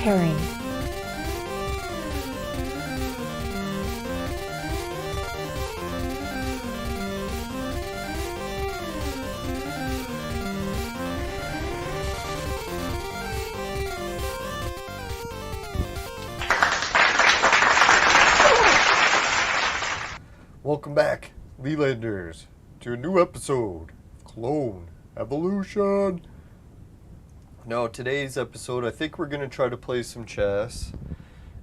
Preparing. Welcome back, Lelanders, to a new episode of Clone Evolution. Now, today's episode, I think we're going to try to play some chess.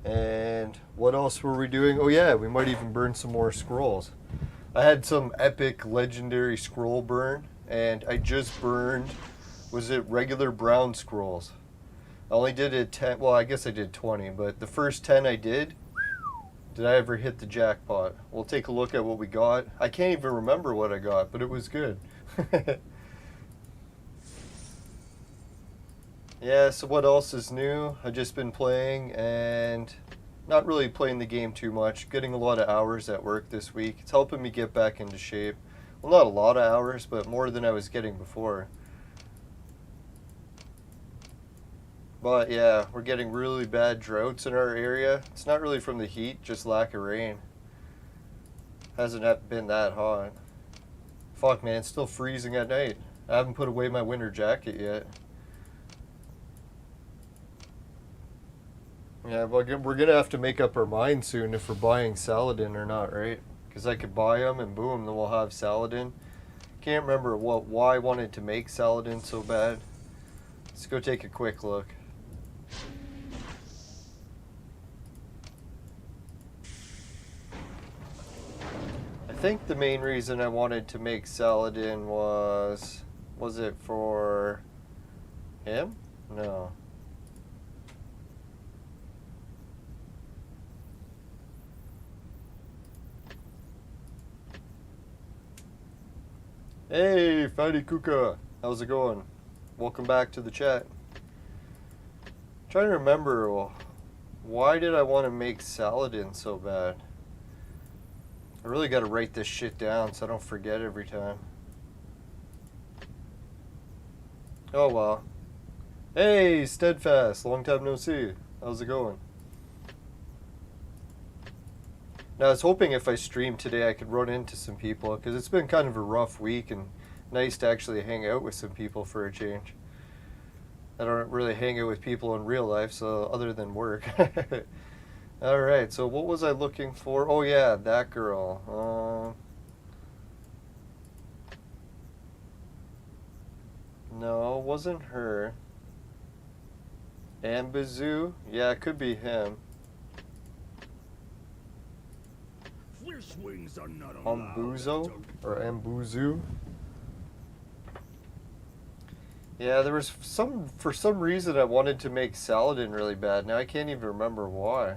And what else were we doing? Oh yeah, we might even burn some more scrolls. I had some epic legendary scroll burn, and I just burned, was it regular brown scrolls? I only did it 10, well I guess I did 20, but the first 10 I did I ever hit the jackpot? We'll take a look at what we got. I can't even remember what I got, but it was good. Yeah, so what else is new? I've just been playing and not really playing the game too much. Getting a lot of hours at work this week. It's helping me get back into shape. Well, not a lot of hours, but more than I was getting before. But yeah, we're getting really bad droughts in our area. It's not really from the heat, just lack of rain. Hasn't been that hot. Fuck man, it's still freezing at night. I haven't put away my winter jacket yet. Yeah, but we're gonna have to make up our mind soon if we're buying Saladin or not, right? Because I could buy them and boom, then we'll have Saladin. Can't remember why I wanted to make Saladin so bad. Let's go take a quick look. I think the main reason I wanted to make Saladin was it for him? No. Hey, Fatty Kuka, how's it going? Welcome back to the chat. Trying to remember, why did I want to make Saladin so bad? I really got to write this shit down so I don't forget every time. Oh well. Hey, Steadfast, long time no see. How's it going? Now, I was hoping if I streamed today I could run into some people, because it's been kind of a rough week and nice to actually hang out with some people for a change. I don't really hang out with people in real life, so other than work. Alright, so what was I looking for? Oh yeah, that girl. No, it wasn't her. Ambazoo? Yeah, it could be him. Ambuzo? Or Ambuzoo? Yeah, there was for some reason I wanted to make Saladin really bad. Now I can't even remember why.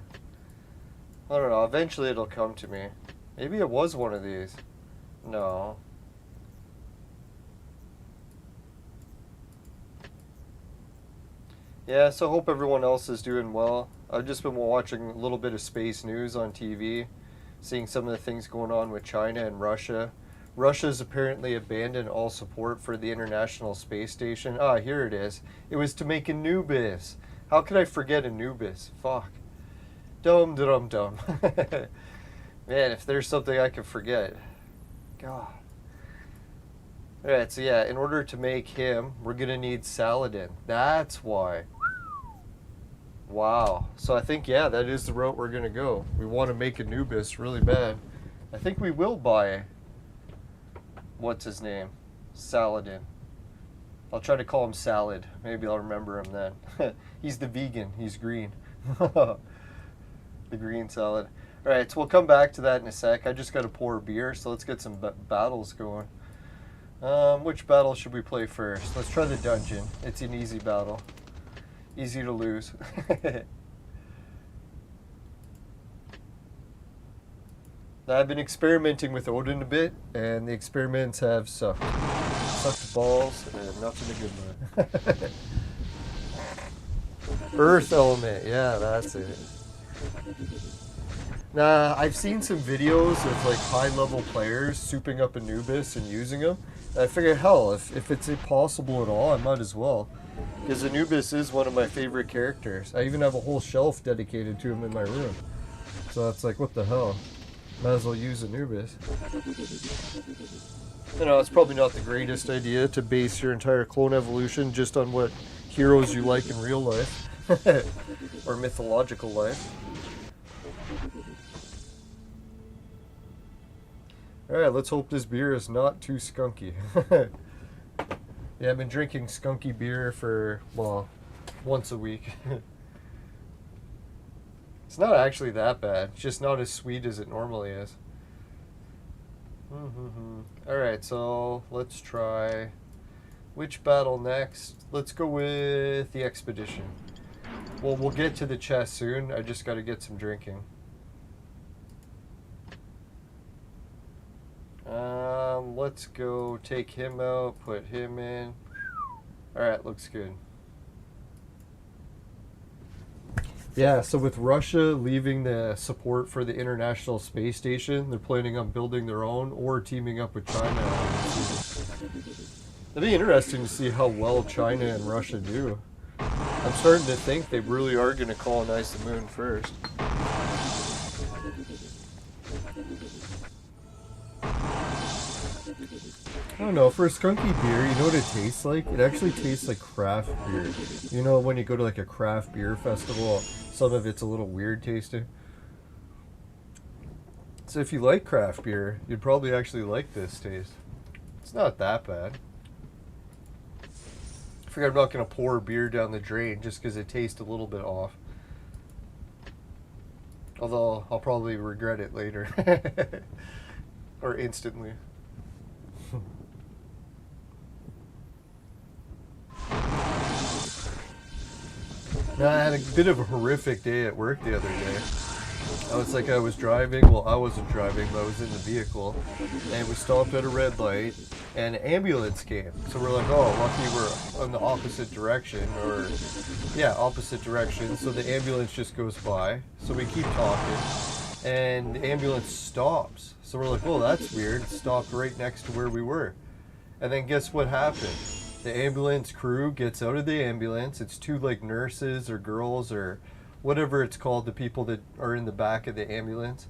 I don't know, eventually it'll come to me. Maybe it was one of these. No. Yeah, so I hope everyone else is doing well. I've just been watching a little bit of space news on TV, seeing some of the things going on with China and Russia. Russia's apparently abandoned all support for the International Space Station. Ah, here it is. It was to make Anubis. How could I forget Anubis? Fuck. Dum dum dum. Man, if there's something I can forget. God. Alright, so yeah, in order to make him, we're gonna need Saladin. That's why. Wow. So I think, yeah, that is the route we're gonna go. We want to make Anubis really bad. I think we will buy, what's his name? Saladin. I'll try to call him Salad. Maybe I'll remember him then. He's the vegan. He's green. The green salad. Alright, so we'll come back to that in a sec. I just got to pour a beer, so let's get some battles going. Which battle should we play first? Let's try the dungeon. It's an easy battle. Easy to lose. I've been experimenting with Odin a bit, and the experiments have sucked. Sucked balls, and nothing to good one. Earth element, yeah, that's it. Nah, I've seen some videos of like high-level players souping up Anubis and using them, I figured, hell, if it's impossible at all, I might as well. Because Anubis is one of my favorite characters. I even have a whole shelf dedicated to him in my room. So it's like, what the hell? Might as well use Anubis. You know, it's probably not the greatest idea to base your entire clone evolution just on what heroes you like in real life. Or mythological life. Alright, let's hope this beer is not too skunky. Yeah, I've been drinking skunky beer for, well, once a week. It's not actually that bad. It's just not as sweet as it normally is. Alright, so let's try... Which battle next? Let's go with the expedition. Well, we'll get to the chest soon. I just got to get some drinking. Let's go take him out, put him in. Alright, looks good. Yeah, so with Russia leaving the support for the International Space Station, they're planning on building their own or teaming up with China. It'd be interesting to see how well China and Russia do. I'm starting to think they really are going to colonize the moon first. I don't know, for a skunky beer, you know what it tastes like? It actually tastes like craft beer. You know when you go to like a craft beer festival, some of it's a little weird tasting? So if you like craft beer, you'd probably actually like this taste. It's not that bad. I figure I'm not going to pour beer down the drain just because it tastes a little bit off. Although, I'll probably regret it later. Or instantly. Now, I had a bit of a horrific day at work the other day. I was driving, well, I wasn't driving, but I was in the vehicle, and we stopped at a red light, and an ambulance came. So we're like, oh, lucky we're in the opposite direction, or, yeah, opposite direction, so the ambulance just goes by. So we keep talking, and the ambulance stops. So we're like, well, that's weird, it stopped right next to where we were. And then guess what happened? The ambulance crew gets out of the ambulance. It's two like nurses or girls or whatever it's called, the people that are in the back of the ambulance.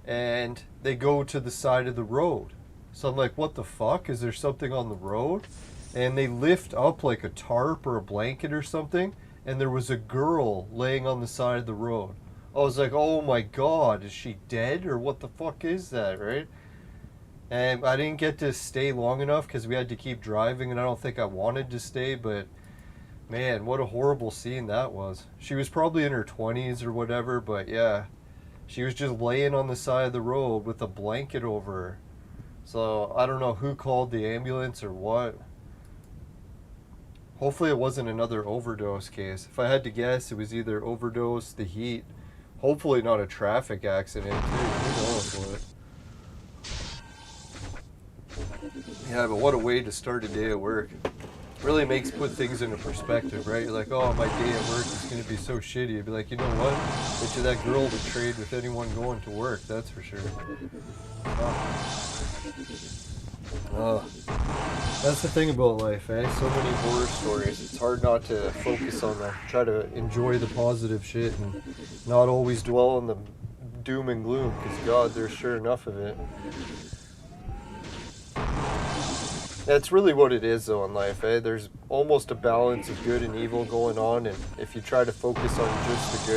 And they go to the side of the road. So I'm like, what the fuck? Is there something on the road? And they lift up like a tarp or a blanket or something. And there was a girl laying on the side of the road. I was like, oh my God, is she dead? Or what the fuck is that, right? And I didn't get to stay long enough because we had to keep driving, and I don't think I wanted to stay, but man, what a horrible scene that was. She was probably in her 20s or whatever, but yeah, she was just laying on the side of the road with a blanket over her. So I don't know who called the ambulance or what. Hopefully it wasn't another overdose case. If I had to guess, it was either overdose, the heat, hopefully not a traffic accident too. Who knows what. Yeah, but what a way to start a day at work. Really makes put things into perspective, right? You're like, oh, my day at work is going to be so shitty. You'd be like, you know what? Bet you that girl would trade with anyone going to work, that's for sure. Oh. That's the thing about life, eh? So many horror stories. It's hard not to focus on them. Try to enjoy the positive shit and not always dwell on the doom and gloom, because God, there's sure enough of it. That's really what it is though in life, eh? There's almost a balance of good and evil going on, and if you try to focus on just the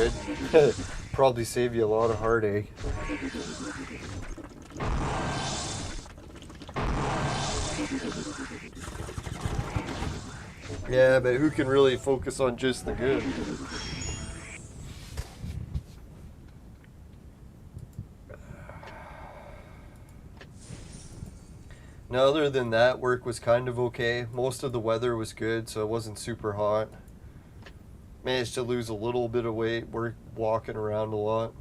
good, probably save you a lot of heartache. Yeah, but who can really focus on just the good? Now, other than that, work was kind of okay. Most of the weather was good, so it wasn't super hot. Managed to lose a little bit of weight, walking around a lot.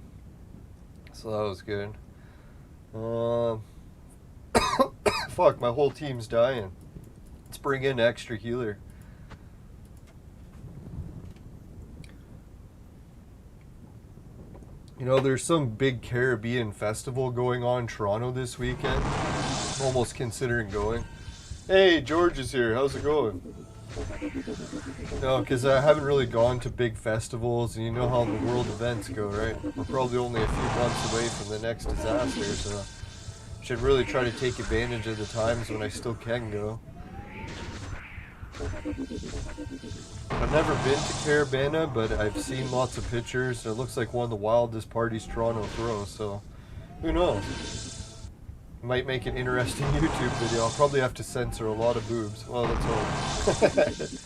So that was good. Fuck, my whole team's dying. Let's bring in an extra healer. You know, there's some big Caribbean festival going on in Toronto this weekend. almost considering going. Hey, George is here. How's it going? No, because I haven't really gone to big festivals, and you know how the world events go, right? We're probably only a few months away from the next disaster, so should really try to take advantage of the times when I still can go. I've never been to Caravana, but I've seen lots of pictures. It looks like one of the wildest parties Toronto throws, so who knows? Might make an interesting YouTube video. I'll probably have to censor a lot of boobs. Well, let's hope.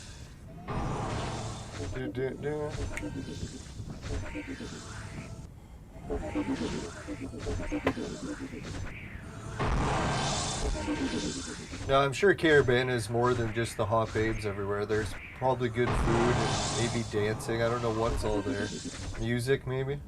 Now, I'm sure Caravana is more than just the hot babes everywhere. There's probably good food and maybe dancing. I don't know what's all there. Music, maybe?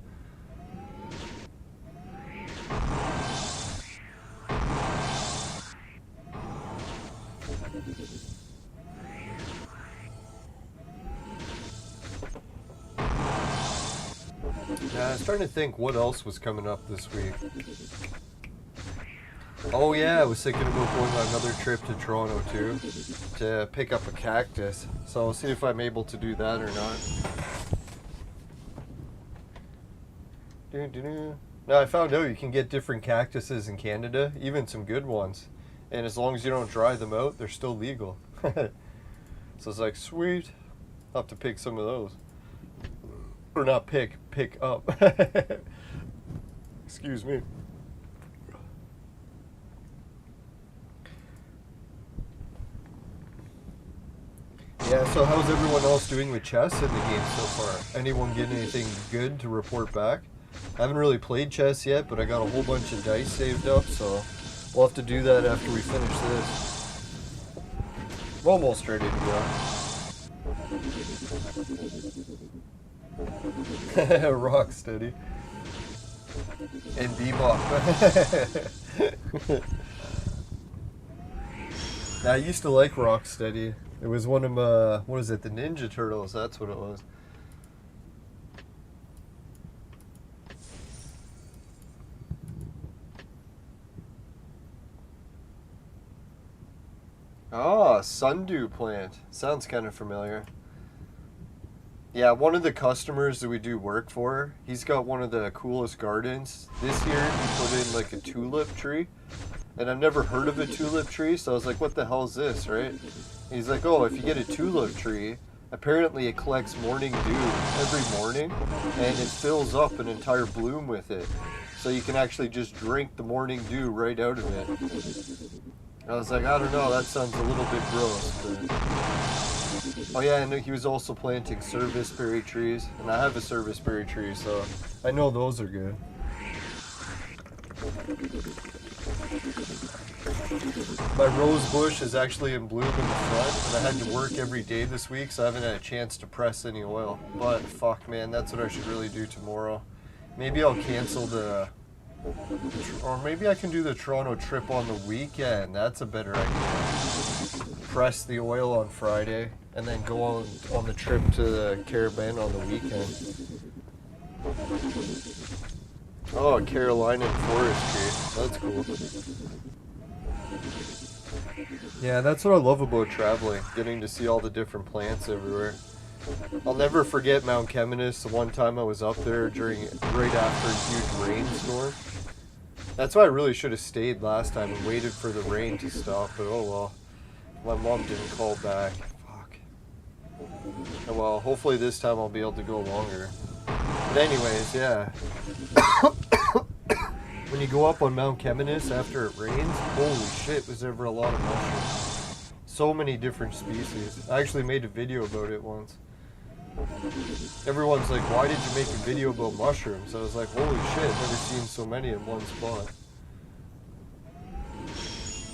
I was trying to think what else was coming up this week. Oh yeah, I was thinking about going on another trip to Toronto too, to pick up a cactus. So I'll see if I'm able to do that or not. Now I found out you can get different cactuses in Canada, even some good ones. And as long as you don't dry them out, they're still legal. So it's like, sweet, I'll have to pick some of those. Or not pick up. Excuse me. Yeah, so how's everyone else doing with chess in the game so far? Anyone getting anything good to report back? I haven't really played chess yet, but I got a whole bunch of dice saved up, so we'll have to do that after we finish this. We're almost ready to go. Rocksteady. And Bebop. I used to like Rocksteady. It was one of what is it, the Ninja Turtles, that's what it was. Oh, sundew plant. Sounds kind of familiar. Yeah, one of the customers that we do work for, he's got one of the coolest gardens. This year he put in like a tulip tree. And I've never heard of a tulip tree, so I was like, what the hell is this, right? And he's like, oh, if you get a tulip tree, apparently it collects morning dew every morning, and it fills up an entire bloom with it. So you can actually just drink the morning dew right out of it. I was like, I don't know, that sounds a little bit gross, but... Oh yeah, and he was also planting serviceberry trees, and I have a serviceberry tree, so I know those are good. My rose bush is actually in bloom in the front, and I had to work every day this week, so I haven't had a chance to press any oil. But fuck, man, that's what I should really do tomorrow. Maybe I'll cancel or maybe I can do the Toronto trip on the weekend. That's a better idea. Press the oil on Friday, and then go on the trip to the caravan on the weekend. Oh, Carolina forestry. That's cool. Yeah, that's what I love about traveling, getting to see all the different plants everywhere. I'll never forget Mount Keminus, the one time I was up there right after a huge rainstorm. That's why I really should have stayed last time and waited for the rain to stop, but oh well. My mom didn't call back. Fuck. Oh well, hopefully this time I'll be able to go longer. But anyways, yeah. When you go up on Mount Keminus after it rains, holy shit, was there ever a lot of mushrooms. So many different species. I actually made a video about it once. Everyone's like, why did you make a video about mushrooms? I was like, holy shit, I've never seen so many in one spot.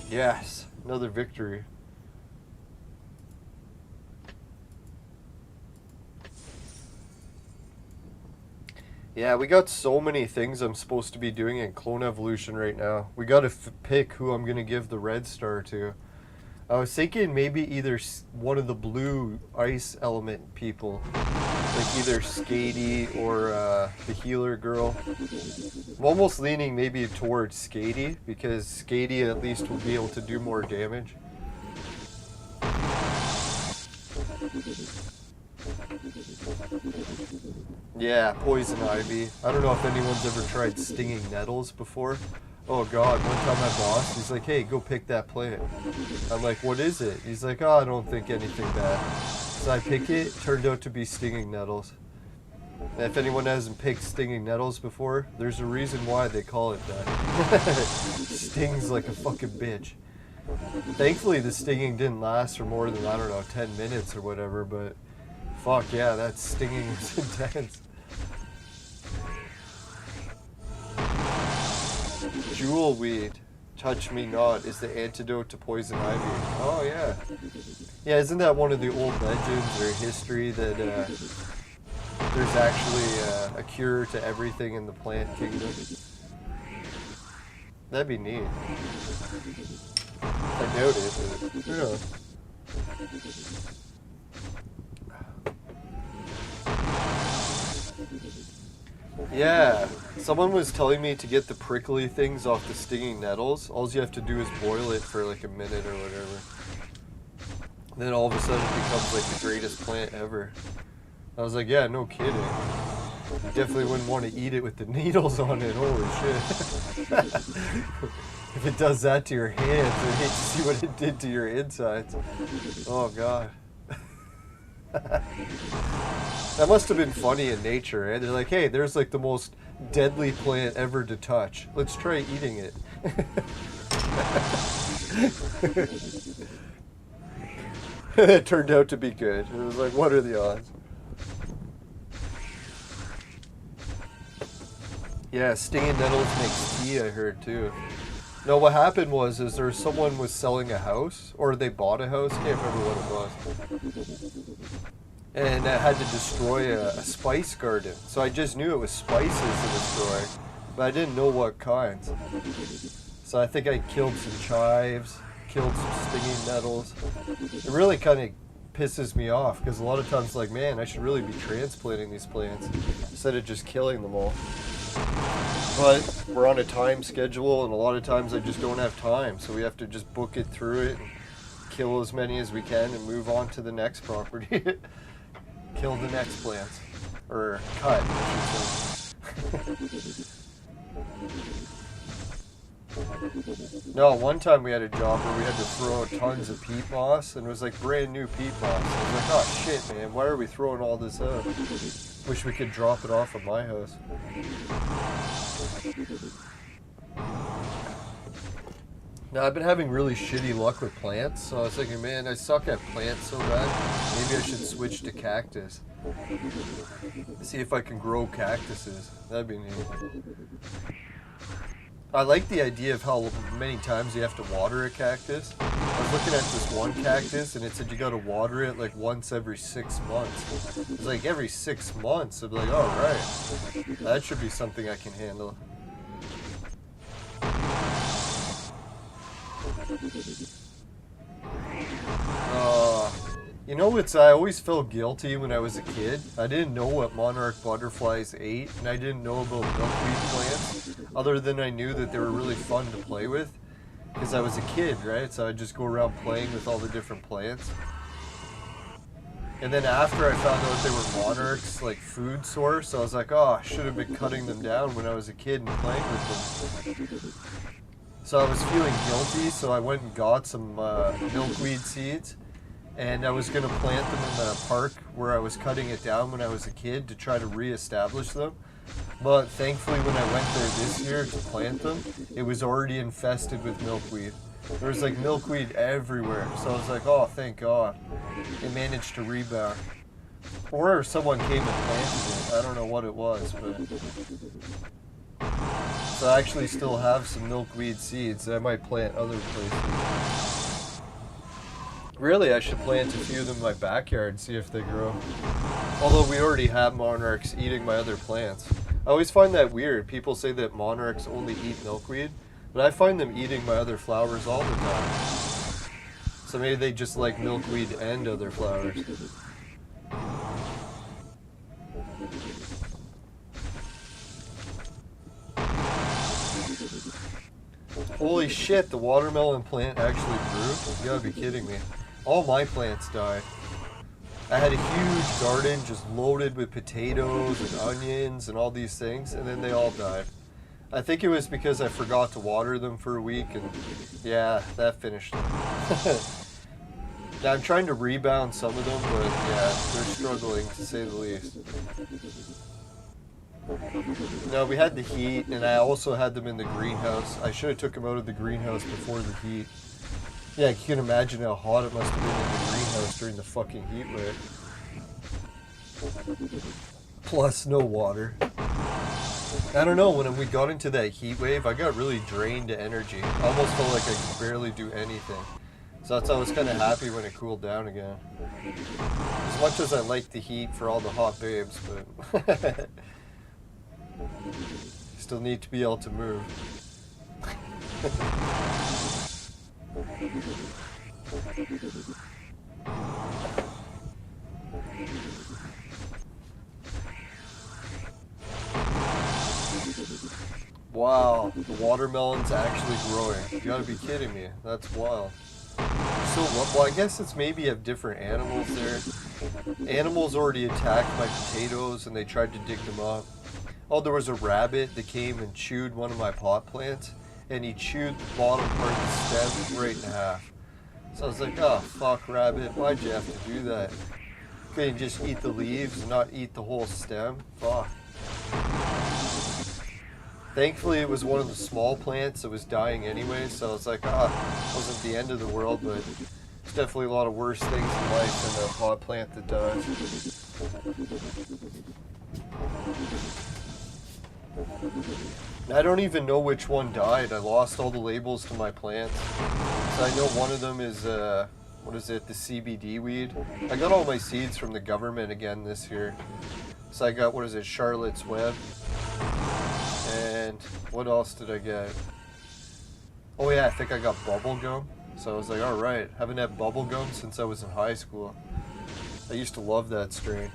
Yes, another victory. Yeah, we got so many things I'm supposed to be doing in Clone Evolution right now. We gotta pick who I'm gonna give the red star to. I was thinking maybe either one of the blue ice element people, like either Skady or the healer girl. I'm almost leaning maybe towards Skady, because Skady at least will be able to do more damage. Yeah, poison ivy. I don't know if anyone's ever tried stinging nettles before. Oh god, one time my boss, he's like, hey, go pick that plant. I'm like, what is it? He's like, oh, I don't think anything bad. So I pick it, turned out to be stinging nettles. And if anyone hasn't picked stinging nettles before, there's a reason why they call it that. Stings like a fucking bitch. Thankfully the stinging didn't last for more than, I don't know, 10 minutes or whatever, but fuck yeah, that stinging was intense. Jewel weed, touch me not, is the antidote to poison ivy. Oh yeah. Yeah, isn't that one of the old legends or history that there's actually a cure to everything in the plant kingdom? That'd be neat. I doubt it, but yeah. Yeah, someone was telling me to get the prickly things off the stinging nettles. All you have to do is boil it for like a minute or whatever. Then all of a sudden it becomes like the greatest plant ever. I was like, yeah, no kidding. You definitely wouldn't want to eat it with the needles on it, holy shit. If it does that to your hands, I hate to see what it did to your insides. Oh god. That must have been funny in nature, eh? They're like, hey, there's like the most deadly plant ever to touch. Let's try eating it. It turned out to be good. It was like, what are the odds? Yeah, stinging nettles makes tea, I heard too. No, what happened was, is there someone was selling a house, or they bought a house, can't remember what it was. And I had to destroy a spice garden. So I just knew it was spices to destroy, but I didn't know what kinds. So I think I killed some chives, killed some stinging nettles. It really kind of pisses me off, because a lot of times like, man, I should really be transplanting these plants instead of just killing them all. But we're on a time schedule, and a lot of times I just don't have time, so we have to just book it through it and kill as many as we can and move on to the next property. Kill the next plants. Or cut, I should say. No, one time we had a job where we had to throw out tons of peat moss, and it was like brand new peat moss. I was like, oh shit, man, why are we throwing all this out? Wish we could drop it off at my house. Now, I've been having really shitty luck with plants, so I was thinking, man, I suck at plants so bad. Maybe I should switch to cactus. See if I can grow cactuses. That'd be neat. I like the idea of how many times you have to water a cactus. I was looking at this one cactus, and it said you gotta water it like once every 6 months. It's like every 6 months. I'd be like, all right, that should be something I can handle. You know what's, I always felt guilty when I was a kid. I didn't know what monarch butterflies ate, and I didn't know about milkweed plants, other than I knew that they were really fun to play with, because I was a kid, right? So I'd just go around playing with all the different plants. And then after I found out they were monarchs, like food source, I was like, oh, I should have been cutting them down when I was a kid and playing with them. So I was feeling guilty, so I went and got some milkweed seeds. And I was going to plant them in the park where I was cutting it down when I was a kid to try to re-establish them. But thankfully when I went there this year to plant them, it was already infested with milkweed. There was like milkweed everywhere. So I was like, oh, thank God. It managed to rebound. Or someone came and planted it. I don't know what it was, but... So I actually still have some milkweed seeds that I might plant other places. Really, I should plant a few of them in my backyard and see if they grow. Although we already have monarchs eating my other plants. I always find that weird. People say that monarchs only eat milkweed, but I find them eating my other flowers all the time. So So maybe they just like milkweed and other flowers. Holy shit, the watermelon plant actually grew? You gotta be kidding me. All my plants died. I had a huge garden just loaded with potatoes and onions and all these things, and then they all died. I think it was because I forgot to water them for a week, and yeah, that finished them. Now I'm trying to rebound some of them, but yeah, they're struggling to say the least. No, we had the heat, and I also had them in the greenhouse. I should have took them out of the greenhouse before the heat. Yeah, you can imagine how hot it must have been in the greenhouse during the fucking heat wave. Plus, no water. I don't know, when we got into that heat wave, I got really drained to energy. I almost felt like I could barely do anything. So that's why I was kind of happy when it cooled down again. As much as I like the heat for all the hot babes, but... still need to be able to move. Wow, the watermelon's actually growing. You gotta be kidding me. That's wild. So, well, I guess it's maybe you have different animals there. Animals already attacked my potatoes and they tried to dig them up. Oh, there was a rabbit that came and chewed one of my pot plants, and he chewed the bottom part of the stem right in half. So I was like, oh, fuck, rabbit, why'd you have to do that? Couldn't you just eat the leaves and not eat the whole stem? Fuck. Thankfully, it was one of the small plants that was dying anyway, so I was like, it wasn't the end of the world, but there's definitely a lot of worse things in life than a pot plant that dies. I don't even know which one died. I lost all the labels to my plants. So I know one of them is, what is it, the CBD weed. I got all my seeds from the government again this year. So I got, what is it, Charlotte's Web. And what else did I get? Oh yeah, I think I got bubble gum. So I was like, alright, haven't had bubble gum since I was in high school. I used to love that strain.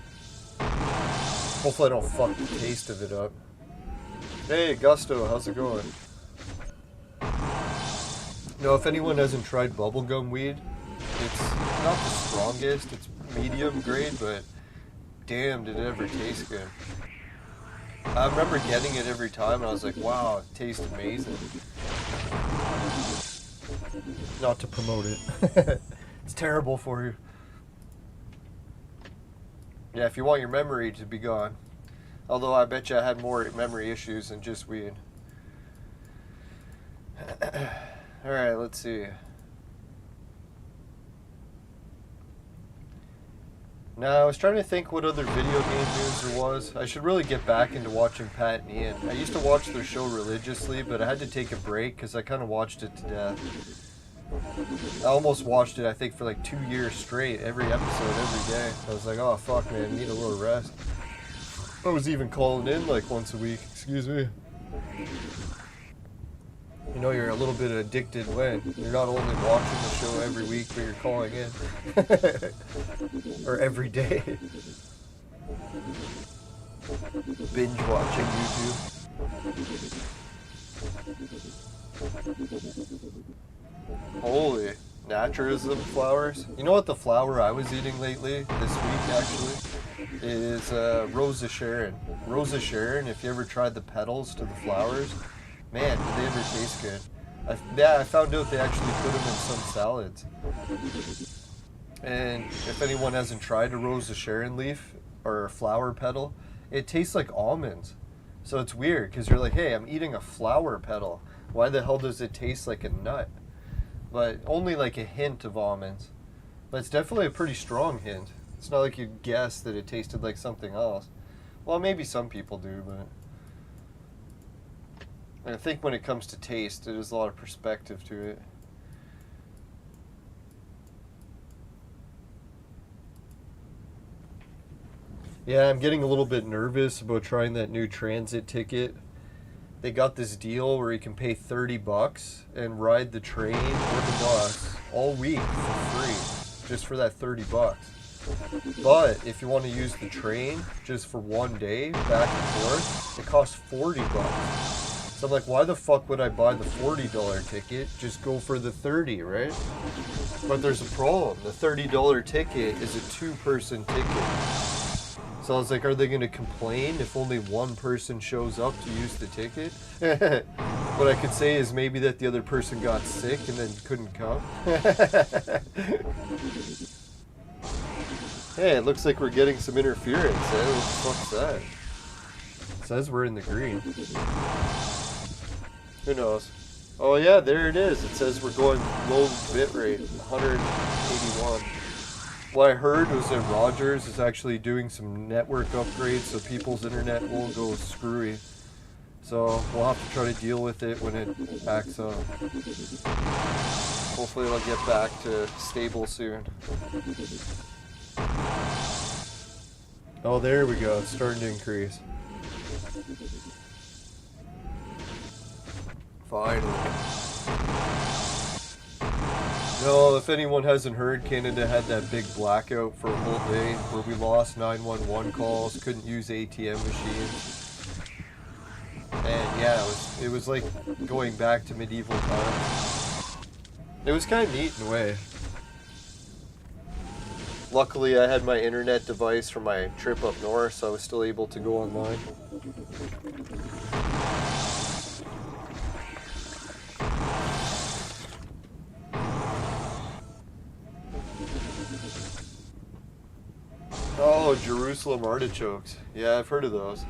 Hopefully I don't fuck the taste of it up. Hey, Gusto, how's it going? No, if anyone hasn't tried bubblegum weed, it's not the strongest, it's medium grade, but damn, did it ever taste good. I remember getting it every time, and I was like, wow, it tastes amazing. Not to promote it. It's terrible for you. Yeah, if you want your memory to be gone. Although I bet you I had more memory issues than just weed. Alright, let's see. Now, I was trying to think what other video game news there was. I should really get back into watching Pat and Ian. I used to watch their show religiously, but I had to take a break because I kind of watched it to death. I almost watched it, I think, for like 2 years straight, every episode, every day. I was like, oh, fuck, man, I need a little rest. I was even calling in like once a week. Excuse me. You know you're a little bit addicted when you're not only watching the show every week, but you're calling in. Or every day. Binge watching YouTube. Holy naturism flowers. You know what the flower I was eating lately, this week actually, is Rosa Sharon. Rosa Sharon, if you ever tried the petals to the flowers, man, did they ever taste good. I found out they actually put them in some salads. And if anyone hasn't tried a Rosa Sharon leaf or a flower petal, it tastes like almonds. So it's weird, because you're like, hey, I'm eating a flower petal. Why the hell does it taste like a nut? But only like a hint of almonds. But it's definitely a pretty strong hint. It's not like you'd guess that it tasted like something else. Well, maybe some people do, but... I think when it comes to taste, there's a lot of perspective to it. Yeah, I'm getting a little bit nervous about trying that new transit ticket. They got this deal where you can pay $30 and ride the train or the bus all week for free, just for that $30. But if you want to use the train just for one day back and forth, it costs $40. So I'm like, why the fuck would I buy the $40 ticket? Just go for the 30, right? But there's a problem. The $30 ticket is a two-person ticket. So I was like, are they going to complain if only one person shows up to use the ticket? What I could say is maybe that the other person got sick and then couldn't come. Hey, it looks like we're getting some interference. Eh? What the fuck's that? It says we're in the green. Who knows? Oh yeah, there it is. It says we're going low bitrate, 181. What I heard was that Rogers is actually doing some network upgrades so people's internet won't go screwy. So we'll have to try to deal with it when it backs up. Hopefully it'll get back to stable soon. Oh, there we go. It's starting to increase. Finally. No, if anyone hasn't heard, Canada had that big blackout for a whole day where we lost 911 calls, couldn't use ATM machines. And yeah, it was like going back to medieval times. It was kind of neat in a way. Luckily, I had my internet device from my trip up north, so I was still able to go online. Oh, Jerusalem artichokes. Yeah, I've heard of those.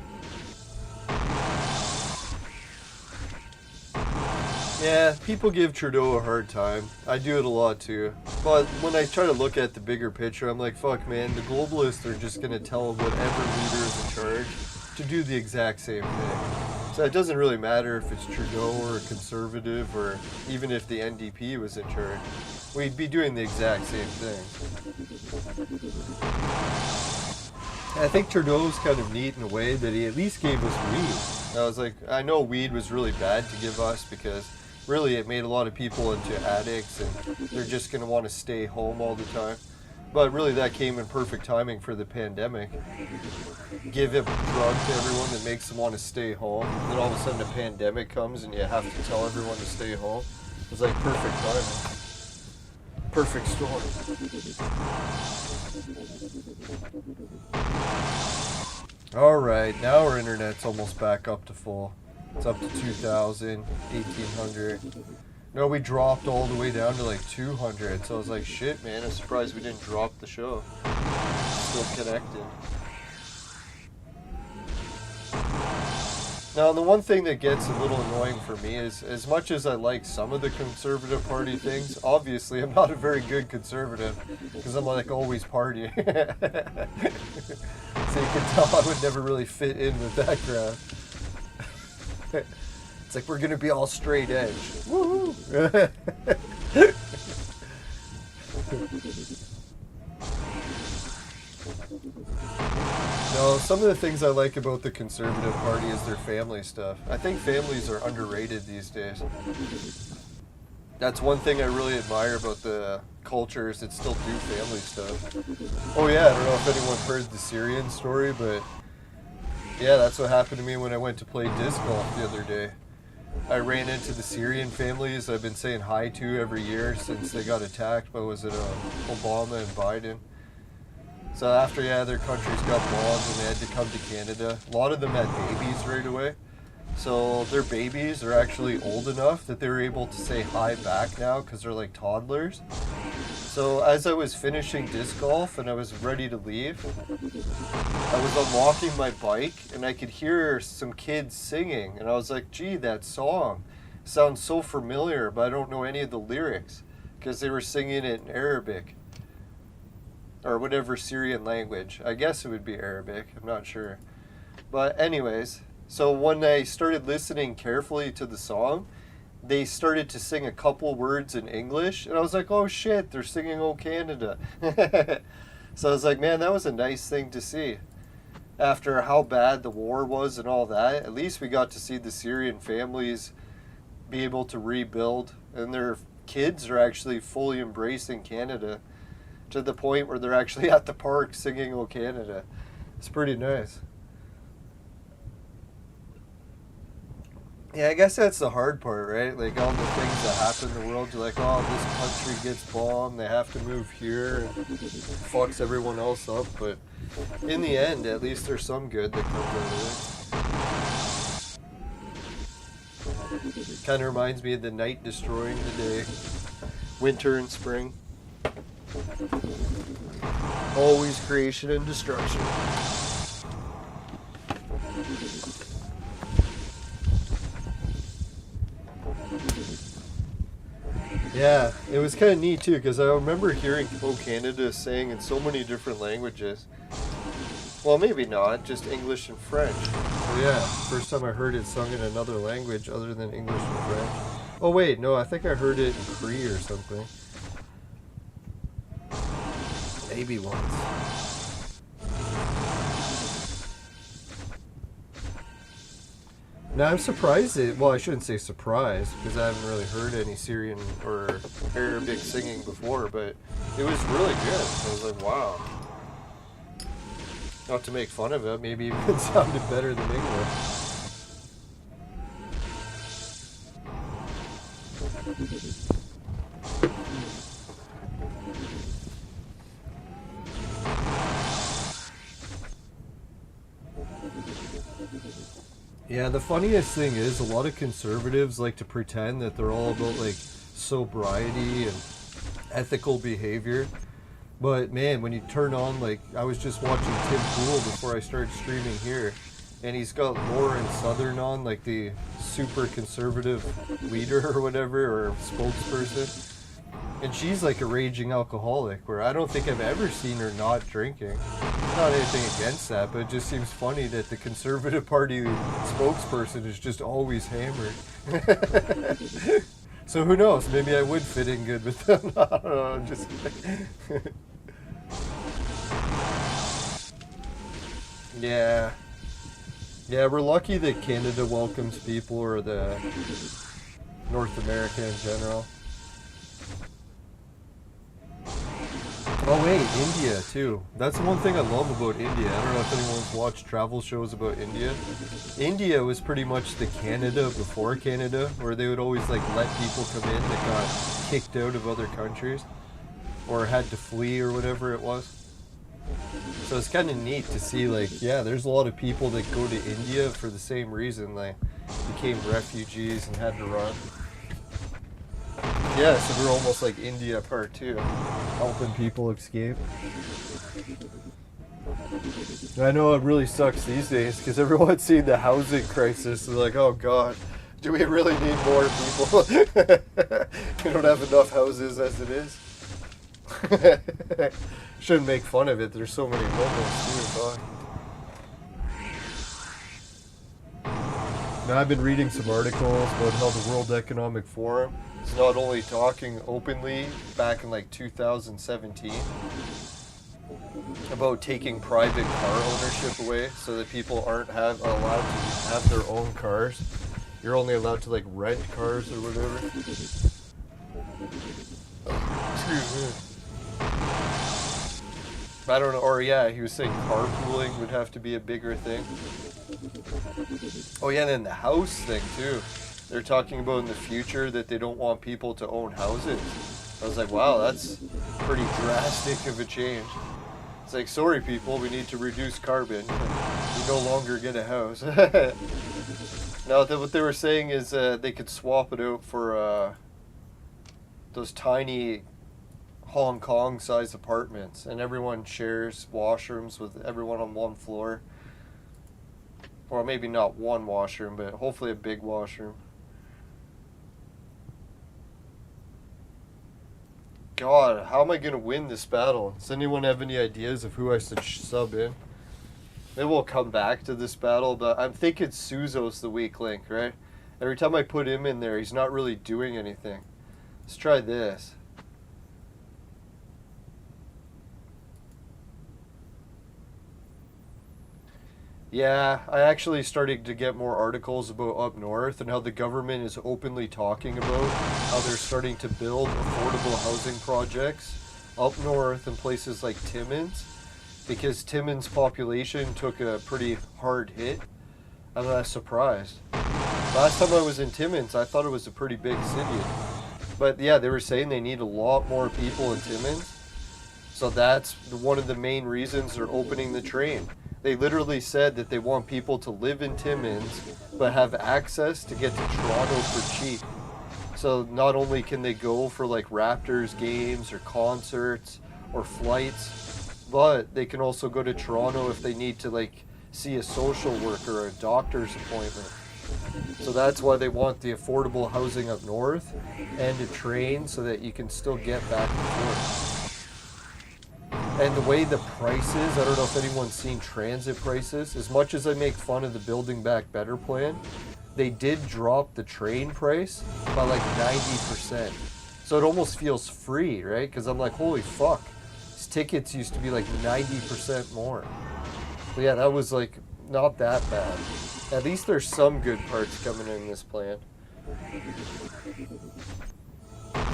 Yeah, people give Trudeau a hard time. I do it a lot too. But when I try to look at the bigger picture, I'm like, fuck man, the globalists are just going to tell whatever leader is in charge to do the exact same thing. So it doesn't really matter if it's Trudeau or a conservative or even if the NDP was in charge. We'd be doing the exact same thing. I think Trudeau's kind of neat in a way that he at least gave us weed. I was like, I know weed was really bad to give us because really it made a lot of people into addicts and they're just going to want to stay home all the time. But really that came in perfect timing for the pandemic. Give a drug to everyone that makes them want to stay home. Then all of a sudden a pandemic comes and you have to tell everyone to stay home. It was like perfect timing. Perfect storm. Alright, now our internet's almost back up to full. It's up to 2,000, 1,800. No, we dropped all the way down to like 200. So I was like, shit, man, I'm surprised we didn't drop the show. Still connected. Now, the one thing that gets a little annoying for me is, as much as I like some of the Conservative Party things, obviously I'm not a very good conservative, because I'm like always partying. So you can tell I would never really fit in with that crowd. It's like we're going to be all straight edge. Woohoo! No, some of the things I like about the Conservative Party is their family stuff. I think families are underrated these days. That's one thing I really admire about the culture is that still do family stuff. Oh yeah, I don't know if anyone heard the Syrian story, but yeah, that's what happened to me when I went to play disc golf the other day. I ran into the Syrian families I've been saying hi to every year since they got attacked by, was it Obama and Biden? So after, yeah, their countries got bombed and they had to come to Canada, a lot of them had babies right away. So their babies are actually old enough that they were able to say hi back now because they're like toddlers. So as I was finishing disc golf and I was ready to leave, I was unlocking my bike and I could hear some kids singing. And I was like, gee, that song sounds so familiar, but I don't know any of the lyrics because they were singing it in Arabic. Or whatever Syrian language. I guess it would be Arabic. I'm not sure. But anyways, so when I started listening carefully to the song, they started to sing a couple words in English. And I was like, oh shit, they're singing "Oh Canada." So I was like, man, that was a nice thing to see. After how bad the war was and all that, at least we got to see the Syrian families be able to rebuild and their kids are actually fully embracing Canada to the point where they're actually at the park singing "O Canada." It's pretty nice. Yeah, I guess that's the hard part, right? Like all the things that happen in the world, you're like, oh, this country gets bombed, they have to move here, and fucks everyone else up. But in the end, at least there's some good that comes out of it. Kind of reminds me of the night destroying the day. Winter and spring. Always creation and destruction. Yeah, it was kind of neat too, because I remember hearing "O Canada" sang in so many different languages. Well, maybe not, just English and French. So yeah, first time I heard it sung in another language other than English and French. Oh wait, no, I think I heard it in Cree or something. Maybe once. Now I'm surprised well, I shouldn't say surprised, because I haven't really heard any Syrian or Arabic singing before, but it was really good. I was like, wow. Not to make fun of it, maybe even sounded better than English. Yeah, the funniest thing is a lot of conservatives like to pretend that they're all about like sobriety and ethical behavior. But man, when you turn on, like, I was just watching Tim Pool before I started streaming here, and he's got Lauren Southern on, like the super conservative leader or whatever, or spokesperson. And she's like a raging alcoholic, where I don't think I've ever seen her not drinking. Not anything against that, but it just seems funny that the Conservative Party spokesperson is just always hammered. So who knows? Maybe I would fit in good with them. I don't know, I'm just Yeah. Yeah, we're lucky that Canada welcomes people, or the North America in general. Oh wait, India too. That's the one thing I love about India. I don't know if anyone's watched travel shows about India. India was pretty much the Canada before Canada, where they would always like let people come in that got kicked out of other countries or had to flee or whatever it was. So it's kind of neat to see, like, yeah, there's a lot of people that go to India for the same reason. They became refugees and had to run. Yeah, so we're almost like India Part 2, helping people escape. I know it really sucks these days, because everyone's seeing the housing crisis. They're like, oh god, do we really need more people? We don't have enough houses as it is. Shouldn't make fun of it, there's so many homeless too, fuck. Now I've been reading some articles about how the World Economic Forum is not only talking openly back in like 2017 about taking private car ownership away, so that people aren't allowed to have their own cars. You're only allowed to like rent cars or whatever. Excuse me. I don't know, or yeah, he was saying carpooling would have to be a bigger thing. Oh yeah, and then the house thing too. They're talking about in the future that they don't want people to own houses. I was like, wow, that's pretty drastic of a change. It's like, sorry people, we need to reduce carbon. You no longer get a house. Now, what they were saying is they could swap it out for those tiny Hong Kong sized apartments, and everyone shares washrooms with everyone on one floor. Or maybe not one washroom, but hopefully a big washroom. God, how am I going to win this battle? Does anyone have any ideas of who I should sub in? Maybe we'll come back to this battle, but I'm thinking Suzo's the weak link, right? Every time I put him in there, he's not really doing anything. Let's try this. Yeah, I actually started to get more articles about up north and how the government is openly talking about how they're starting to build affordable housing projects up north in places like Timmins, because Timmins' population took a pretty hard hit. I'm not surprised. Last time I was in Timmins, I thought it was a pretty big city. But yeah, they were saying they need a lot more people in Timmins. So that's one of the main reasons they're opening the train. They literally said that they want people to live in Timmins, but have access to get to Toronto for cheap. So not only can they go for like Raptors games or concerts or flights, but they can also go to Toronto if they need to like see a social worker or a doctor's appointment. So that's why they want the affordable housing up north and a train so that you can still get back and forth. And the way the prices, I don't know if anyone's seen transit prices, as much as I make fun of the Building Back Better plan, they did drop the train price by like 90%. So it almost feels free, right? Because I'm like, holy fuck, these tickets used to be like 90% more. But yeah, that was like not that bad. At least there's some good parts coming in this plan.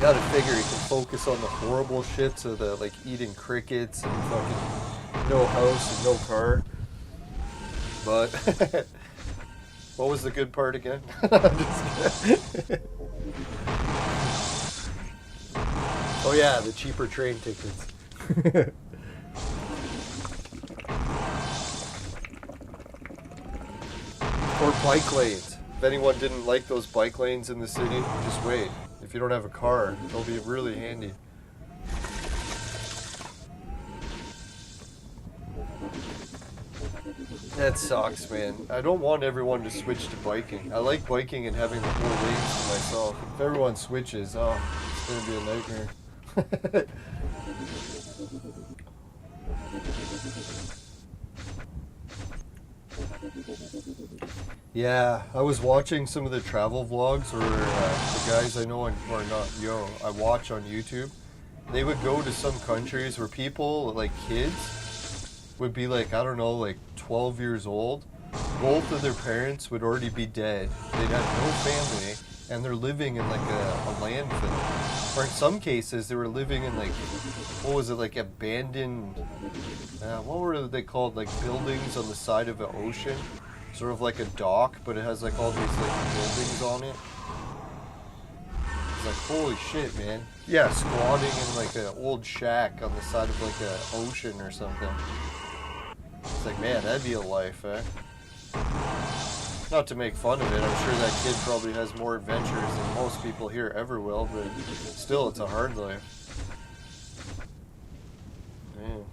Gotta figure you can focus on the horrible shit, so the like eating crickets and fucking no house and no car. But what was the good part again? Oh yeah, the cheaper train tickets. Or bike lanes. If anyone didn't like those bike lanes in the city, just wait. If you don't have a car, they'll be really handy. That sucks, man. I don't want everyone to switch to biking. I like biking and having the whole lanes to myself. If everyone switches, oh, it's gonna be a nightmare. Yeah, I was watching some of the travel vlogs where the guys I know, I watch on YouTube. They would go to some countries where people, like kids, would be like, I don't know, like 12 years old. Both of their parents would already be dead. They'd have no family, and they're living in like a landfill. Or in some cases, they were living in like, what was it, like abandoned, what were they called, like buildings on the side of an ocean? Sort of like a dock, but it has like all these like buildings on it. It's like, holy shit, man. Yeah, squatting in like an old shack on the side of like an ocean or something. It's like, man, that'd be a life, eh? Not to make fun of it, I'm sure that kid probably has more adventures than most people here ever will, but still, it's a hard life. Man.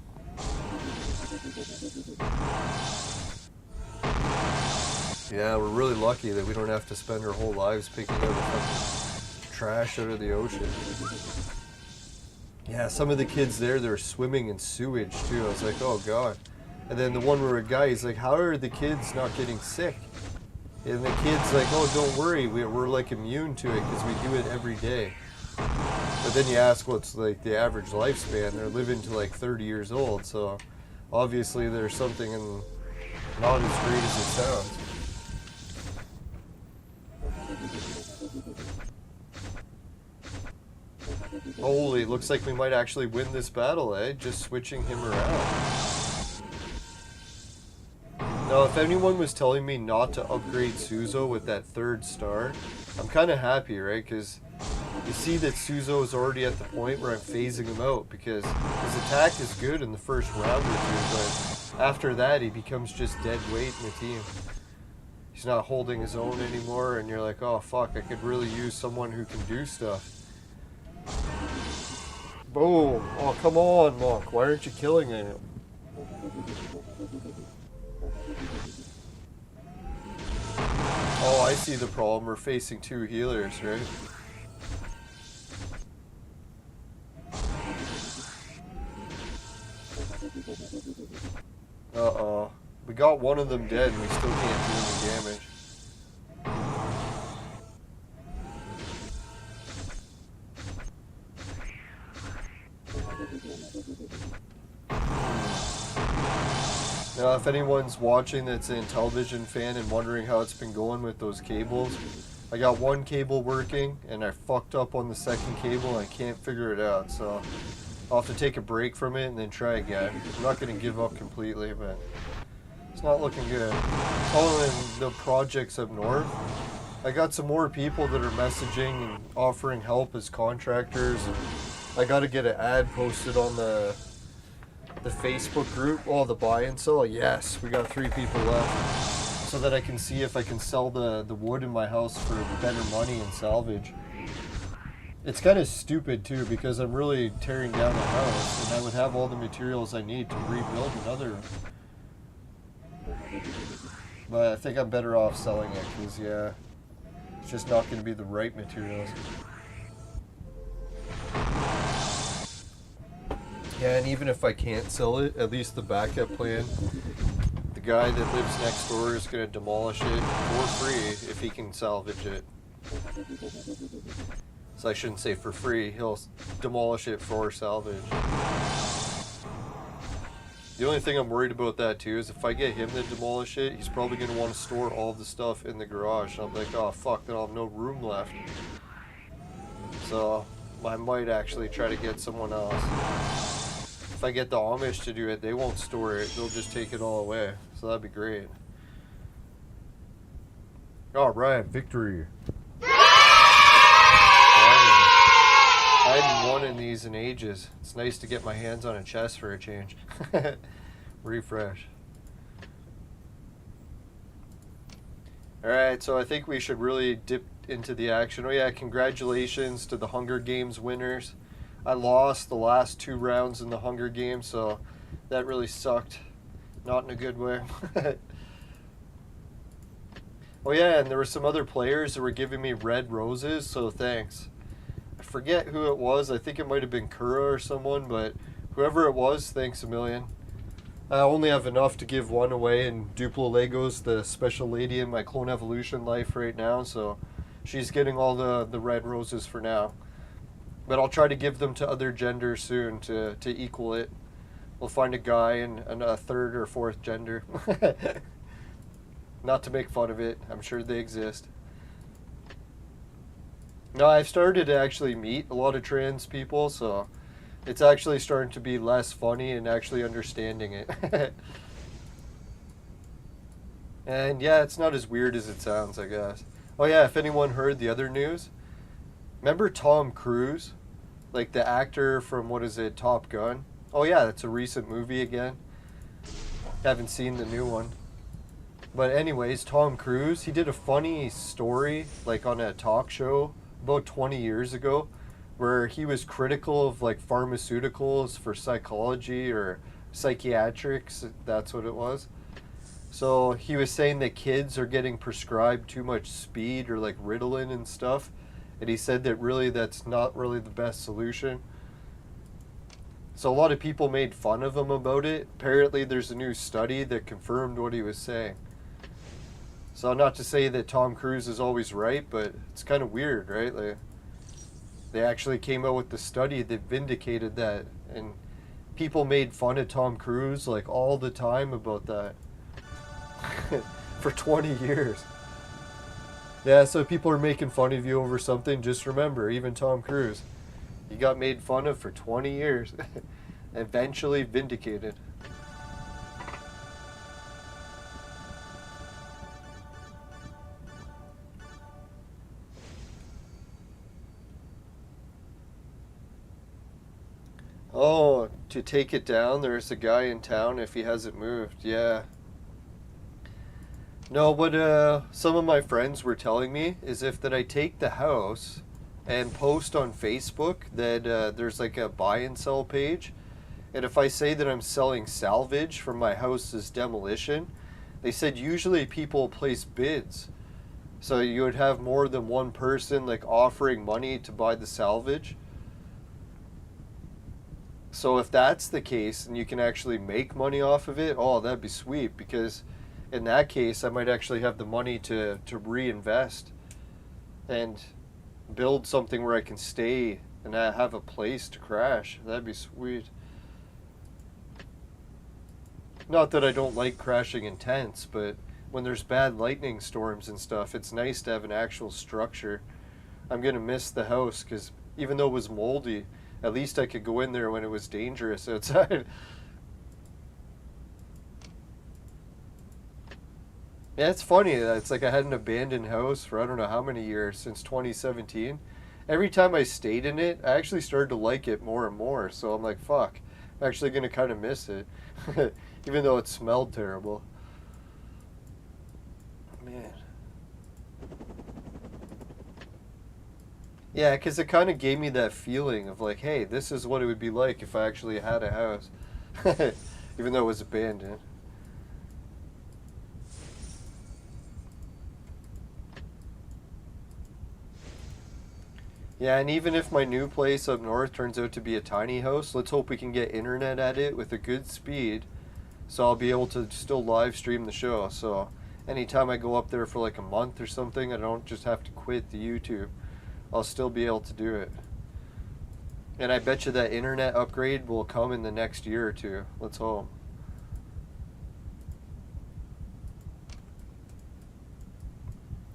Yeah, we're really lucky that we don't have to spend our whole lives picking up fucking trash out of the ocean. Yeah, some of the kids there, they're swimming in sewage too. I was like, oh god. And then the one where a guy, he's like, how are the kids not getting sick? And the kid's like, oh, don't worry, we're like immune to it because we do it every day. But then you ask what's like the average lifespan, they're living to like 30 years old, so obviously there's something not as great as it sounds. Holy, looks like we might actually win this battle, eh? Just switching him around. Now, if anyone was telling me not to upgrade Suzo with that 3rd star, I'm kind of happy, right? Because you see that Suzo is already at the point where I'm phasing him out, because his attack is good in the first round or two, but after that he becomes just dead weight in the team. He's not holding his own anymore, and you're like, oh fuck, I could really use someone who can do stuff. Boom! Oh, come on, Monk. Why aren't you killing him? Oh, I see the problem. We're facing 2 healers, right? Uh-oh. We got one of them dead and we still can't do any damage. Now, if anyone's watching that's an Intellivision fan and wondering how it's been going with those cables, I got one cable working and I fucked up on the second cable and I can't figure it out. So I'll have to take a break from it and then try again. I'm not going to give up completely, but it's not looking good. Following the projects up north, I got some more people that are messaging and offering help as contractors. And I got to get an ad posted on the Facebook group. Oh, the buy and sell. Yes, we got 3 people left, so that I can see if I can sell the wood in my house for better money and salvage. It's kind of stupid too, because I'm really tearing down the house and I would have all the materials I need to rebuild another. But I think I'm better off selling it, because yeah, it's just not going to be the right materials. Yeah, and even if I can't sell it, at least the backup plan, the guy that lives next door is going to demolish it for free if he can salvage it. So I shouldn't say for free, he'll demolish it for salvage. The only thing I'm worried about that too is if I get him to demolish it, he's probably going to want to store all the stuff in the garage. And I'm like, oh fuck, then I'll have no room left. So I might actually try to get someone else. If I get the Amish to do it, they won't store it. They'll just take it all away. So that'd be great. Alright, victory. I hadn't won in these in ages. It's nice to get my hands on a chest for a change. Refresh. Alright, so I think we should really dip into the action. Oh yeah, congratulations to the Hunger Games winners. I lost the last 2 rounds in the Hunger Games, so that really sucked. Not in a good way. Oh yeah, and there were some other players that were giving me red roses, so thanks. I forget who it was. I think it might have been Kura or someone, but whoever it was, thanks a million. I only have enough to give one away, and Duplo Lego's the special lady in my Clone Evolution life right now, so she's getting all the red roses for now. But I'll try to give them to other genders soon to equal it. We'll find a guy and a 3rd or 4th gender. Not to make fun of it. I'm sure they exist. No, I've started to actually meet a lot of trans people, so it's actually starting to be less funny and actually understanding it. And yeah, it's not as weird as it sounds, I guess. Oh yeah, if anyone heard the other news, remember Tom Cruise? Like the actor from, what is it, Top Gun? Oh yeah, that's a recent movie again. Haven't seen the new one. But anyways, Tom Cruise, he did a funny story, like on a talk show about 20 years ago, where he was critical of like pharmaceuticals for psychology or psychiatrics, that's what it was. So he was saying that kids are getting prescribed too much speed or like Ritalin and stuff. And he said that really that's not really the best solution. So a lot of people made fun of him about it. Apparently there's a new study that confirmed what he was saying. So not to say that Tom Cruise is always right, but it's kind of weird, right? Like, they actually came out with the study that vindicated that. And people made fun of Tom Cruise like all the time about that. For 20 years. Yeah, so people are making fun of you over something. Just remember, even Tom Cruise, he got made fun of for 20 years. Eventually vindicated. Oh, to take it down, there's a guy in town if he hasn't moved. Yeah. No, what some of my friends were telling me is if that I take the house and post on Facebook that there's like a buy and sell page, and if I say that I'm selling salvage from my house's demolition, they said usually people place bids. So you would have more than one person like offering money to buy the salvage. So if that's the case and you can actually make money off of it, oh, that'd be sweet, because in that case I might actually have the money to reinvest and build something where I can stay and I have a place to crash. That'd be sweet. Not that I don't like crashing in tents, but when there's bad lightning storms and stuff, it's nice to have an actual structure. I'm going to miss the house because even though it was moldy, at least I could go in there when it was dangerous outside. Yeah, it's funny. It's like I had an abandoned house for I don't know how many years, since 2017. Every time I stayed in it, I actually started to like it more and more. So I'm like, fuck, I'm actually going to kind of miss it. Even though it smelled terrible. Man. Yeah, because it kind of gave me that feeling of like, hey, this is what it would be like if I actually had a house. Even though it was abandoned. Yeah, and even if my new place up north turns out to be a tiny house, let's hope we can get internet at it with a good speed, so I'll be able to still live stream the show. So anytime I go up there for like a month or something, I don't just have to quit the YouTube. I'll still be able to do it. And I bet you that internet upgrade will come in the next year or two. Let's hope.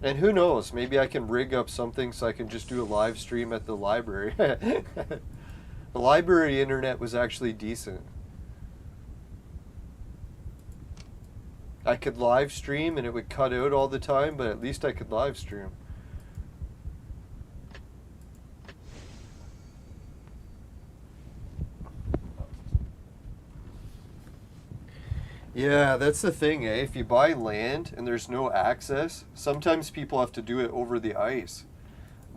And who knows, maybe I can rig up something so I can just do a live stream at the library. The library internet was actually decent. I could live stream and it would cut out all the time, but at least I could live stream. Yeah, that's the thing, eh? If you buy land and there's no access, sometimes people have to do it over the ice.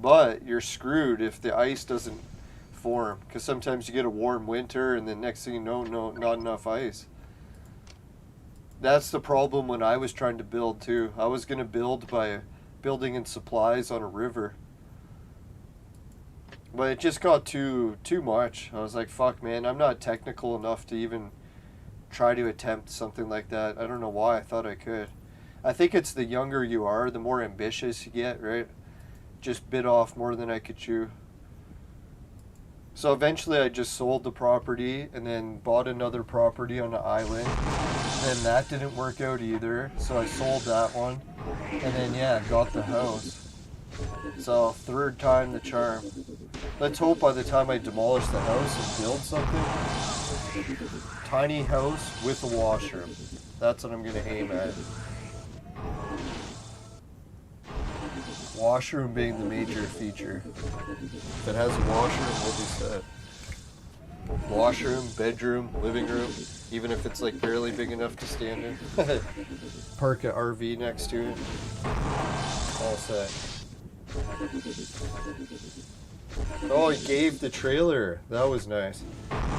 But you're screwed if the ice doesn't form, because sometimes you get a warm winter and then next thing you know, not enough ice. That's the problem when I was trying to build too. I was going to build by building in supplies on a river. But it just got too much. I was like, fuck man, I'm not technical enough to even try to attempt something like that. I don't know why I thought I could. I think it's the younger you are, the more ambitious you get, right? Just bit off more than I could chew. So eventually I just sold the property and then bought another property on the island. Then that didn't work out either, so I sold that one. And then yeah, got the house. So third time the charm. Let's hope by the time I demolish the house and build something, tiny house with a washroom. That's what I'm going to aim at. Washroom being the major feature. If it has a washroom, we'll be set. Washroom, bedroom, living room, even if it's like barely big enough to stand in. Park an RV next to it. All set. Oh, he gave the trailer. That was nice.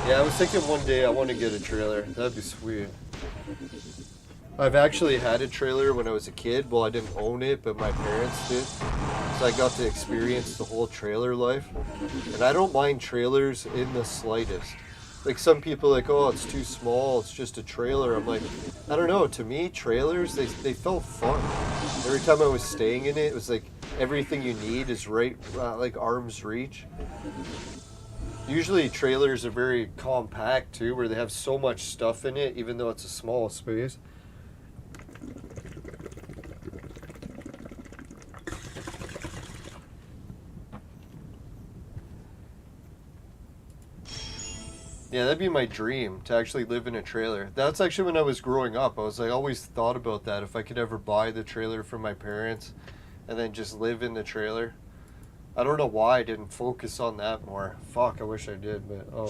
Yeah, I was thinking one day I want to get a trailer. That'd be sweet. I've actually had a trailer when I was a kid. Well, I didn't own it, but my parents did. So I got to experience the whole trailer life. And I don't mind trailers in the slightest. Like some people are like, oh, it's too small, it's just a trailer. I'm like, I don't know, to me, trailers, they felt fun. Every time I was staying in it, it was like everything you need is right, like arm's reach. Usually trailers are very compact too, where they have so much stuff in it, even though it's a small space. Yeah, that'd be my dream, to actually live in a trailer. That's actually when I was growing up. I was like, always thought about that, if I could ever buy the trailer from my parents and then just live in the trailer. I don't know why I didn't focus on that more. Fuck, I wish I did, but oh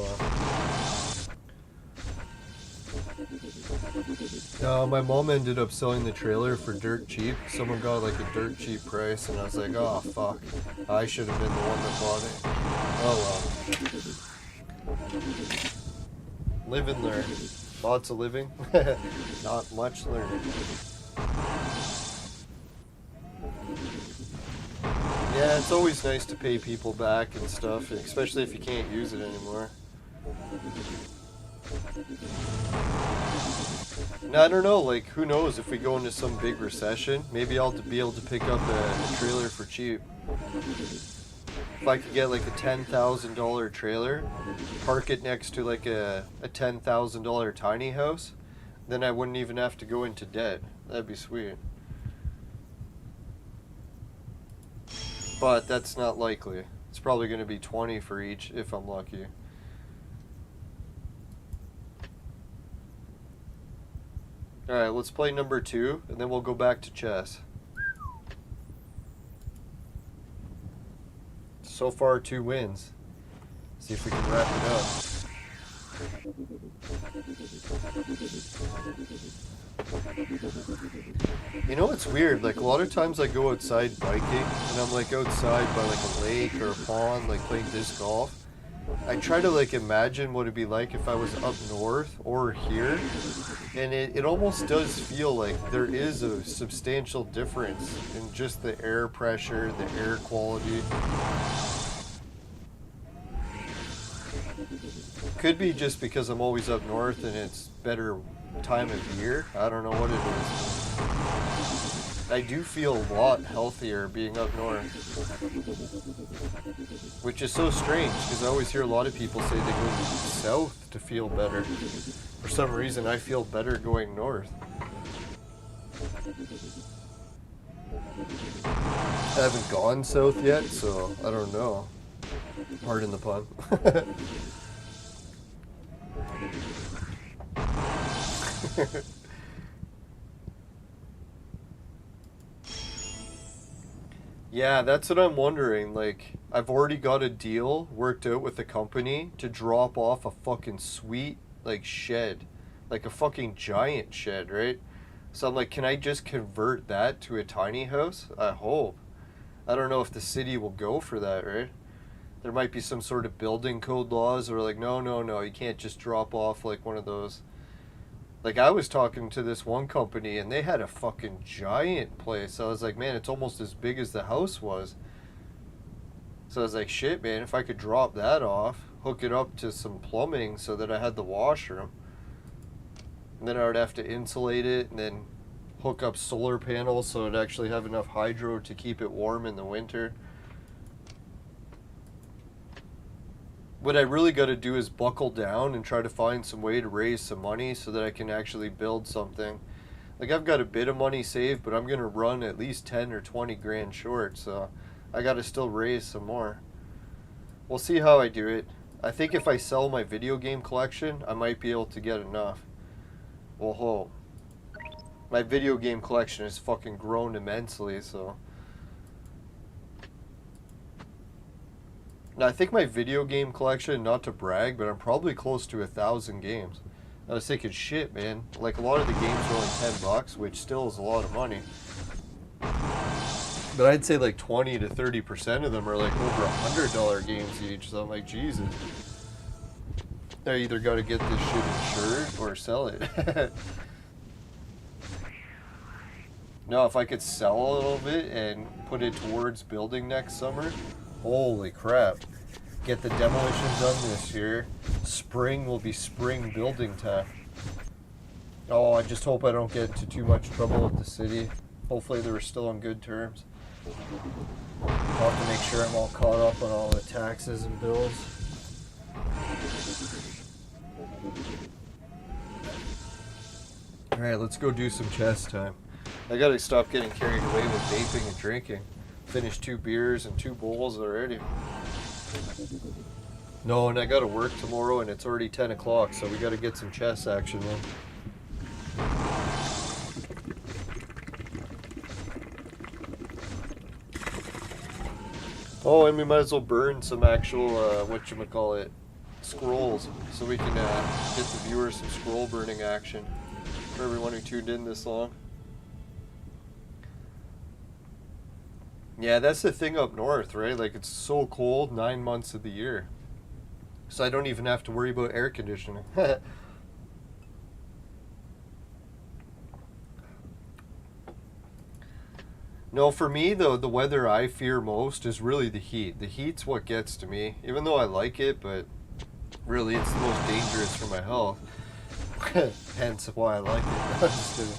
well. My mom ended up selling the trailer for dirt cheap. Someone got like a dirt cheap price, and I was like, oh fuck, I should have been the one that bought it. Oh well. Live and learn. Lots of living, not much learning. Yeah, it's always nice to pay people back and stuff, especially if you can't use it anymore. Now, I don't know, like, who knows if we go into some big recession, maybe I'll be able to pick up a trailer for cheap. If I could get like a $10,000 trailer, park it next to like a $10,000 tiny house, Then I wouldn't even have to go into debt. That'd be sweet. But that's not likely. It's probably going to be 20 for each if I'm lucky. Alright, let's play number 2, and then we'll go back to chess. So far, 2 wins. See if we can wrap it up. You know what's weird? Like, a lot of times I go outside biking, and I'm like outside by like a lake or a pond, like playing disc golf. I try to like imagine what it'd be like if I was up north or here, and it almost does feel like there is a substantial difference in just the air pressure, the air quality. Could be just because I'm always up north and it's better time of year. I don't know what it is. I do feel a lot healthier being up north, which is so strange because I always hear a lot of people say they go south to feel better. For some reason, I feel better going north. I haven't gone south yet, so I don't know. Pardon the pun. Yeah, that's what I'm wondering. Like, I've already got a deal worked out with the company to drop off a fucking sweet, like, shed. Like a fucking giant shed, right? So I'm like, can I just convert that to a tiny house? I hope. I don't know if the city will go for that, right? There might be some sort of building code laws or like, no, you can't just drop off like one of those. Like, I was talking to this one company, and they had a fucking giant place. I was like, man, it's almost as big as the house was. So I was like, shit, man, if I could drop that off, hook it up to some plumbing so that I had the washroom. And then I would have to insulate it, and then hook up solar panels so it'd actually have enough hydro to keep it warm in the winter. What I really got to do is buckle down and try to find some way to raise some money so that I can actually build something. Like, I've got a bit of money saved, but I'm going to run at least 10 or 20 grand short, so I got to still raise some more. We'll see how I do it. I think if I sell my video game collection, I might be able to get enough. Well, hope. My video game collection has fucking grown immensely, so... Now, I think my video game collection, not to brag, but I'm probably close to 1,000 games. I was thinking, shit, man. Like, a lot of the games are only $10, which still is a lot of money. But I'd say like 20 to 30% of them are like over $100 games each. So I'm like, Jesus. I either got to get this shit insured or sell it. No, if I could sell a little bit and put it towards building next summer... Holy crap. Get the demolition done this year. Spring will be spring building time. Oh, I just hope I don't get into too much trouble with the city. Hopefully they were still on good terms. I'll have to make sure I'm all caught up on all the taxes and bills. Alright, let's go do some chess time. I gotta stop getting carried away with vaping and drinking. Finished 2 beers and 2 bowls already. No, and I gotta work tomorrow and it's already 10 o'clock, so we gotta get some chess action in. Oh, and we might as well burn some actual, whatchamacallit, scrolls, so we can get the viewers some scroll burning action for everyone who tuned in this long. Yeah, that's the thing up north, right? Like, it's so cold 9 months of the year. So I don't even have to worry about air conditioning. No, for me, though, the weather I fear most is really the heat. The heat's what gets to me, even though I like it, but really it's the most dangerous for my health. Hence why I like it. Just kidding.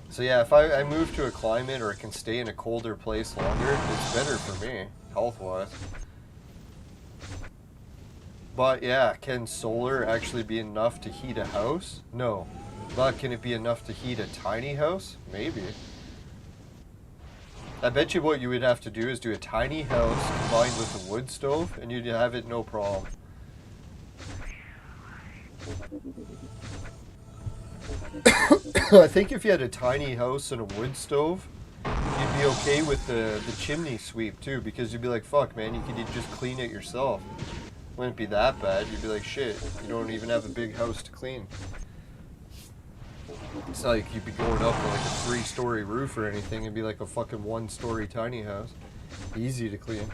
So yeah, if I move to a climate or I can stay in a colder place longer, it's better for me, health-wise. But yeah, can solar actually be enough to heat a house? No. But can it be enough to heat a tiny house? Maybe. I bet you what you would have to do is do a tiny house combined with a wood stove, and you'd have it no problem. I think if you had a tiny house and a wood stove, you'd be okay with the chimney sweep too, because you'd be like, fuck man, you could just clean it yourself. Wouldn't be that bad. You'd be like, shit, you don't even have a big house to clean. It's not like you'd be going up with like a 3-story roof or anything. It'd be like a fucking 1-story tiny house. Easy to clean.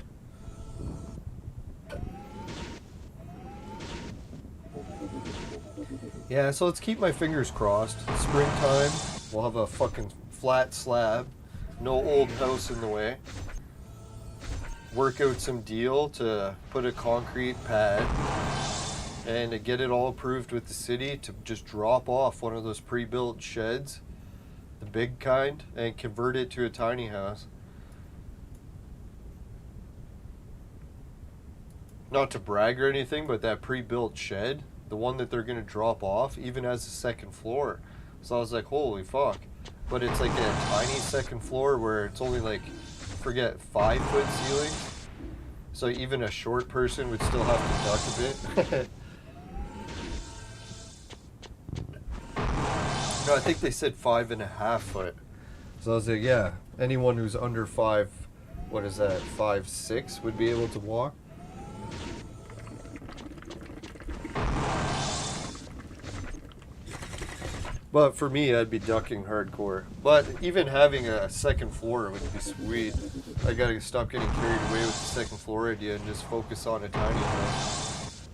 Yeah, so let's keep my fingers crossed. Springtime, we'll have a fucking flat slab. No old house in the way. Work out some deal to put a concrete pad and to get it all approved with the city to just drop off one of those pre-built sheds, the big kind, and convert it to a tiny house. Not to brag or anything, but that pre-built shed, the one that they're going to drop off, even has a second floor. So I was like, holy fuck. But it's like a tiny second floor where it's only like, forget, 5-foot ceiling. So even a short person would still have to duck a bit. No, I think they said 5.5 foot. So I was like, yeah, anyone who's under 5, what is that, 5'6", would be able to walk. But for me, I'd be ducking hardcore. But even having a second floor would be sweet. I gotta stop getting carried away with the second floor idea and just focus on a tiny house.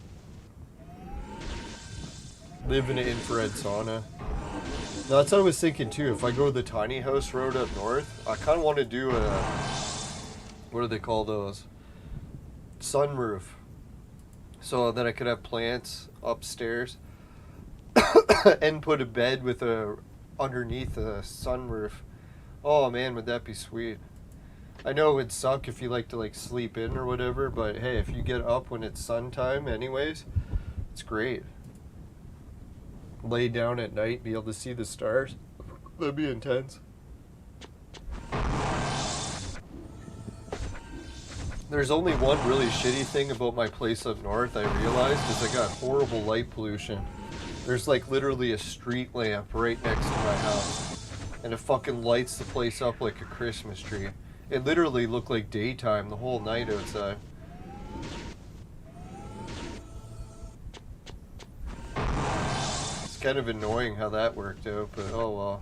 Live in an infrared sauna. Now, that's what I was thinking too. If I go the tiny house road up north, I kind of want to do a, what do they call those? Sunroof. So that I could have plants upstairs. And put a bed with a underneath a sunroof. Oh man, would that be sweet. I know it would suck if you like to like sleep in or whatever, but hey, if you get up when it's sun time anyways, it's great. Lay down at night, be able to see the stars. That'd be intense. There's only one really shitty thing about my place up north, I realized, is I got horrible light pollution. There's like literally a street lamp right next to my house, and it fucking lights the place up like a Christmas tree. It literally looked like daytime the whole night outside. It's kind of annoying how that worked out, but oh well.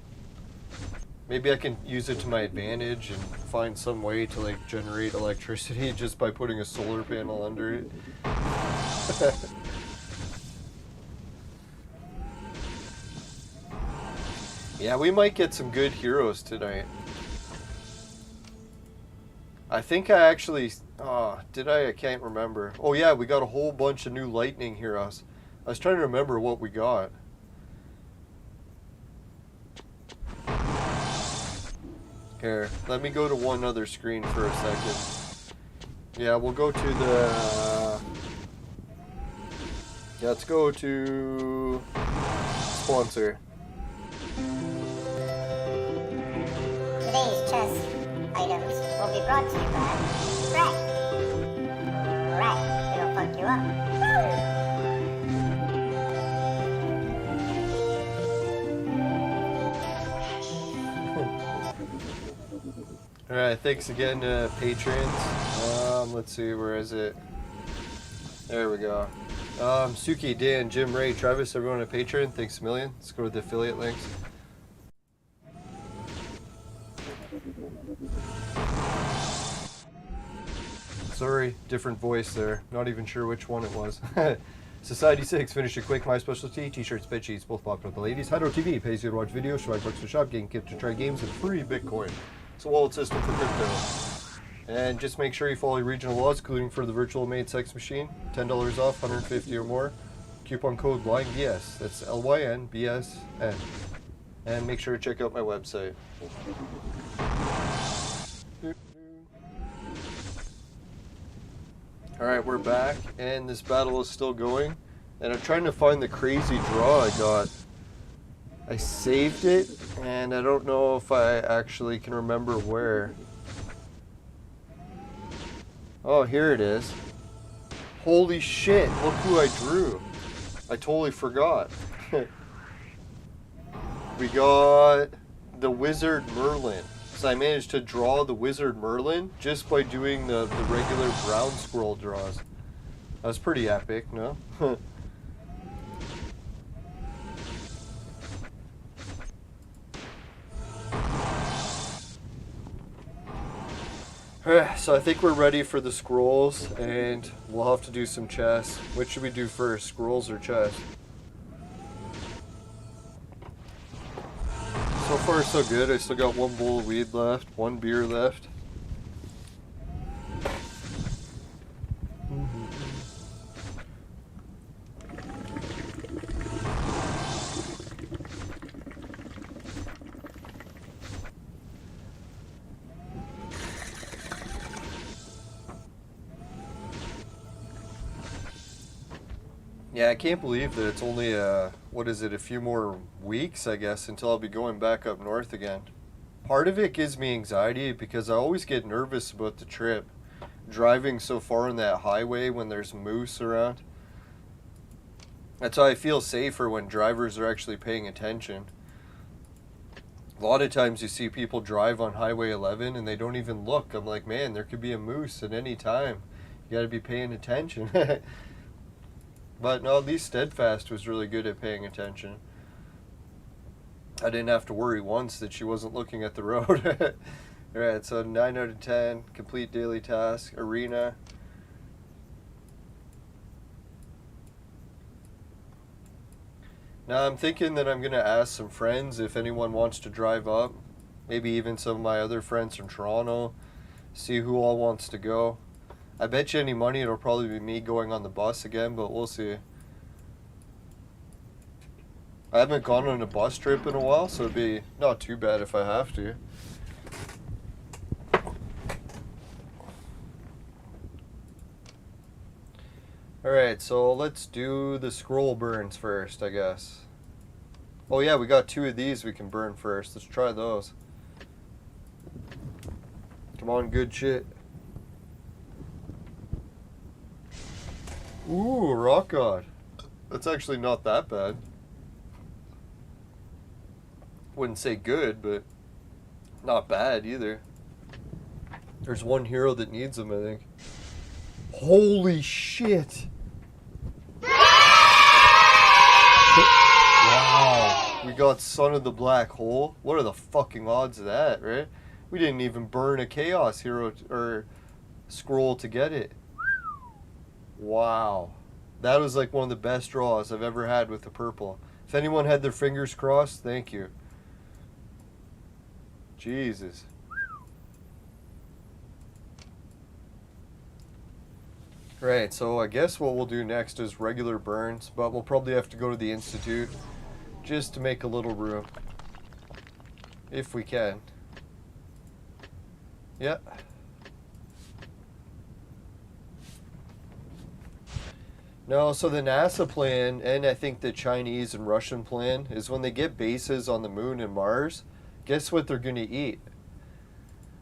Maybe I can use it to my advantage and find some way to like generate electricity just by putting a solar panel under it. Yeah, we might get some good heroes tonight. I think I actually... did I? I can't remember. Oh yeah, we got a whole bunch of new lightning heroes. I was trying to remember what we got. Here, let me go to one other screen for a second. Yeah, we'll go to the... Yeah, let's go to... Sponsor. Today's chess items will be brought to you by Crunk. Right, it'll fuck you up. Alright, thanks again to patrons. Let's see, where is it? There we go. Suki, Dan, Jim, Ray, Travis, everyone at Patreon, thanks a million. Let's go to the affiliate links. Sorry, different voice there. Not even sure which one it was. Society 6, finish it quick, my specialty, t-shirts, bed sheets, both popular with the ladies. Hydro TV pays you to watch videos, Swag Bucks to shop, GameKit to try games, and free Bitcoin. It's a wallet system for crypto. And just make sure you follow your regional laws, including for the virtual maid sex machine. $10 off, 150 or more. Coupon code LYNBS. That's LYNBSN. And make sure to check out my website. Alright, we're back, and this battle is still going. And I'm trying to find the crazy draw I got. I saved it, and I don't know if I actually can remember where. Oh, here it is. Holy shit, look who I drew. I totally forgot. We got the Wizard Merlin. So I managed to draw the Wizard Merlin just by doing the regular brown squirrel draws. That was pretty epic, no? So I think we're ready for the scrolls, and we'll have to do some chess. Which should we do first, scrolls or chess? So far so good. I still got one bowl of weed left, one beer left. Yeah, I can't believe that it's only, what is it, a few more weeks, I guess, until I'll be going back up north again. Part of it gives me anxiety because I always get nervous about the trip. Driving so far on that highway when there's moose around. That's why I feel safer when drivers are actually paying attention. A lot of times you see people drive on Highway 11 and they don't even look. I'm like, man, there could be a moose at any time. You gotta be paying attention. But no, at least Steadfast was really good at paying attention. I didn't have to worry once that she wasn't looking at the road. Alright, so 9 out of 10, complete daily task, arena. Now I'm thinking that I'm going to ask some friends if anyone wants to drive up. Maybe even some of my other friends from Toronto. See who all wants to go. I bet you any money it'll probably be me going on the bus again, but we'll see. I haven't gone on a bus trip in a while, so it'd be not too bad if I have to. Alright, so let's do the scroll burns first, I guess. Oh yeah, we got 2 of these we can burn first. Let's try those. Come on, good shit. Ooh, Rock God. That's actually not that bad. Wouldn't say good, but not bad either. There's one hero that needs them, I think. Holy shit! Wow. We got Son of the Black Hole. What are the fucking odds of that, right? We didn't even burn a Chaos hero or scroll to get it. Wow. That was like one of the best draws I've ever had with the purple. If anyone had their fingers crossed, thank you. Jesus. Right, so I guess what we'll do next is regular burns, but we'll probably have to go to the Institute just to make a little room. If we can. Yeah. No, so the NASA plan, and I think the Chinese and Russian plan, is when they get bases on the moon and Mars, guess what they're going to eat?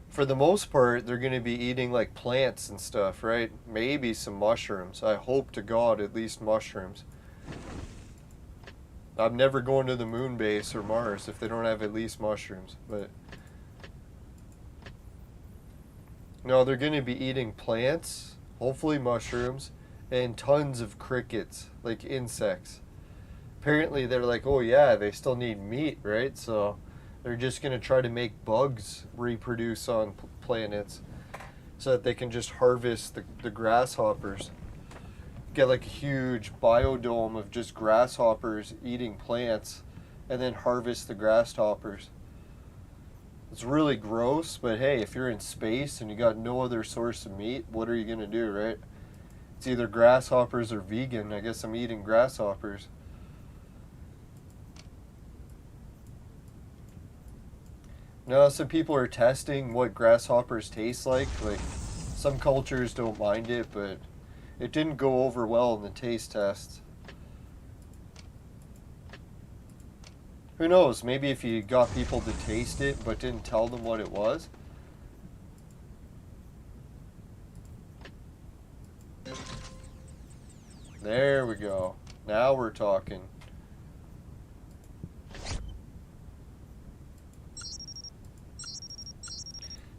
For the most part, they're going to be eating like plants and stuff, right? Maybe some mushrooms. I hope to God at least mushrooms. I'm never going to the moon base or Mars if they don't have at least mushrooms, but... No, they're going to be eating plants, hopefully mushrooms, and tons of crickets, like insects. Apparently they're like, oh yeah, they still need meat, right? So they're just going to try to make bugs reproduce on planets so that they can just harvest the grasshoppers. Get like a huge biodome of just grasshoppers eating plants and then harvest the grasshoppers. It's really gross, but hey, if you're in space and you got no other source of meat, what are you going to do, right? It's either grasshoppers or vegan. I guess I'm eating grasshoppers. No, some people are testing what grasshoppers taste like. Like, some cultures don't mind it, but it didn't go over well in the taste tests. Who knows, maybe if you got people to taste it but didn't tell them what it was. There we go. Now we're talking.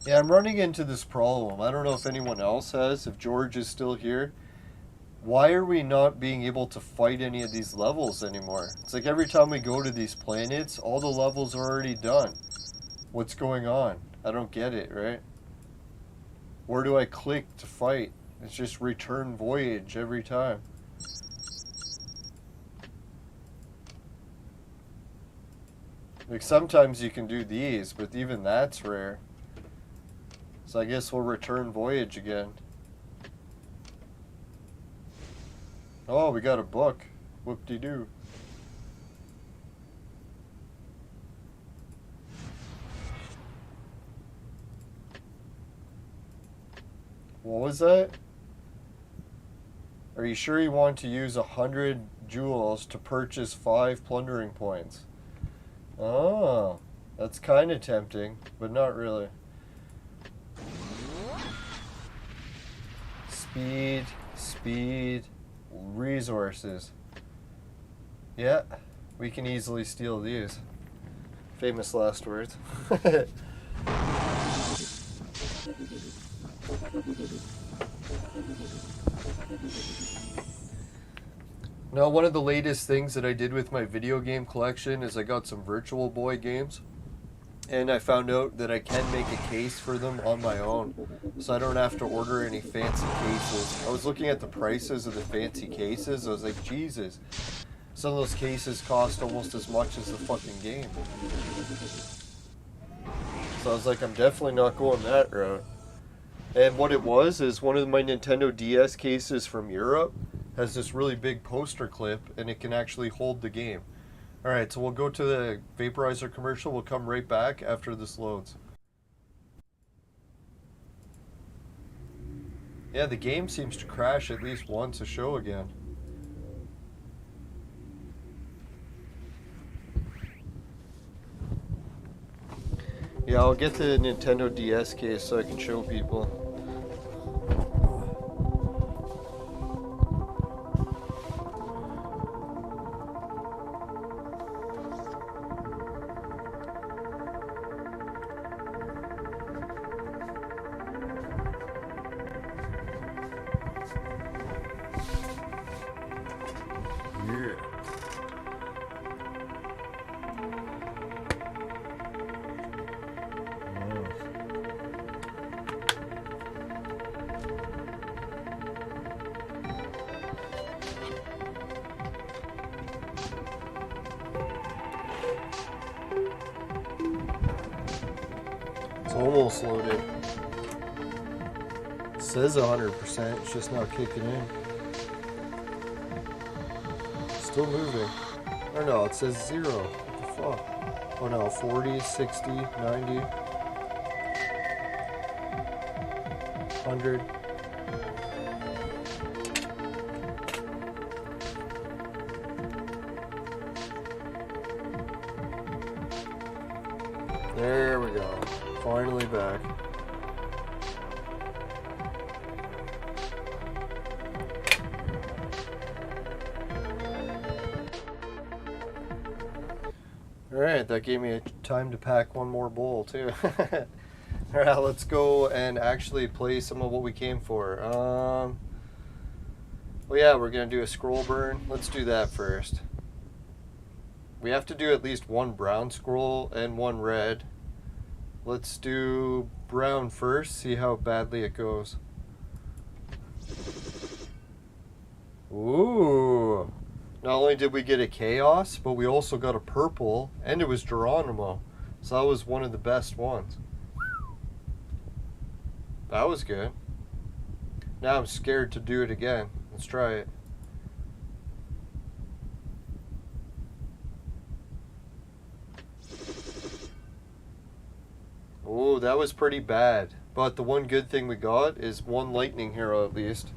Yeah, I'm running into this problem. I don't know if anyone else has, if George is still here. Why are we not being able to fight any of these levels anymore? It's like every time we go to these planets, all the levels are already done. What's going on? I don't get it, right? Where do I click to fight? It's just return voyage every time. Like sometimes you can do these, but even that's rare. So I guess we'll return voyage again. Oh, we got a book. Whoop-de-doo. What was that? Are you sure you want to use 100 jewels to purchase 5 plundering points? Oh, that's kind of tempting, but not really. Speed, speed, resources. Yeah, we can easily steal these. Famous last words. Now, one of the latest things that I did with my video game collection is I got some Virtual Boy games. And I found out that I can make a case for them on my own, so I don't have to order any fancy cases. I was looking at the prices of the fancy cases. I was like, Jesus, some of those cases cost almost as much as the fucking game. So I was like, I'm definitely not going that route. And what it was is one of my Nintendo DS cases from Europe has this really big poster clip, and it can actually hold the game. Alright, so we'll go to the Vaporizer commercial. We'll come right back after this loads. Yeah, the game seems to crash at least once a show again. Yeah, I'll get the Nintendo DS case so I can show people. Almost loaded. It says 100%, it's just not kicking in. Still moving. Or no, it says 0. What the fuck? Oh no, 40, 60, 90, 100. There we go. Finally back. Alright, that gave me time to pack one more bowl too. Alright, let's go and actually play some of what we came for. Well yeah, we're gonna do a scroll burn. Let's do that first. We have to do at least one brown scroll and one red. Let's do brown first, see how badly it goes. Ooh. Not only did we get a chaos, but we also got a purple, and it was Geronimo. So that was one of the best ones. That was good. Now I'm scared to do it again. Let's try it. Oh, that was pretty bad. But the one good thing we got is one lightning hero at least.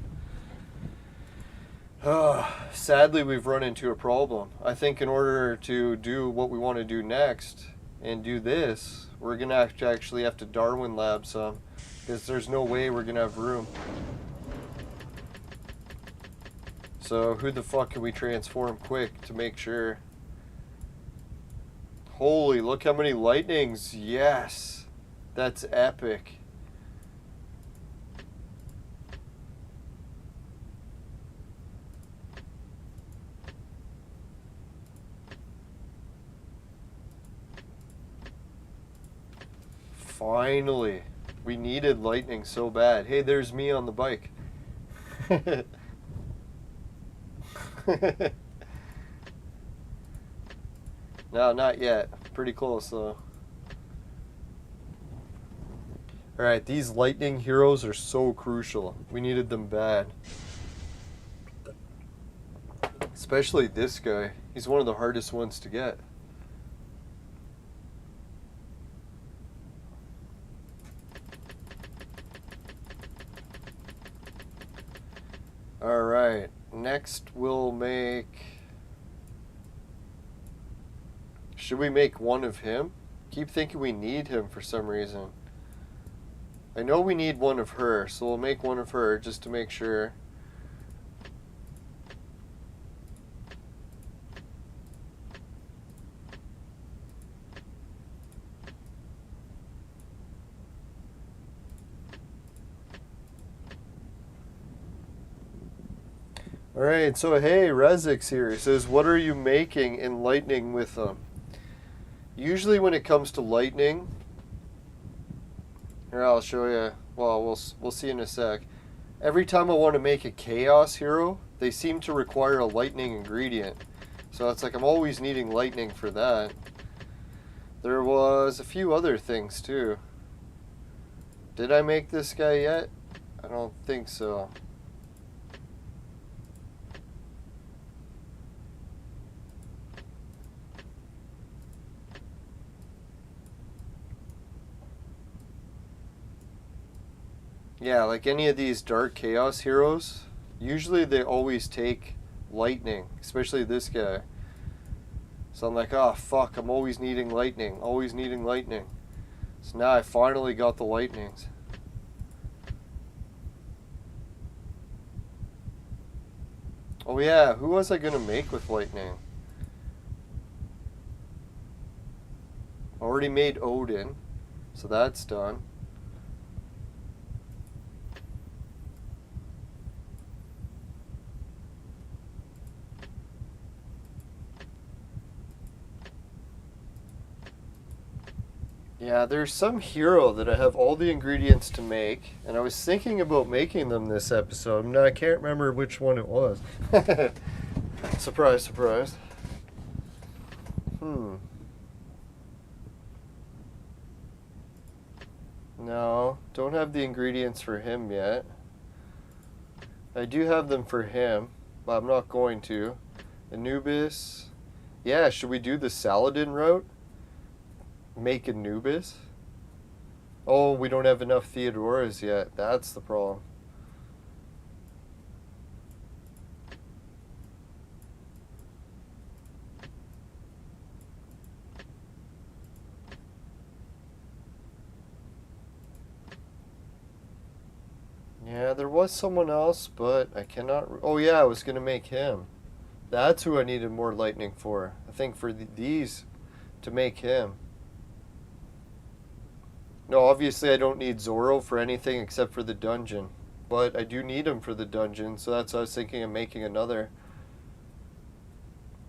Sadly, we've run into a problem. I think in order to do what we want to do next and do this, we're going to actually have to Darwin lab some, because there's no way we're going to have room. So who the fuck can we transform quick to make sure? Holy, look how many lightnings. Yes. That's epic. Finally. We needed lightning so bad. Hey, there's me on the bike. No, not yet. Pretty close though. Alright, these lightning heroes are so crucial. We needed them bad. Especially this guy. He's one of the hardest ones to get. Alright, next we'll make... Should we make one of him? Keep thinking we need him for some reason. I know we need one of her, so we'll make one of her just to make sure. Alright, so hey, Rezix here. He says, what are you making in lightning with them? Usually when it comes to lightning, here I'll show you, well, we'll see in a sec. Every time I want to make a chaos hero, they seem to require a lightning ingredient. So it's like I'm always needing lightning for that. There was a few other things too. Did I make this guy yet? I don't think so. Yeah, like any of these Dark Chaos heroes, usually they always take lightning, especially this guy. So I'm like, oh fuck, I'm always needing lightning, always needing lightning. So now I finally got the lightnings. Oh yeah, who was I gonna make with lightning? Already made Odin, so that's done. Yeah, there's some hero that I have all the ingredients to make, and I was thinking about making them this episode. No, I can't remember which one it was. Surprise, surprise. No, don't have the ingredients for him yet. I do have them for him, but I'm not going to. Anubis. Yeah, should we do the Saladin route? Make Anubis? Oh, we don't have enough Theodoras yet. That's the problem. Yeah, there was someone else, but I cannot... Oh yeah, I was going to make him. That's who I needed more lightning for. I think for these, to make him. No, obviously I don't need Zoro for anything except for the dungeon. But I do need him for the dungeon, so that's why I was thinking of making another.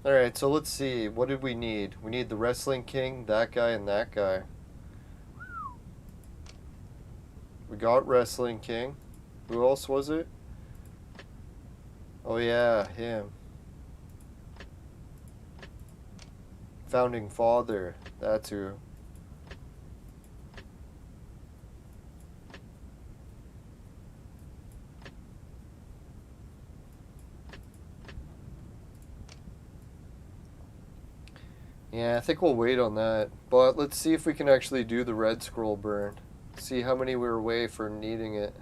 Alright, so let's see. What did we need? We need the Wrestling King, that guy, and that guy. We got Wrestling King. Who else was it? Oh yeah, him. Founding Father. That's who. Yeah, I think we'll wait on that. But let's see if we can actually do the red scroll burn. See how many we're away for needing it.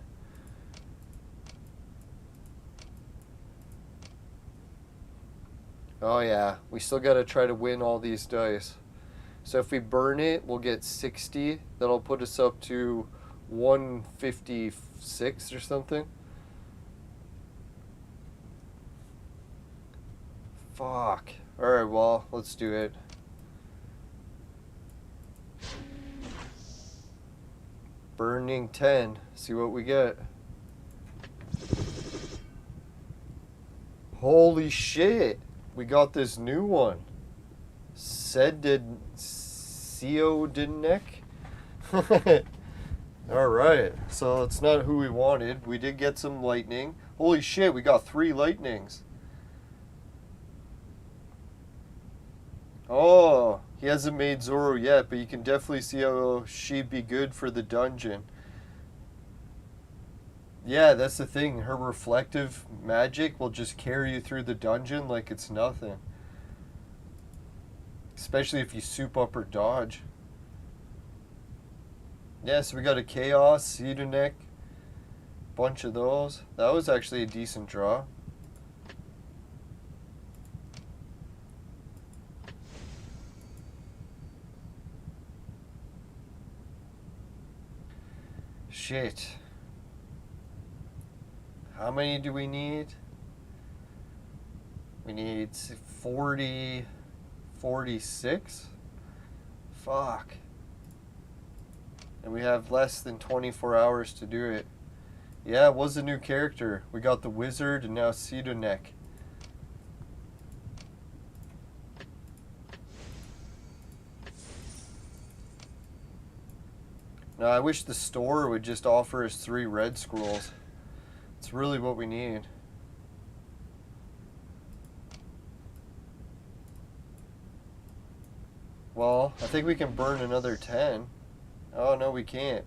Oh yeah, we still gotta try to win all these dice. So if we burn it, we'll get 60. That'll put us up to 156 or something. Fuck. Alright, well, let's do it. Burning 10. See what we get. Holy shit. We got this new one. Neck. Alright, so it's not who we wanted. We did get some lightning. Holy shit, we got 3 lightnings. Oh, he hasn't made Zoro yet, but you can definitely see how she'd be good for the dungeon. Yeah, that's the thing. Her reflective magic will just carry you through the dungeon like it's nothing. Especially if you soup up her dodge. Yeah, so we got a Chaos, Cedar Neck, bunch of those. That was actually a decent draw. Shit. How many do we need? We need 40, 46? Fuck. And we have less than 24 hours to do it. Yeah, it was a new character. We got the Wizard and now Cedar Neck. Now, I wish the store would just offer us 3 red scrolls. It's really what we need. Well, I think we can burn another 10. Oh, no, we can't.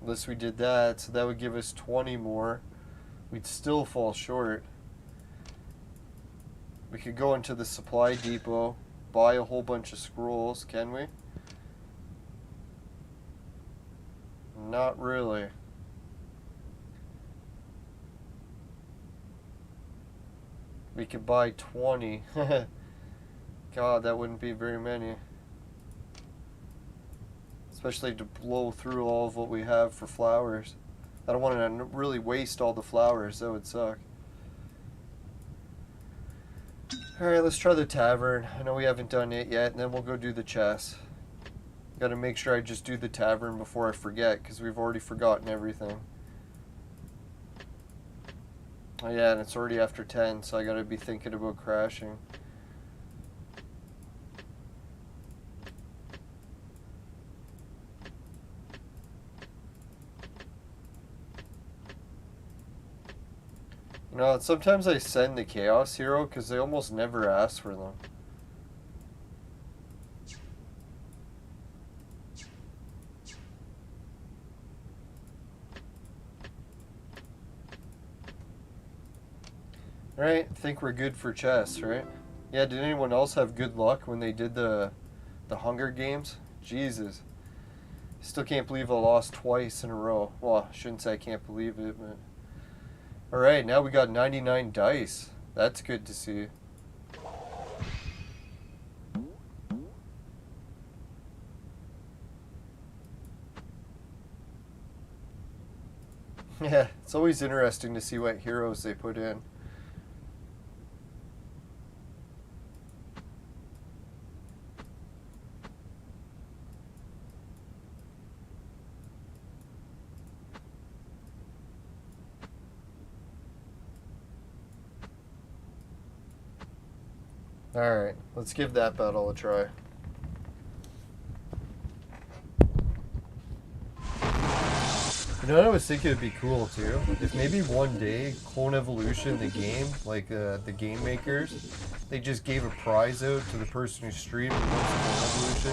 Unless we did that, so that would give us 20 more. We'd still fall short. We could go into the supply depot, buy a whole bunch of scrolls, can we? Not really. We could buy 20. God, that wouldn't be very many. Especially to blow through all of what we have for flowers. I don't want to really waste all the flowers, that would suck. Alright, let's try the tavern. I know we haven't done it yet, and then we'll go do the chest. Gotta make sure I just do the tavern before I forget, because we've already forgotten everything. Oh yeah, and it's already after 10, so I gotta be thinking about crashing. You know, sometimes I send the Chaos Hero, because they almost never ask for them. Right, I think we're good for chests, right? Yeah, did anyone else have good luck when they did the Hunger Games? Jesus. Still can't believe I lost twice in a row. Well, I shouldn't say I can't believe it, but... Alright, now we got 99 dice. That's good to see. Yeah, it's always interesting to see what heroes they put in. Alright, let's give that battle a try. You know what I was thinking would be cool too? If maybe one day Clone Evolution, the game, like the game makers, they just gave a prize out to the person who streamed the most Clone Evolution,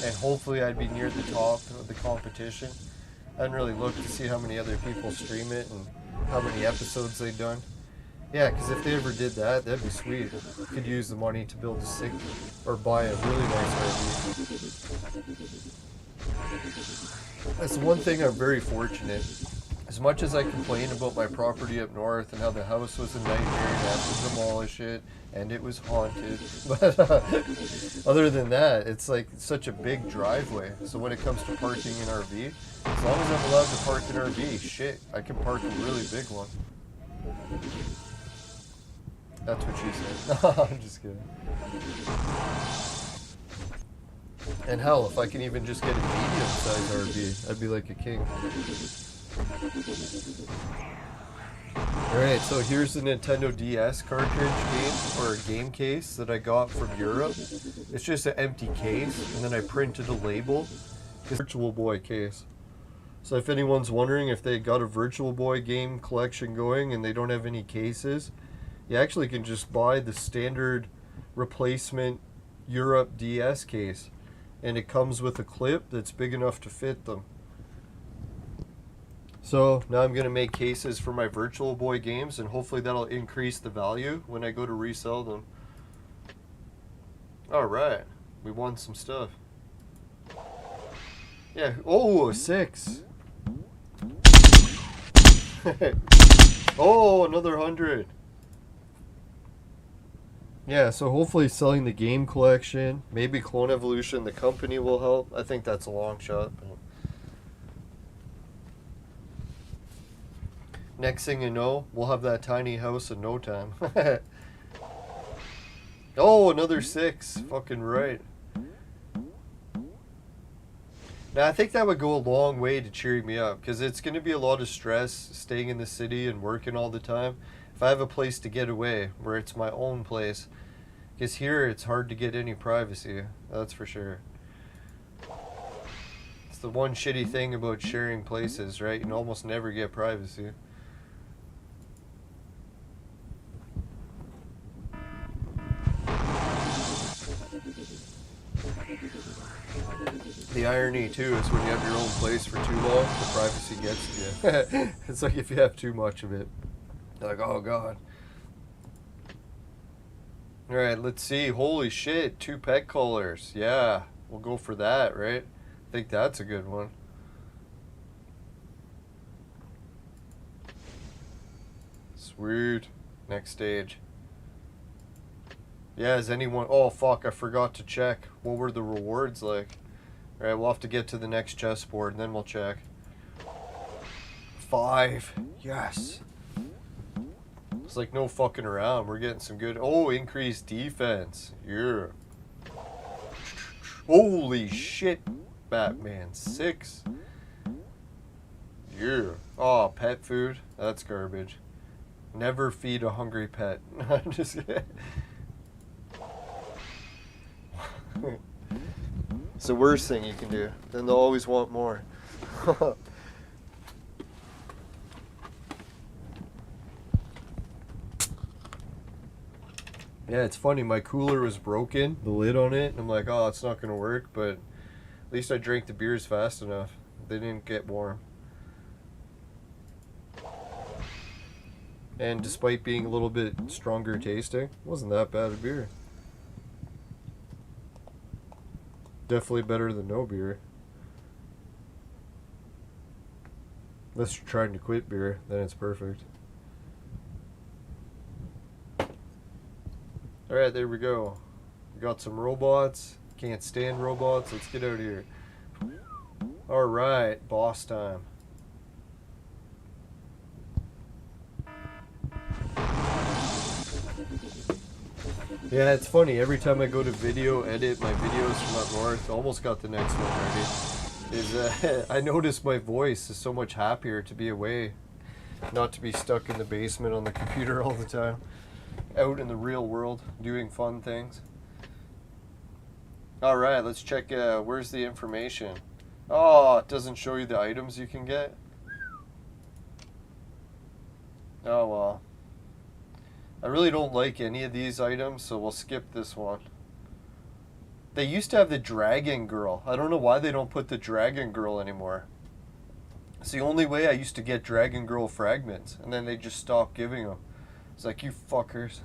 and hopefully I'd be near the top of the competition. I hadn't really looked to see how many other people stream it and how many episodes they've done. Yeah, because if they ever did that, that'd be sweet. Could use the money to build a sick or buy a really nice RV. That's one thing I'm very fortunate. As much as I complain about my property up north and how the house was a nightmare and I had to demolish it and it was haunted, but other than that, it's like such a big driveway. So when it comes to parking an RV, as long as I'm allowed to park an RV, shit, I can park a really big one. That's what she said. I'm just kidding. And hell, if I can even just get a medium-sized RV, I'd be like a king. Alright, so here's the Nintendo DS cartridge game, or game case that I got from Europe. It's just an empty case, and then I printed a label. It's a Virtual Boy case. So if anyone's wondering if they got a Virtual Boy game collection going and they don't have any cases, you actually can just buy the standard replacement Europe DS case. And it comes with a clip that's big enough to fit them. So now I'm going to make cases for my Virtual Boy games, and hopefully that'll increase the value when I go to resell them. Alright, we won some stuff. Yeah, oh, a 6. Oh, another 100. Yeah, so hopefully selling the game collection, maybe Clone Evolution, the company will help. I think that's a long shot. But next thing you know, we'll have that tiny house in no time. Oh, another 6. Fucking right. Now, I think that would go a long way to cheering me up, because it's going to be a lot of stress staying in the city and working all the time. If I have a place to get away, where it's my own place, because here it's hard to get any privacy, that's for sure. It's the one shitty thing about sharing places, right? You can almost never get privacy. The irony too is when you have your own place for too long, the privacy gets to you. It's like if you have too much of it. You're like, oh god. Alright, let's see. Holy shit, 2 pet collars. Yeah, we'll go for that, right? I think that's a good one. Sweet. Next stage. Yeah, is anyone... Oh, fuck, I forgot to check. What were the rewards like? Alright, we'll have to get to the next chessboard and then we'll check. 5. Yes. It's like no fucking around. We're getting some good... Oh, increased defense. Yeah. Holy shit, Batman. 6. Yeah. Oh, pet food. That's garbage. Never feed a hungry pet. I'm just kidding. It's the worst thing you can do. Then they'll always want more. Yeah, it's funny. My cooler was broken, the lid on it. And I'm like, oh, it's not going to work. But at least I drank the beers fast enough. They didn't get warm. And despite being a little bit stronger tasting, it wasn't that bad a beer. Definitely better than no beer. Unless you're trying to quit beer, then it's perfect. Alright, there we go. We got some robots. Can't stand robots. Let's get out of here. Alright, boss time. Yeah, it's funny. Every time I go to video edit my videos from up north, almost got the next one ready. I notice my voice is so much happier to be away, not to be stuck in the basement on the computer all the time. Out in the real world, doing fun things. Alright, let's check, where's the information? Oh, it doesn't show you the items you can get? Oh well. I really don't like any of these items, so we'll skip this one. They used to have the Dragon Girl. I don't know why they don't put the Dragon Girl anymore. It's the only way I used to get Dragon Girl fragments, and then they just stopped giving them. It's like, you fuckers.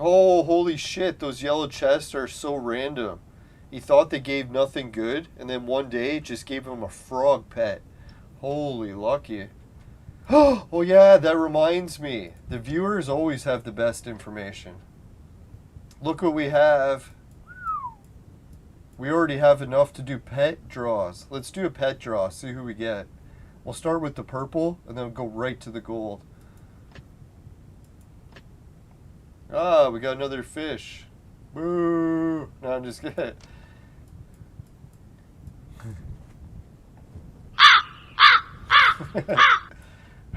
Oh, holy shit, those yellow chests are so random. He thought they gave nothing good, and then one day just gave him a frog pet. Holy lucky. Oh yeah, that reminds me. The viewers always have the best information. Look what we have. We already have enough to do pet draws. Let's do a pet draw, see who we get. We'll start with the purple, and then we'll go right to the gold. Ah, we got another fish. Boo! No, I'm just kidding.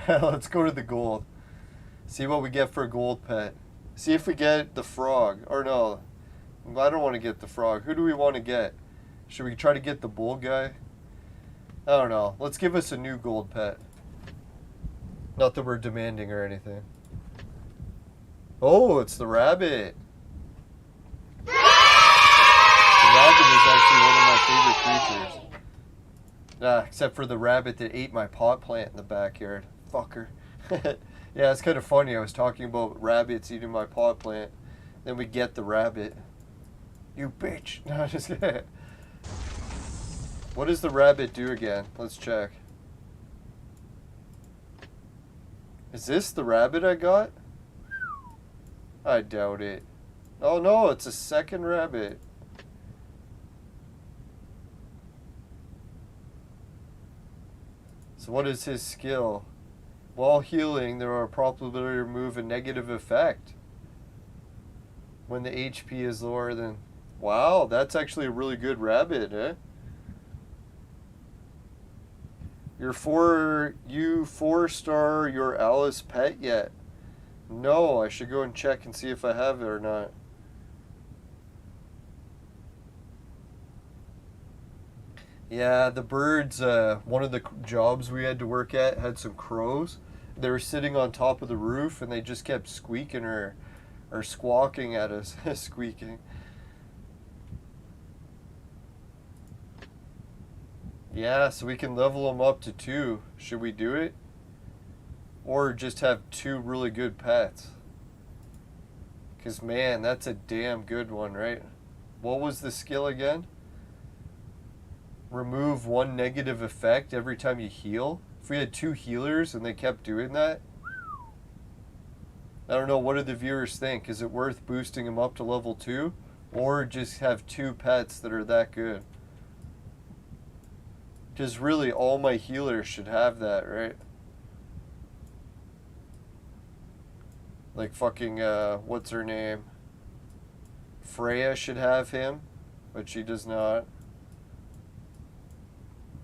Let's go to the gold. See what we get for a gold pet. See if we get the frog. Or no, I don't want to get the frog. Who do we want to get? Should we try to get the bull guy? I don't know. Let's give us a new gold pet. Not that we're demanding or anything. Oh, it's the rabbit. The rabbit is actually one of my favorite creatures. Except for the rabbit that ate my pot plant in the backyard. Fucker. Yeah, it's kind of funny. I was talking about rabbits eating my pot plant. Then we get the rabbit. You bitch. No, just kidding. What does the rabbit do again? Let's check. Is this the rabbit I got? I doubt it. Oh no, it's a second rabbit. So what is his skill? While healing, there are probability to remove a negative effect when the HP is lower than... Wow, that's actually a really good rabbit, eh? You 4-star your Alice pet yet? No, I should go and check and see if I have it or not. Yeah, the birds, one of the jobs we had to work at had some crows. They were sitting on top of the roof and they just kept squeaking or squawking at us. Squeaking. Yeah, so we can level them up to 2. Should we do it? Or just have 2 really good pets? Because, man, that's a damn good one, right? What was the skill again? Remove 1 negative effect every time you heal? If we had 2 healers and they kept doing that? I don't know, what do the viewers think? Is it worth boosting them up to level 2? Or just have 2 pets that are that good? Because really, all my healers should have that, right? Like fucking, what's her name? Freya should have him, but she does not.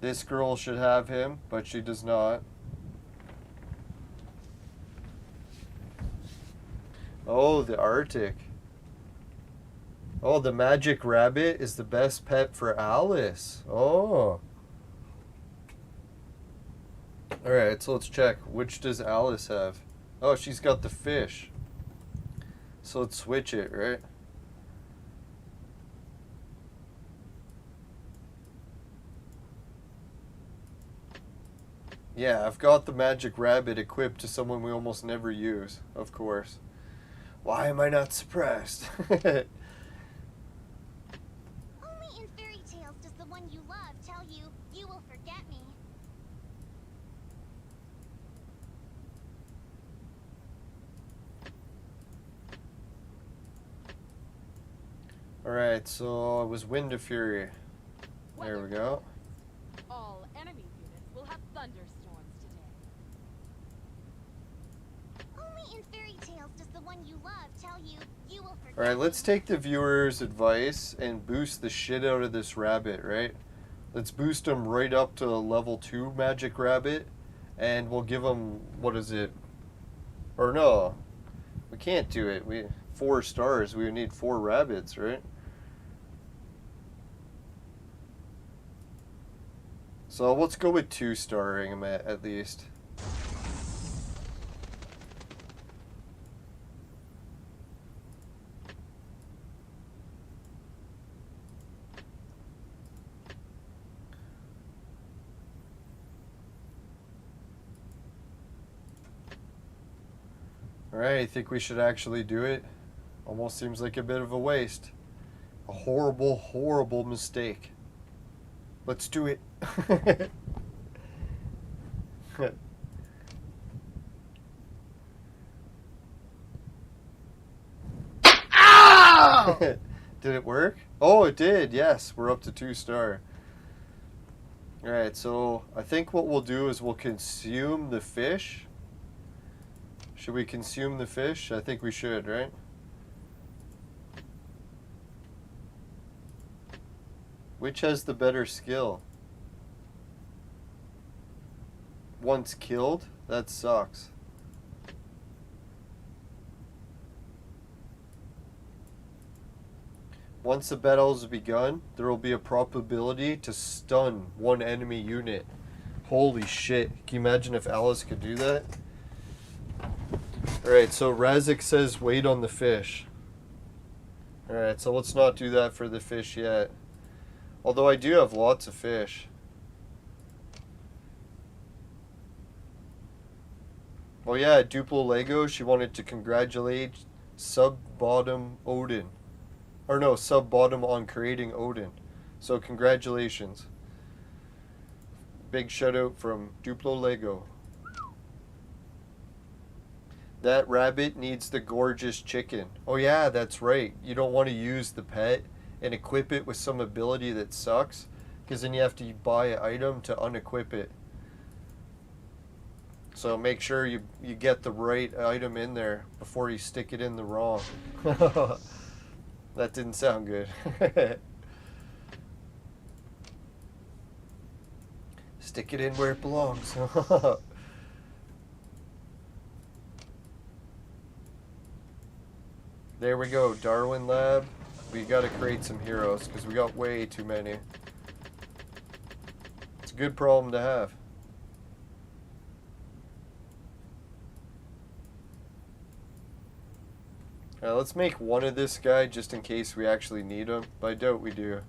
This girl should have him, but she does not. Oh, the Arctic. Oh, the magic rabbit is the best pet for Alice. Oh. Alright, so let's check. Which does Alice have? Oh, she's got the fish. So let's switch it, right? Yeah, I've got the magic rabbit equipped to someone we almost never use, of course. Why am I not surprised? Only in fairy tales does the one you love tell you, you will forget me. Alright, so it was Wind of Fury. There we go. All enemy units will have thunderstorms today. Only in fairy tales does the one you love tell you, you will forget Alright, me. let's take the viewer's advice and boost the shit out of this rabbit, right? Let's boost him right up to level 2 magic rabbit. And we'll give him, what is it? Or no, we can't do it. 4 stars, we would need 4 rabbits, right? So let's go with 2-starring him at least. Alright, I think we should actually do it. Almost seems like a bit of a waste. A horrible, horrible mistake. Let's do it. Did it work? Oh, it did. Yes, we're up to 2-star. Alright, so I think what we'll do is we'll consume the fish. Should we consume the fish? I think we should, right? Which has the better skill? Once killed? That sucks. Once the battle has begun, there will be a probability to stun one enemy unit. Holy shit. Can you imagine if Alice could do that? Alright, so Razik says wait on the fish. Alright, so let's not do that for the fish yet. Although I do have lots of fish. Oh yeah, Duplo Lego, she wanted to congratulate Sub-Bottom Odin. Or no, Sub-Bottom on creating Odin. So congratulations. Big shout out from Duplo Lego. That rabbit needs the gorgeous chicken. Oh yeah, that's right. You don't want to use the pet and equip it with some ability that sucks, because then you have to buy an item to unequip it. So make sure you get the right item in there before you stick it in the wrong. That didn't sound good. Stick it in where it belongs. There we go, Darwin Lab. We gotta create some heroes because we got way too many. It's a good problem to have. Alright, let's make one of this guy just in case we actually need him, but I doubt we do.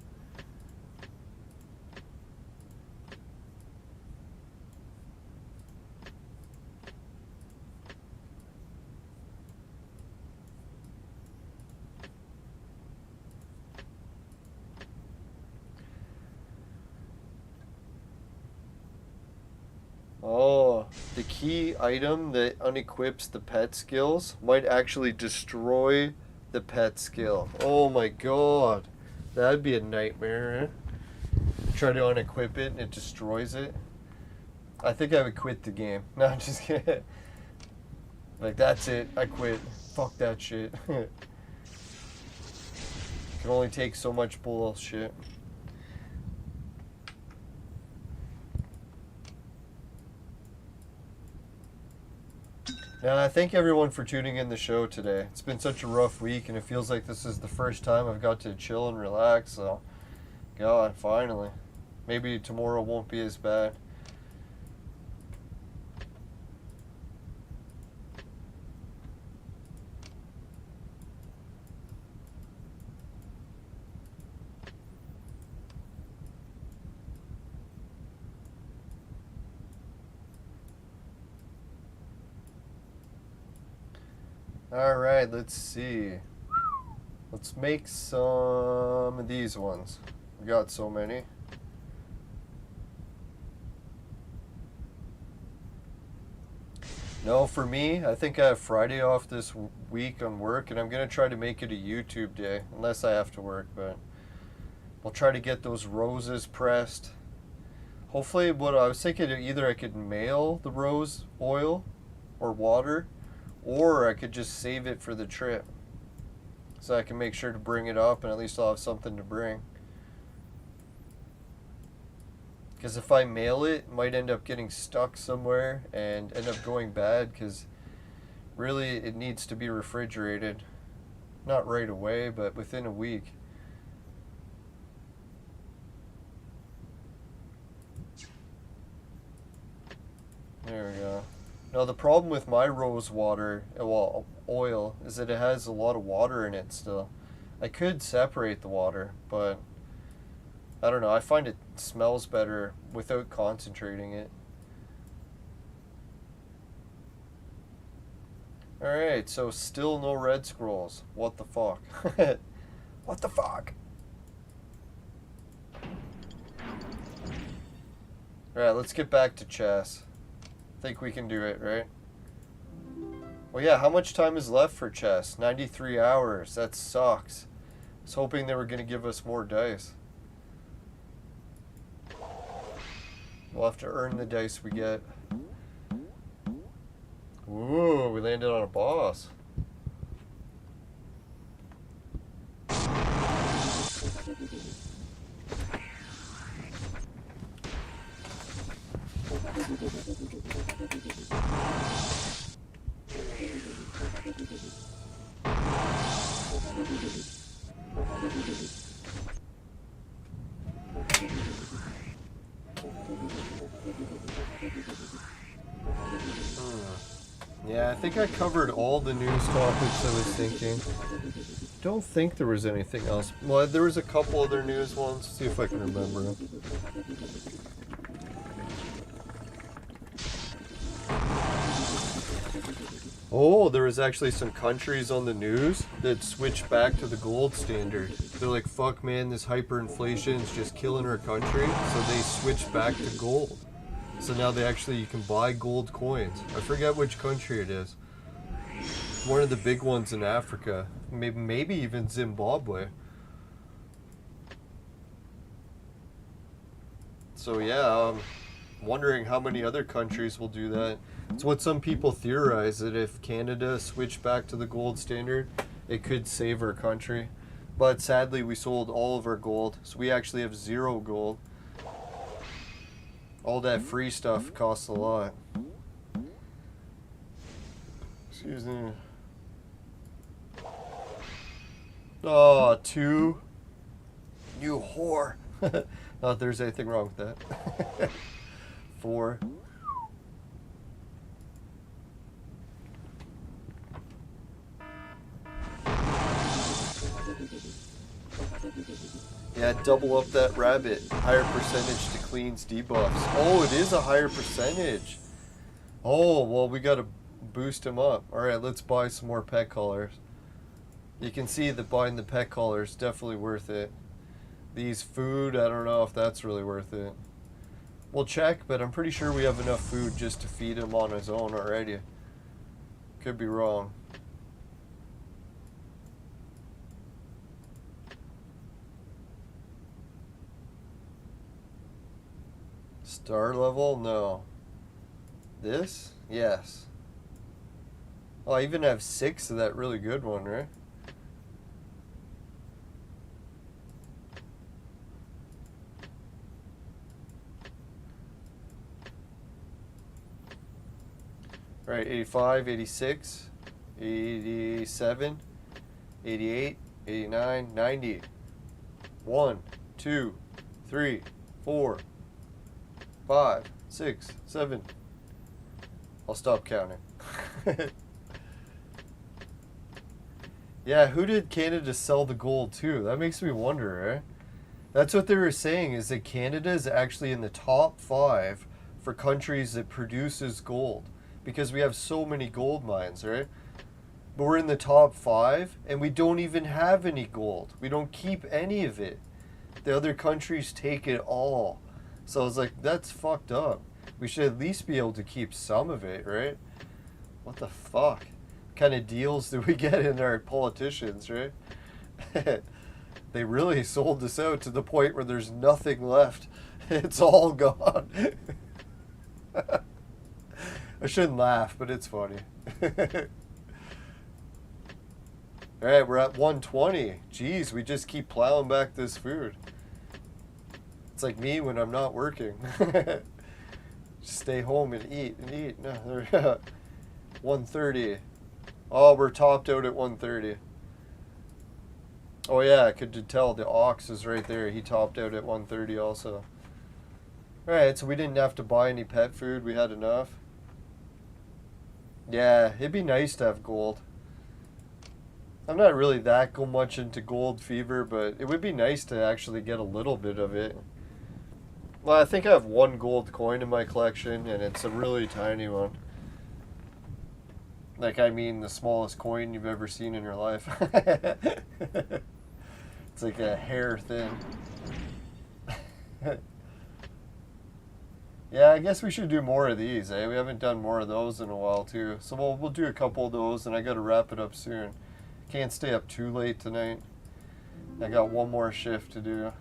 Oh, the key item that unequips the pet skills might actually destroy the pet skill. Oh my god. That'd be a nightmare, eh? Try to unequip it and it destroys it. I think I would quit the game. No, I'm just kidding. Like, that's it. I quit. Fuck that shit. Can only take so much bullshit. I thank everyone for tuning in the show today. It's been such a rough week, and it feels like this is the first time I've got to chill and relax, so God, finally. Maybe tomorrow won't be as bad. Alright, let's see. Let's make some of these ones. We got so many. No, for me, I think I have Friday off this week on work, and I'm going to try to make it a YouTube day, unless I have to work, but I'll try to get those roses pressed. Hopefully, what I was thinking, either I could mail the rose oil or water, or I could just save it for the trip. So I can make sure to bring it up and at least I'll have something to bring. Because if I mail it, it might end up getting stuck somewhere and end up going bad because really it needs to be refrigerated. Not right away, but within a week. There we go. Now the problem with my rose water, well, oil, is that it has a lot of water in it still. I could separate the water, but I don't know. I find it smells better without concentrating it. Alright, so still no red scrolls. What the fuck? What the fuck? Alright, let's get back to chess. Think we can do it, right? Well, yeah, how much time is left for chess? 93 hours. That sucks. I was hoping they were going to give us more dice. We'll have to earn the dice we get. Ooh, we landed on a boss. Yeah, I think I covered all the news topics I was thinking. Don't think there was anything else. Well, there was a couple other news ones. See if I can remember them. Oh, there was actually some countries on the news that switched back to the gold standard. They're like, fuck man, this hyperinflation is just killing our country. So they switched back to gold. So now you can buy gold coins. I forget which country it is. One of the big ones in Africa. Maybe even Zimbabwe. So yeah, I'm wondering how many other countries will do that. It's what some people theorize, that if Canada switched back to the gold standard, it could save our country. But sadly, we sold all of our gold, so we actually have 0 gold. All that free stuff costs a lot. Excuse me. Oh, 2. You whore. Not that there's anything wrong with that. 4. Yeah, double up that rabbit. Higher percentage to cleans debuffs. Oh, it is a higher percentage. Oh, well, we gotta boost him up. Alright, let's buy some more pet collars. You can see that buying the pet collar is definitely worth it. These food, I don't know if that's really worth it. We'll check, but I'm pretty sure we have enough food just to feed him on his own already. Could be wrong. Star level? No. This? Yes. Oh, I even have 6 of that really good one, right? Alright, 85, 86, 87, 88, 89, 90. 1, 2, 3, 4, 5, 6, 7. I'll stop counting. Yeah, who did Canada sell the gold to? That makes me wonder, eh? That's what they were saying, is that Canada is actually in the top 5 for countries that produces gold. Because we have so many gold mines, right? But we're in the top 5, and we don't even have any gold. We don't keep any of it. The other countries take it all. So I was like, that's fucked up. We should at least be able to keep some of it, right? What the fuck? What kind of deals do we get in our politicians, right? They really sold us out to the point where there's nothing left. It's all gone. I shouldn't laugh, but it's funny. Alright, we're at 120. Jeez, we just keep plowing back this food. It's like me when I'm not working. Just stay home and eat and eat. No, 130. Oh, we're topped out at 130. Oh yeah, I could tell the ox is right there. He topped out at 130 also. Alright, so we didn't have to buy any pet food. We had enough. Yeah, it'd be nice to have gold. I'm not really that much into gold fever, but it would be nice to actually get a little bit of it. Well, I think I have 1 gold coin in my collection, and it's a really tiny one. Like, I mean the smallest coin you've ever seen in your life. It's like a hair thin. Yeah, I guess we should do more of these, eh? We haven't done more of those in a while, too. So we'll do a couple of those, and I gotta wrap it up soon. Can't stay up too late tonight. I got one more shift to do.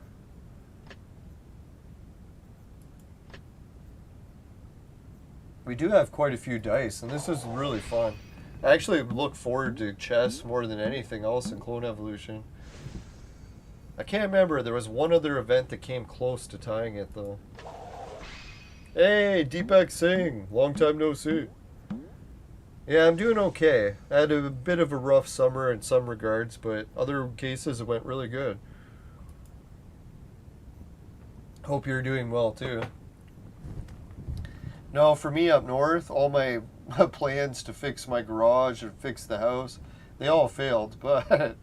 We do have quite a few dice, and this is really fun. I actually look forward to chess more than anything else in Clone Evolution. I can't remember, there was one other event that came close to tying it, though. Hey, Deepak Singh, long time no see. Yeah, I'm doing okay. I had a bit of a rough summer in some regards, but other cases it went really good. Hope you're doing well too. No, for me up north, all my plans to fix my garage and fix the house, they all failed, but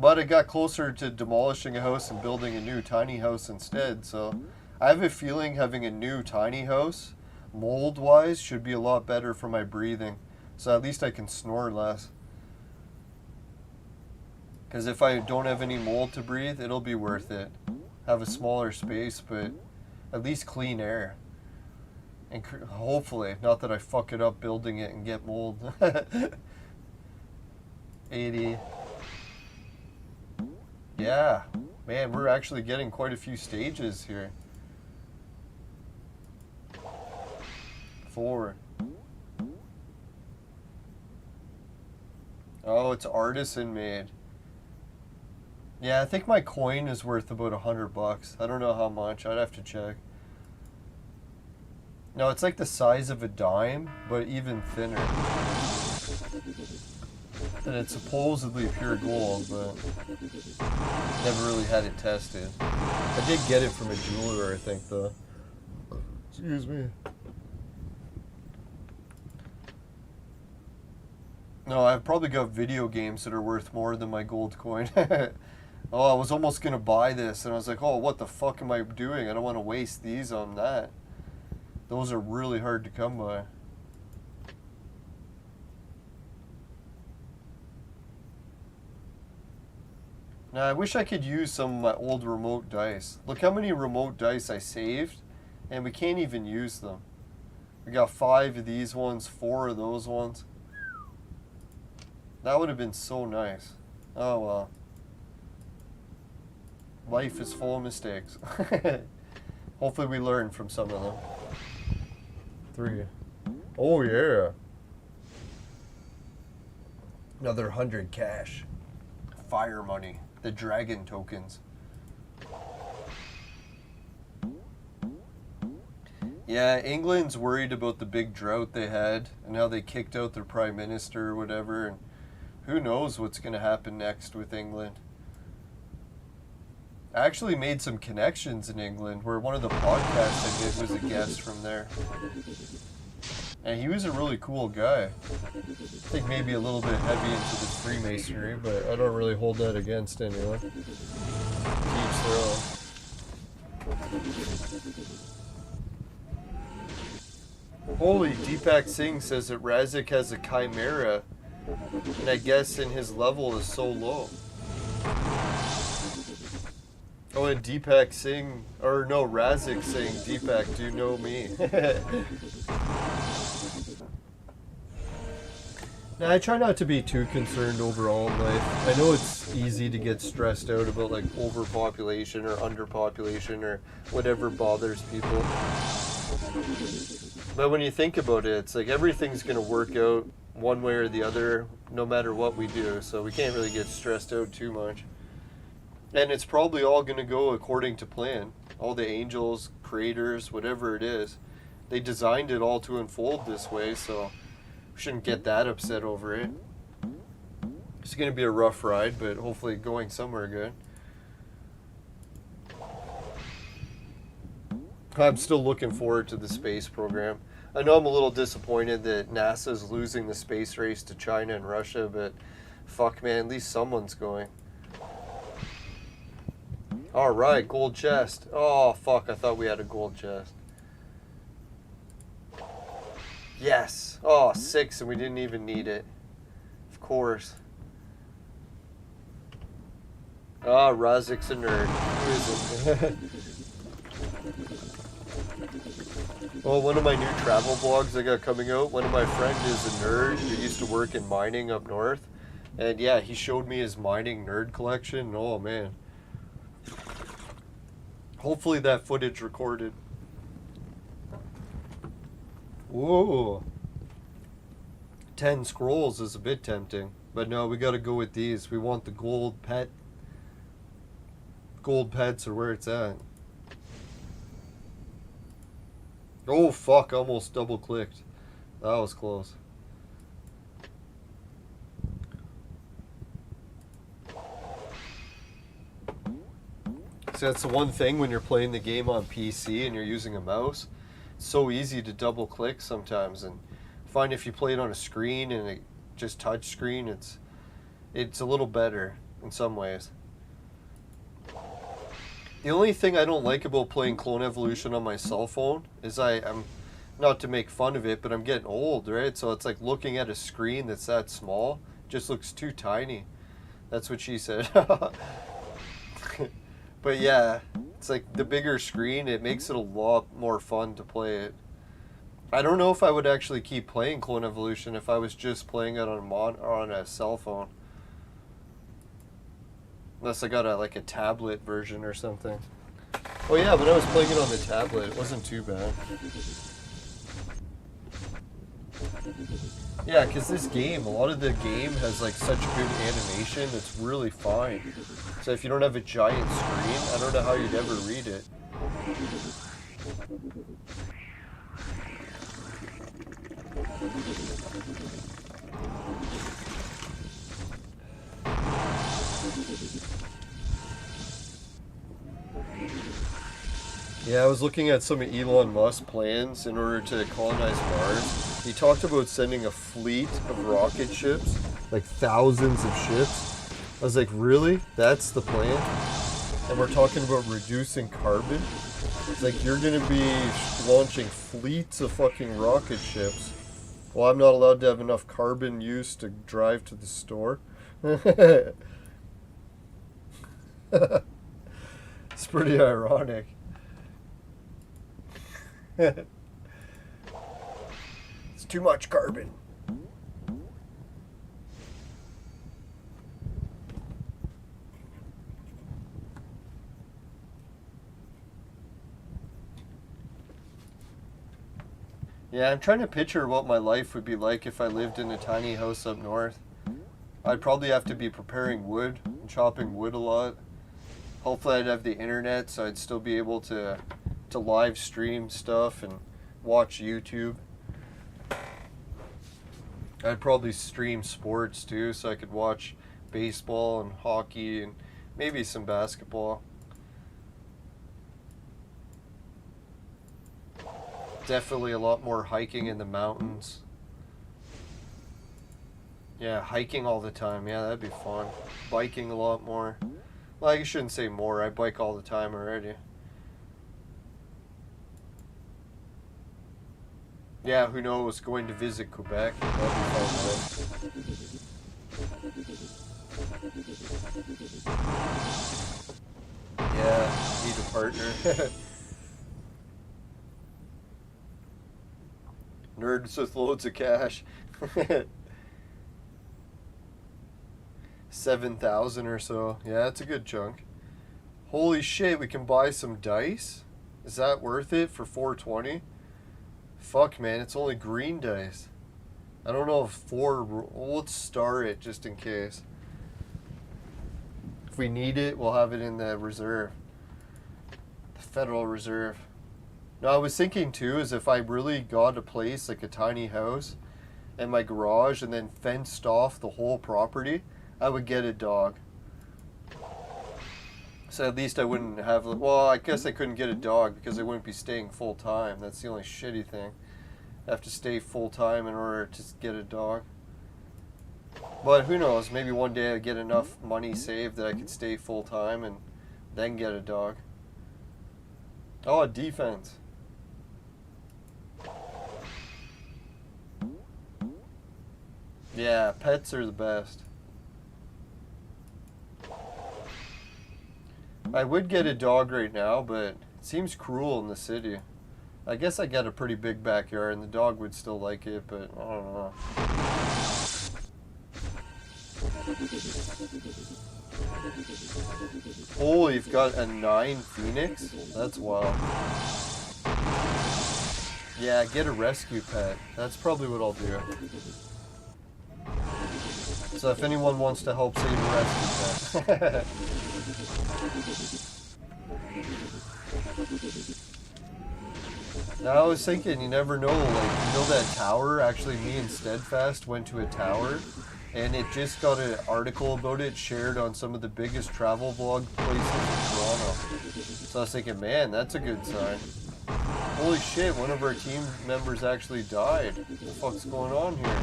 I got closer to demolishing a house and building a new tiny house instead, so I have a feeling having a new tiny house, mold-wise, should be a lot better for my breathing. So at least I can snore less. Because if I don't have any mold to breathe, it'll be worth it. Have a smaller space, but at least clean air. And hopefully, not that I fuck it up building it and get mold. 80. Yeah. Man, we're actually getting quite a few stages here. 4. Oh, it's artisan made. Yeah, I think my coin is worth about $100. I don't know how much. I'd have to check. No, it's like the size of a dime, but even thinner. And it's supposedly pure gold, but never really had it tested. I did get it from a jeweler, I think, though. Excuse me. No, I've probably got video games that are worth more than my gold coin. Oh, I was almost going to buy this, and I was like, oh, what the fuck am I doing? I don't want to waste these on that. Those are really hard to come by. Now, I wish I could use some of my old remote dice. Look how many remote dice I saved, and we can't even use them. We got 5 of these ones, 4 of those ones. That would have been so nice. Oh well. Life is full of mistakes. Hopefully we learn from some of them. 3. Oh yeah. Another 100 cash. Fire money. The dragon tokens. Yeah, England's worried about the big drought they had and how they kicked out their prime minister or whatever, and who knows what's going to happen next with England. I actually made some connections in England where one of the podcasts I did was a guest from there. And he was a really cool guy. I think maybe a little bit heavy into the Freemasonry, but I don't really hold that against anyone. To each their own. Holy, Deepak Singh says that Razik has a chimera, and I guess in his level is so low. Oh, and Deepak Singh, or no, Razik saying, Deepak, do you know me? Now, I try not to be too concerned overall in life. I know it's easy to get stressed out about like overpopulation or underpopulation or whatever bothers people. But when you think about it, it's like everything's going to work out one way or the other, no matter what we do. So we can't really get stressed out too much. And it's probably all going to go according to plan. All the angels, creators, whatever it is, they designed it all to unfold this way, so we shouldn't get that upset over it. It's going to be a rough ride, but hopefully going somewhere good. I'm still looking forward to the space program. I know I'm a little disappointed that NASA's losing the space race to China and Russia, but fuck man, at least someone's going. Alright, gold chest. Oh fuck, I thought we had a gold chest. Yes. Oh, 6, and we didn't even need it. Of course. Ah, Razik's a nerd. Who isn't? Well, one of my new travel vlogs I got coming out, one of my friends is a nerd who used to work in mining up north. And yeah, he showed me his mining nerd collection. Oh, man. Hopefully that footage recorded. Whoa. 10 scrolls is a bit tempting. But no, we gotta go with these. We want the gold pet. Gold pets are where it's at. Oh fuck, almost double clicked. That was close. So that's the one thing when you're playing the game on PC and you're using a mouse. It's so easy to double click sometimes, and I find if you play it on a screen and it just touch screen, it's a little better in some ways. The only thing I don't like about playing Clone Evolution on my cell phone is I'm not to make fun of it, but I'm getting old, right? So it's like looking at a screen that's that small just looks too tiny. That's what she said. But yeah, it's like the bigger screen, it makes it a lot more fun to play it. I don't know if I would actually keep playing Clone Evolution if I was just playing it on a cell phone. Unless I got like a tablet version or something. Oh yeah, when I was playing it on the tablet, it wasn't too bad. Yeah, because this game, a lot of the game has like such good animation, it's really fine. So if you don't have a giant screen, I don't know how you'd ever read it. Yeah, I was looking at some of Elon Musk's plans in order to colonize Mars. He talked about sending a fleet of rocket ships, like thousands of ships. I was like, really? That's the plan? And we're talking about reducing carbon? It's like, you're going to be launching fleets of fucking rocket ships. Well, I'm not allowed to have enough carbon use to drive to the store. It's pretty ironic. It's too much carbon. Yeah, I'm trying to picture what my life would be like if I lived in a tiny house up north. I'd probably have to be preparing wood and chopping wood a lot. Hopefully I'd have the internet so I'd still be able to live stream stuff and watch YouTube. I'd probably stream sports too so I could watch baseball and hockey and maybe some basketball. Definitely a lot more hiking in the mountains. Yeah, hiking all the time. Yeah, that'd be fun. Biking a lot more. Well, I shouldn't say more. I bike all the time already. Yeah, who knows? Going to visit Quebec. That'd be fun. Yeah, need a partner. Nerds with loads of cash. 7,000 or so. Yeah, that's a good chunk. Holy shit, we can buy some dice? Is that worth it for 420? Fuck, man, it's only green dice. I don't know if well, let's star it just in case. If we need it, we'll have it in the reserve. The Federal Reserve. No, I was thinking too, is if I really got a place, like a tiny house, and my garage, and then fenced off the whole property, I would get a dog. So at least I wouldn't have, well, I guess I couldn't get a dog because I wouldn't be staying full time. That's the only shitty thing. I have to stay full time in order to get a dog. But who knows, maybe one day I get enough money saved that I could stay full time and then get a dog. Oh, defense. Yeah, pets are the best. I would get a dog right now, but it seems cruel in the city. I guess I got a pretty big backyard and the dog would still like it, but I don't know. Oh, you've got a 9 Phoenix? That's wild. Yeah, get a rescue pet. That's probably what I'll do. So if anyone wants to help save a rescue pet. Now I was thinking, you never know, like, you know that tower? Actually, me and Steadfast went to a tower, and it just got an article about it shared on some of the biggest travel vlog places in Toronto. So I was thinking, man, that's a good sign. Holy shit, one of our team members actually died. What the fuck's going on here?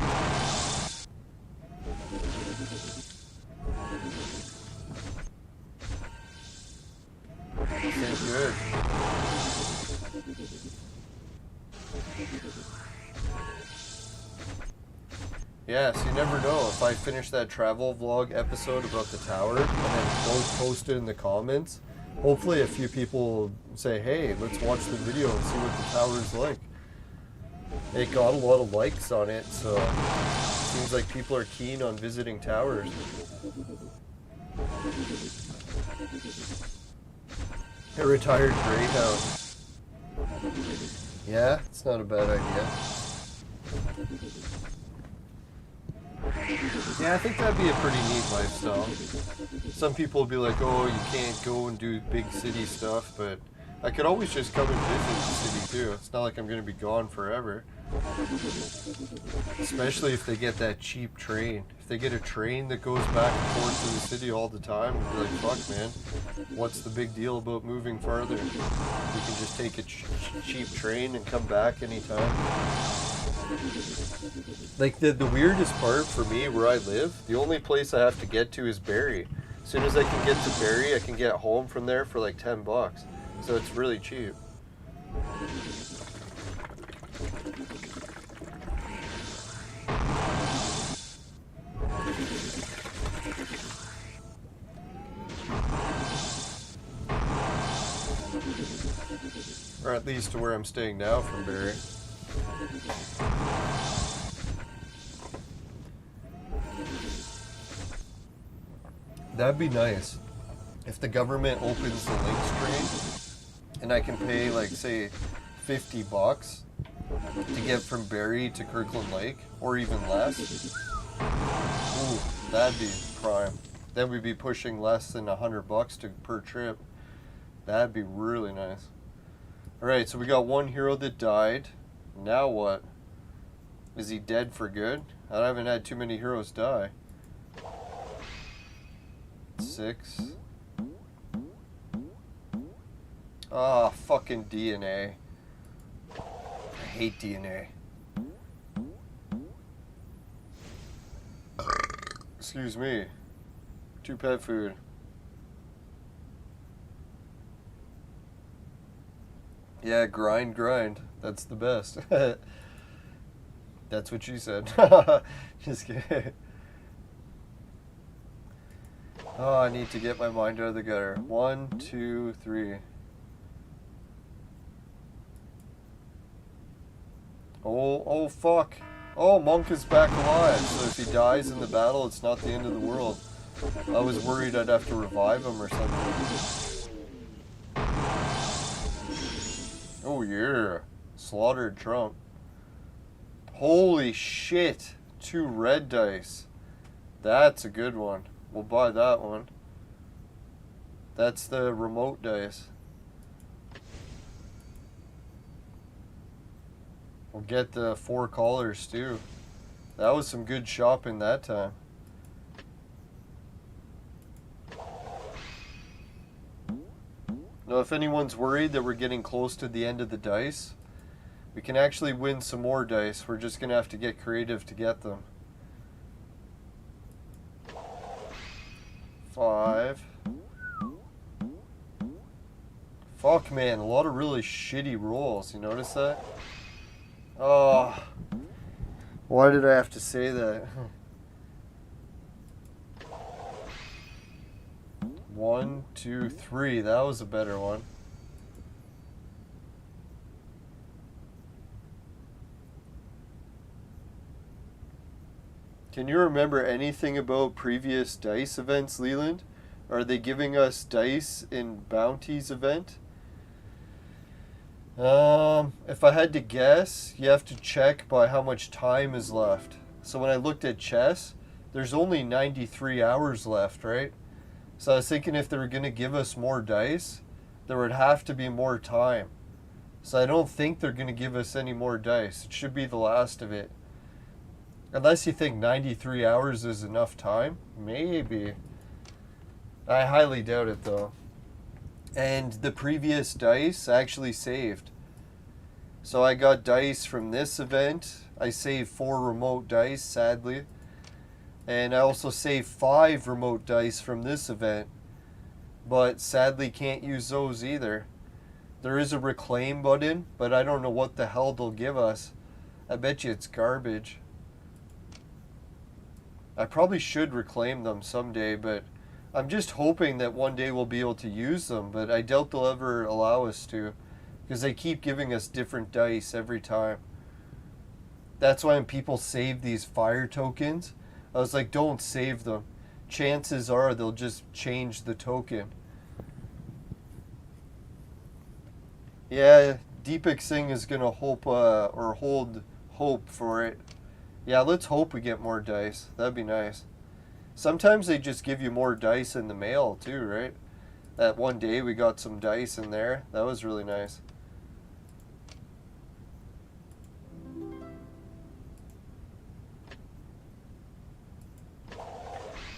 This ain't good. Yeah, so you never know. If I finish that travel vlog episode about the tower and then post it in the comments, hopefully a few people will say, hey, let's watch the video and see what the tower is like. It got a lot of likes on it, so it seems like people are keen on visiting towers. A retired greyhound. Yeah, it's not a bad idea. Yeah, I think that'd be a pretty neat lifestyle. Some people will be like, oh, you can't go and do big city stuff, but I could always just come and visit the city too. It's not like I'm going to be gone forever. Especially if they get that cheap train. If they get a train that goes back and forth to the city all the time, I'd be like, fuck, man. What's the big deal about moving farther? You can just take a cheap train and come back anytime. Like, the weirdest part for me where I live, the only place I have to get to is Barrie. As soon as I can get to Barrie, I can get home from there for like $10. So it's really cheap. Or at least to where I'm staying now from Barrie. That'd be nice. If the government opens the links train and I can pay, like, say, $50 to get from Barrie to Kirkland Lake, or even less. Ooh, that'd be prime. Then we'd be pushing less than $100 per trip. That'd be really nice. Alright, so we got one hero that died. Now what? Is he dead for good? I haven't had too many heroes die. 6. Ah, fucking DNA. I hate DNA. Excuse me. 2 pet food. Yeah, grind. That's the best. That's what she said. Just kidding. Oh, I need to get my mind out of the gutter. 1, 2, 3. Oh, fuck. Oh, Monk is back alive. So if he dies in the battle, it's not the end of the world. I was worried I'd have to revive him or something. Oh, yeah. Slaughtered Trump. Holy shit. 2 red dice. That's a good one. We'll buy that one. That's the remote dice. We'll get the 4 collars too. That was some good shopping that time. Now, if anyone's worried that we're getting close to the end of the dice, we can actually win some more dice. We're just going to have to get creative to get them. 5. Fuck, man, a lot of really shitty rolls. You notice that? Oh, why did I have to say that? 1, 2, 3. That was a better one. Can you remember anything about previous dice events, Leland? Are they giving us dice in Bounty's event? If I had to guess, you have to check by how much time is left. So when I looked at chess, there's only 93 hours left, right? So I was thinking if they were going to give us more dice, there would have to be more time. So I don't think they're going to give us any more dice. It should be the last of it. Unless you think 93 hours is enough time. Maybe. I highly doubt it though. And the previous dice actually saved. So I got dice from this event. I saved 4 remote dice, sadly. And I also saved 5 remote dice from this event. But sadly can't use those either. There is a reclaim button, but I don't know what the hell they'll give us. I bet you it's garbage. I probably should reclaim them someday, but I'm just hoping that one day we'll be able to use them, but I doubt they'll ever allow us to, because they keep giving us different dice every time. That's why when people save these fire tokens, I was like, don't save them. Chances are they'll just change the token. Yeah, Deepak Singh is going to hope, or hold hope for it. Yeah, let's hope we get more dice. That'd be nice. Sometimes they just give you more dice in the mail too, right? That one day we got some dice in there. That was really nice.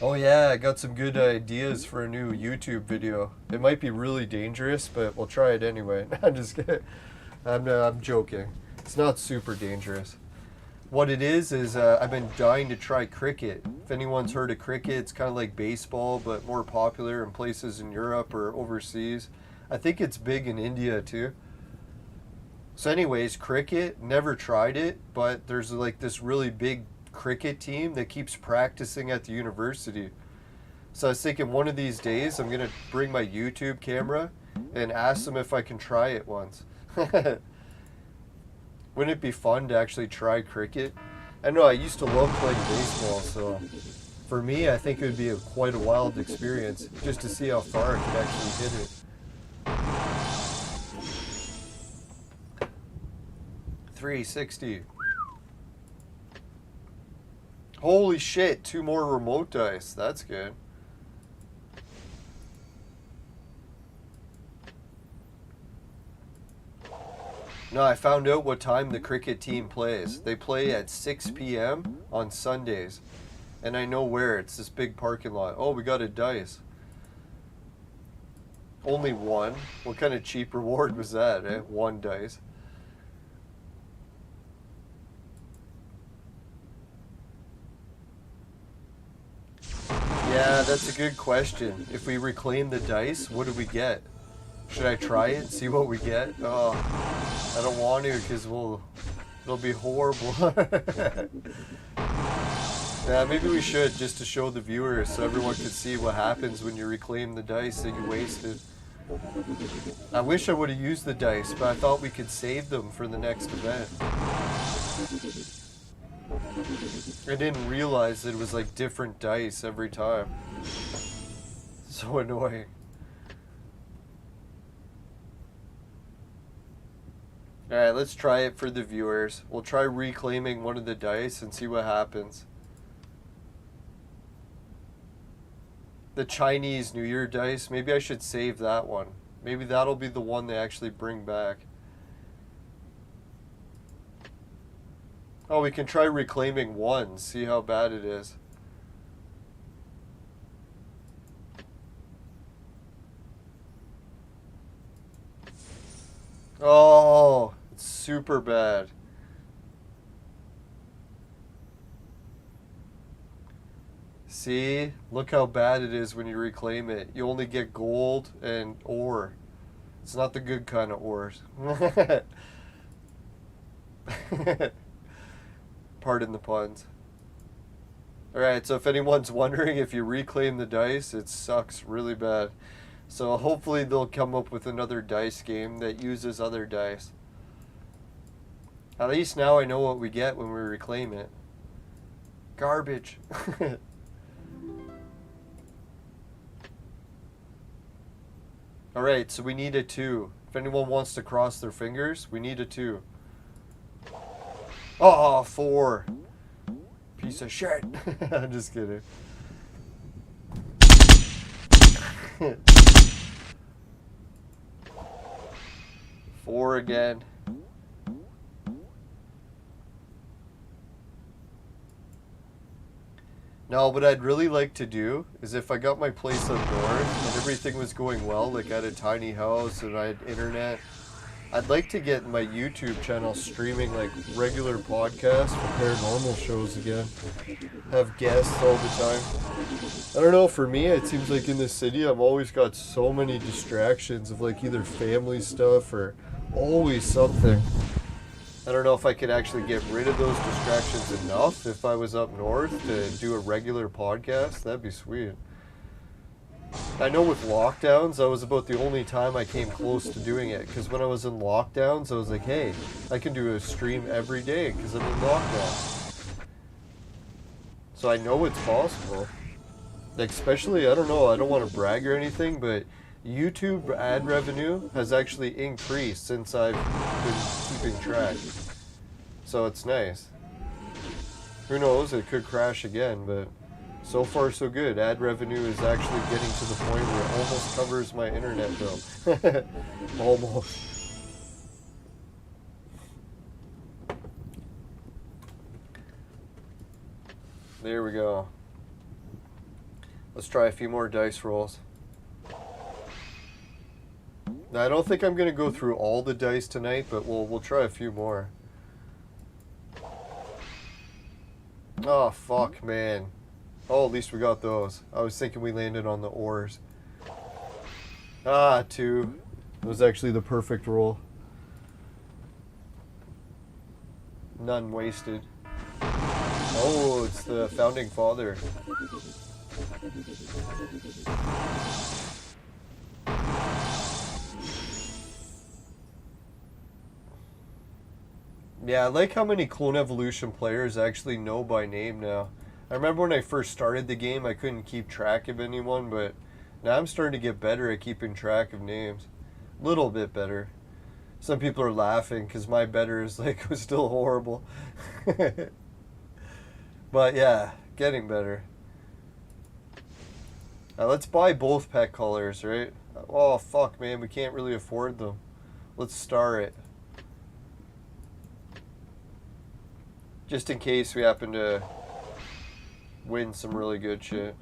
Oh yeah, I got some good ideas for a new YouTube video. It might be really dangerous, but we'll try it anyway. I'm just kidding. I'm joking. It's not super dangerous. What it is I've been dying to try cricket. If anyone's heard of cricket, it's kind of like baseball, but more popular in places in Europe or overseas. I think it's big in India too. So anyways, cricket, never tried it, but there's like this really big cricket team that keeps practicing at the university. So I was thinking one of these days I'm going to bring my YouTube camera and ask them if I can try it once. Wouldn't it be fun to actually try cricket? I know I used to love playing baseball, so for me, I think it would be quite a wild experience just to see how far I could actually hit it. 360. Holy shit, 2 more remote dice. That's good. No, I found out what time the cricket team plays. They play at 6 p.m. on Sundays. And I know where. It's this big parking lot. Oh, we got a dice. Only 1. What kind of cheap reward was that, eh? 1 dice. Yeah, that's a good question. If we reclaim the dice, what do we get? Should I try it and see what we get? Oh, I don't want to because it'll be horrible. Yeah, maybe we should just to show the viewers so everyone could see what happens when you reclaim the dice that you wasted. I wish I would have used the dice, but I thought we could save them for the next event. I didn't realize that it was like different dice every time. So annoying. Alright, let's try it for the viewers. We'll try reclaiming one of the dice and see what happens. The Chinese New Year dice, maybe I should save that one. Maybe that'll be the one they actually bring back. Oh, we can try reclaiming 1, see how bad it is. Oh, it's super bad. See? Look how bad it is when you reclaim it. You only get gold and ore. It's not the good kind of ores. Pardon the puns. Alright, so if anyone's wondering, if you reclaim the dice, it sucks really bad. So hopefully they'll come up with another dice game that uses other dice. At least now I know what we get when we reclaim it. Garbage. Alright, so we need a 2. If anyone wants to cross their fingers, we need a 2. Oh, 4. Piece of shit. I'm just kidding. Four again. No, what I'd really like to do is if I got my place up north and everything was going well, like I had a tiny house and I had internet, I'd like to get my YouTube channel streaming like regular podcasts for paranormal shows again. Have guests all the time. I don't know, for me it seems like in the city I've always got so many distractions of like either family stuff or always something. I don't know if I could actually get rid of those distractions enough if I was up north to do a regular podcast. That'd be sweet. I know with lockdowns, that was about the only time I came close to doing it. Because when I was in lockdowns, I was like, hey, I can do a stream every day because I'm in lockdown. So I know it's possible. Like, especially, I don't know, I don't want to brag or anything, but YouTube ad revenue has actually increased since I've been keeping track. So it's nice. Who knows, it could crash again, but so far so good. Ad revenue is actually getting to the point where it almost covers my internet bill. Almost. There we go. Let's try a few more dice rolls. Now, I don't think I'm going to go through all the dice tonight, but we'll try a few more. Oh, fuck, man. Oh, at least we got those. I was thinking we landed on the ores. Ah, 2. It was actually the perfect roll. None wasted. Oh, it's the Founding Father. Yeah, I like how many Clone Evolution players actually know by name now. I remember when I first started the game, I couldn't keep track of anyone, but now I'm starting to get better at keeping track of names. A little bit better. Some people are laughing because my better is like was still horrible. But yeah, getting better. Let's buy both pet colors, right? Oh, fuck, man, we can't really afford them. Let's star it. Just in case we happen to win some really good shit.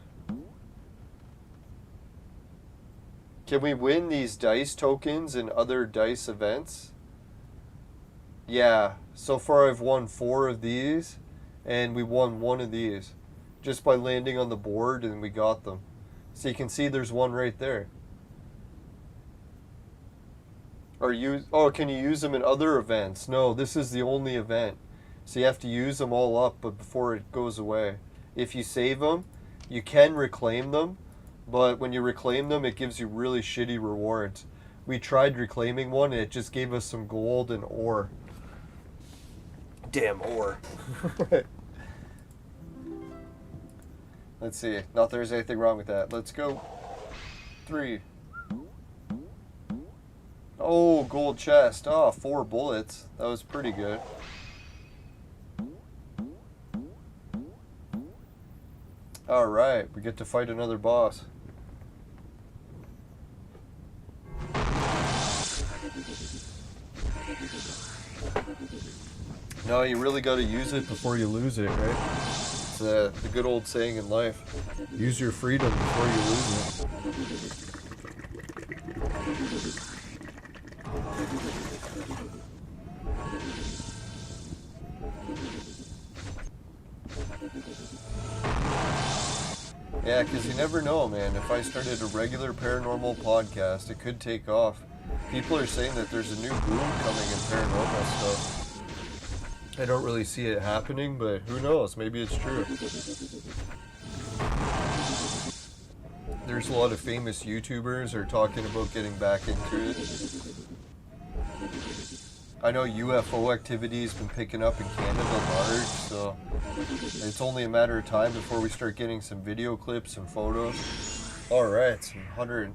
Can we win these dice tokens in other dice events? Yeah, so far I've won 4 of these, and we won 1 of these. Just by landing on the board, and we got them. So you can see there's one right there. Or can you use them in other events? No, this is the only event. So you have to use them all up, but before it goes away. If you save them, you can reclaim them, but when you reclaim them, it gives you really shitty rewards. We tried reclaiming one, and it just gave us some gold and ore. Damn ore. Let's see. Not there's anything wrong with that. Let's go. 3. Oh, gold chest. Oh, 4 bullets. That was pretty good. Alright, we get to fight another boss. No, you really got to use it before you lose it, right? It's the good old saying in life. Use your freedom before you lose it. Yeah, because you never know, man. If I started a regular paranormal podcast, it could take off. People are saying that there's a new boom coming in paranormal stuff. I don't really see it happening, but who knows? Maybe it's true. There's a lot of famous YouTubers are talking about getting back into it. I know UFO activity has been picking up in Canada large, so it's only a matter of time before we start getting some video clips and photos. Alright, some 100.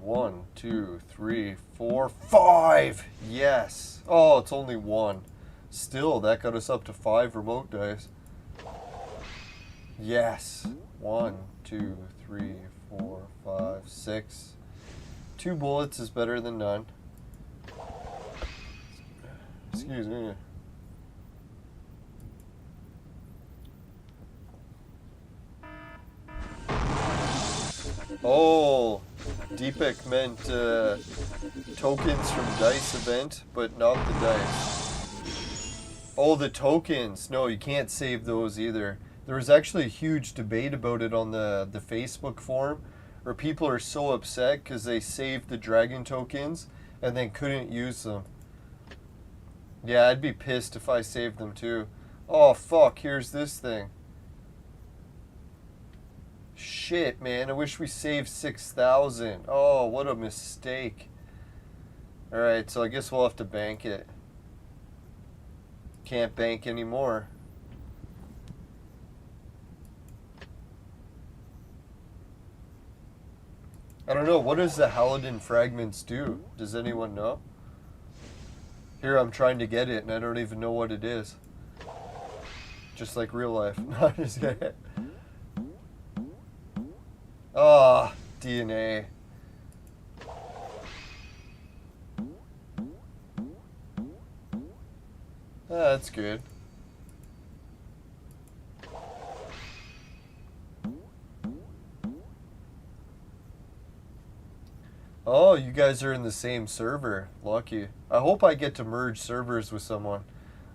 One, two, three, four, 5! Yes! Oh, it's only 1. Still, that got us up to 5 remote dice. Yes! 1, 2, 3, 4, 5, 6. 2 bullets is better than none. Excuse me. Oh, Deepak meant tokens from Dice event, but not the dice. Oh, the tokens. No, you can't save those either. There was actually a huge debate about it on the Facebook forum, where people are so upset because they saved the dragon tokens and then couldn't use them. Yeah, I'd be pissed if I saved them too. Oh, fuck, here's this thing. Shit, man, I wish we saved 6,000. Oh, what a mistake. Alright, so I guess we'll have to bank it. Can't bank anymore. I don't know, what does the Halidin fragments do? Does anyone know? Here I'm trying to get it and I don't even know what it is. Just like real life. No, just get it. Ah, DNA. That's good. Oh, you guys are in the same server. Lucky. I hope I get to merge servers with someone.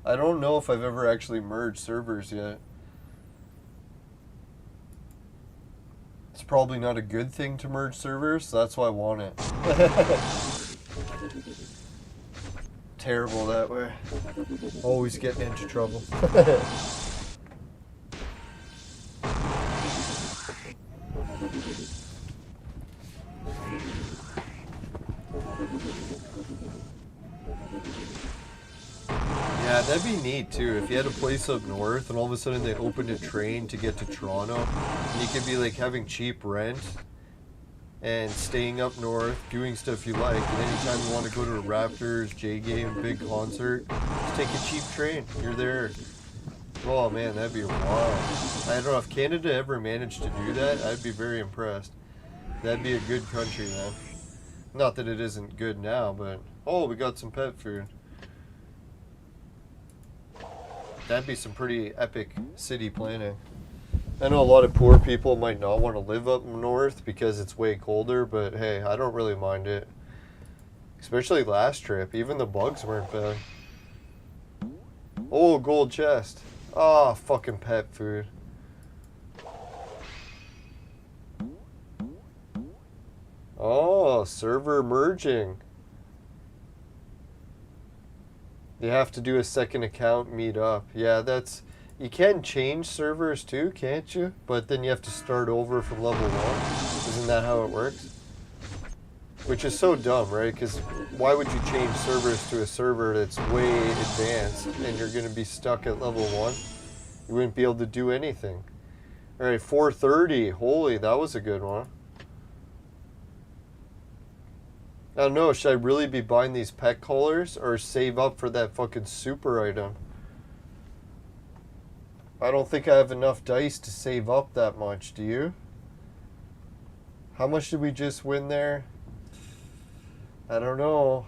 I don't know if I've ever actually merged servers yet. It's probably not a good thing to merge servers, so that's why I want it. Terrible that way. Always getting into trouble. Yeah, that'd be neat too. If you had a place up north and all of a sudden they opened a train to get to Toronto, and you could be like having cheap rent and staying up north, doing stuff you like, and anytime you want to go to a Raptors, Jade game, big concert, just take a cheap train. You're there. Oh man, that'd be wild. I don't know if Canada ever managed to do that, I'd be very impressed. That'd be a good country, man. Not that it isn't good now, but oh, we got some pet food. That'd be some pretty epic city planning. I know a lot of poor people might not want to live up north because it's way colder, but hey, I don't really mind it. Especially last trip, even the bugs weren't bad. Oh, gold chest. Ah, fucking pet food. Oh, server merging. You have to do a second account, meet up. Yeah, that's... You can change servers too, can't you? But then you have to start over from level 1. Isn't that how it works? Which is so dumb, right? Because why would you change servers to a server that's way advanced and you're going to be stuck at level 1? You wouldn't be able to do anything. Alright, 430. Holy, that was a good one. I don't know, should I really be buying these pet collars or save up for that fucking super item? I don't think I have enough dice to save up that much, do you? How much did we just win there? I don't know.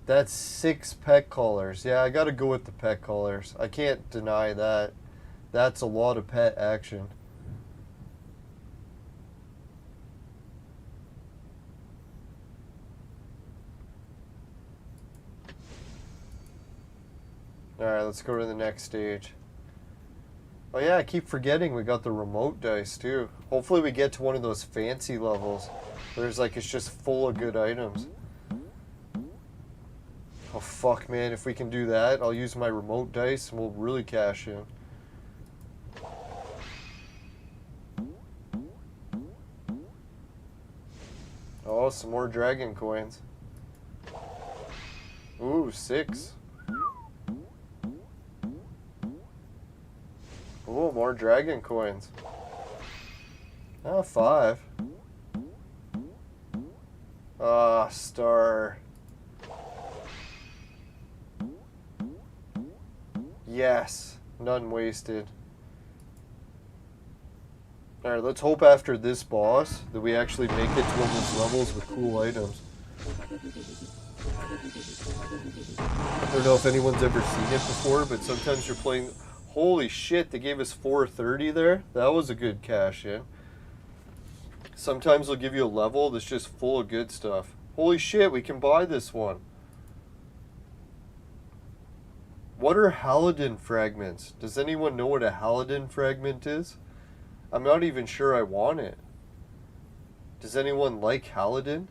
That's 6 pet collars. Yeah, I gotta go with the pet collars. I can't deny that. That's a lot of pet action. Alright, let's go to the next stage. Oh yeah, I keep forgetting we got the remote dice too. Hopefully we get to one of those fancy levels where it's like it's just full of good items. Oh fuck, man, if we can do that, I'll use my remote dice and we'll really cash in. Oh, some more dragon coins. Ooh, 6. Oh, more dragon coins. Oh, 5. Ah, star. Yes, none wasted. Alright, let's hope after this boss that we actually make it to one of those levels with cool items. I don't know if anyone's ever seen it before, but sometimes you're playing... Holy shit, they gave us 430 there? That was a good cash in. Sometimes they'll give you a level that's just full of good stuff. Holy shit, we can buy this one. What are Halidin fragments? Does anyone know what a Halidin fragment is? I'm not even sure I want it. Does anyone like Halidin?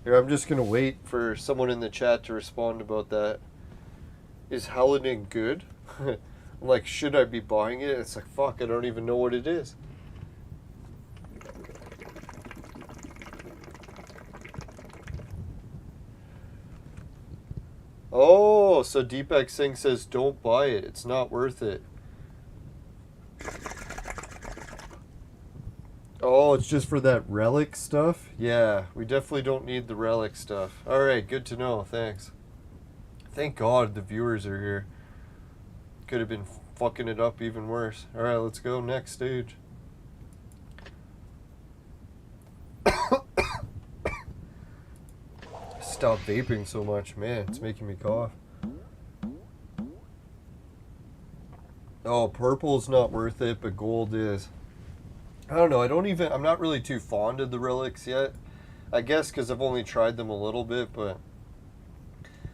Here, I'm just going to wait for someone in the chat to respond about that. Is Halidin good? I'm like, should I be buying it? It's like, fuck, I don't even know what it is. Oh, so Deepak Singh says don't buy it. It's not worth it. Oh, it's just for that relic stuff? Yeah, we definitely don't need the relic stuff. Alright, good to know. Thanks. Thank God the viewers are here. Could have been fucking it up even worse. Alright, let's go next stage. Stop vaping so much, man. It's making me cough. Oh, purple's not worth it, but gold is. I don't know. I'm not really too fond of the relics yet. I guess because I've only tried them a little bit, but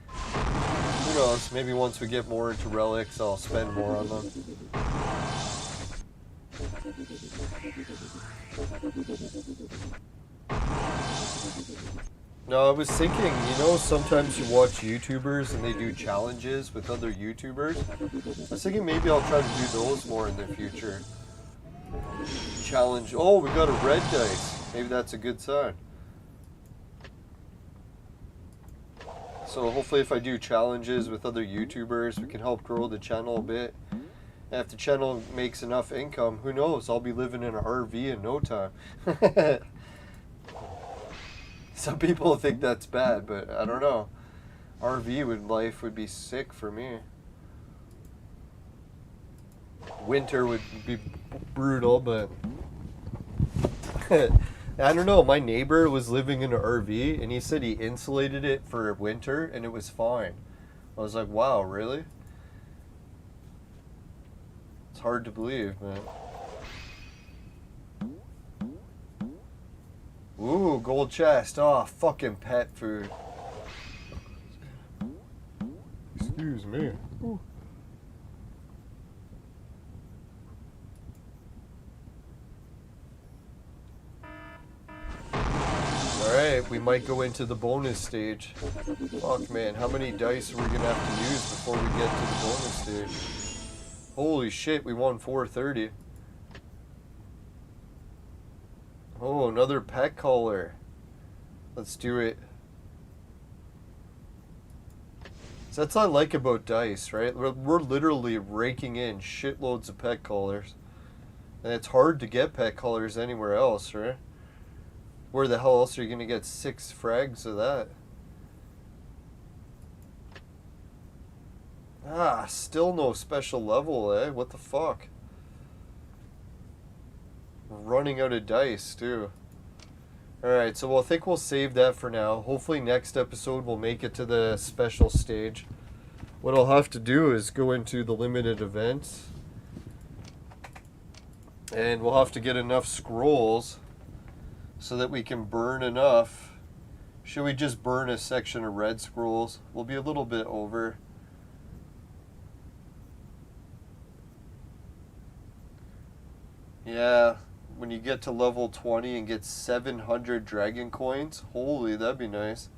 who knows? Maybe once we get more into relics, I'll spend more on them. No, I was thinking, sometimes you watch YouTubers and they do challenges with other YouTubers. I was thinking maybe I'll try to do those more in the future. Challenge. Oh, we got a red dice. Maybe that's a good sign. So hopefully if I do challenges with other YouTubers, we can help grow the channel a bit. And if the channel makes enough income, who knows? I'll be living in an RV in no time. Some people think that's bad, but I don't know. Life would be sick for me. Winter would be brutal, but I don't know. My neighbor was living in an RV, and he said he insulated it for winter, and it was fine. I was like, wow, really? It's hard to believe, man. Ooh, gold chest. Oh, fucking pet food. Excuse me. Ooh. Alright, we might go into the bonus stage. Fuck, man. How many dice are we gonna have to use before we get to the bonus stage? Holy shit, we won 430. Oh, another pet collar. Let's do it. So that's what I like about dice, right? We're literally raking in shitloads of pet collars. And it's hard to get pet collars anywhere else, right? Where the hell else are you going to get 6 frags of that? Ah, still no special level, eh? What the fuck? Running out of dice too. Alright, so I think we'll save that for now. Hopefully next episode we'll make it to the special stage. What I'll have to do is go into the limited events. And we'll have to get enough scrolls so that we can burn enough. Should we just burn a section of red scrolls? We'll be a little bit over. Yeah, when you get to level 20 and get 700 dragon coins, holy, that'd be nice.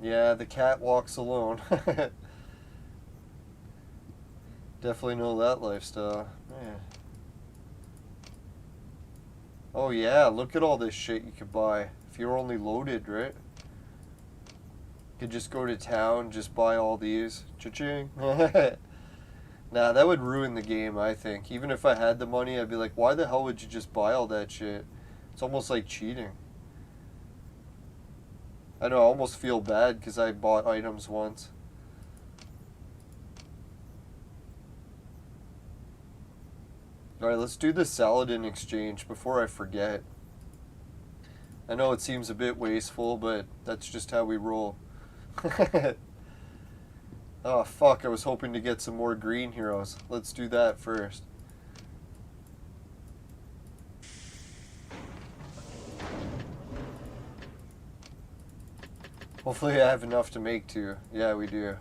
Yeah, the cat walks alone. Definitely know that lifestyle. Man. Oh yeah, look at all this shit you could buy. If you're only loaded, right? You could just go to town, just buy all these. Cha-ching. Nah, that would ruin the game, I think. Even if I had the money, I'd be like, why the hell would you just buy all that shit? It's almost like cheating. I know, I almost feel bad because I bought items once. Alright, let's do the Saladin exchange before I forget. I know it seems a bit wasteful, but that's just how we roll. Oh fuck, I was hoping to get some more green heroes. Let's do that first. Hopefully I have enough to make two. Yeah, we do.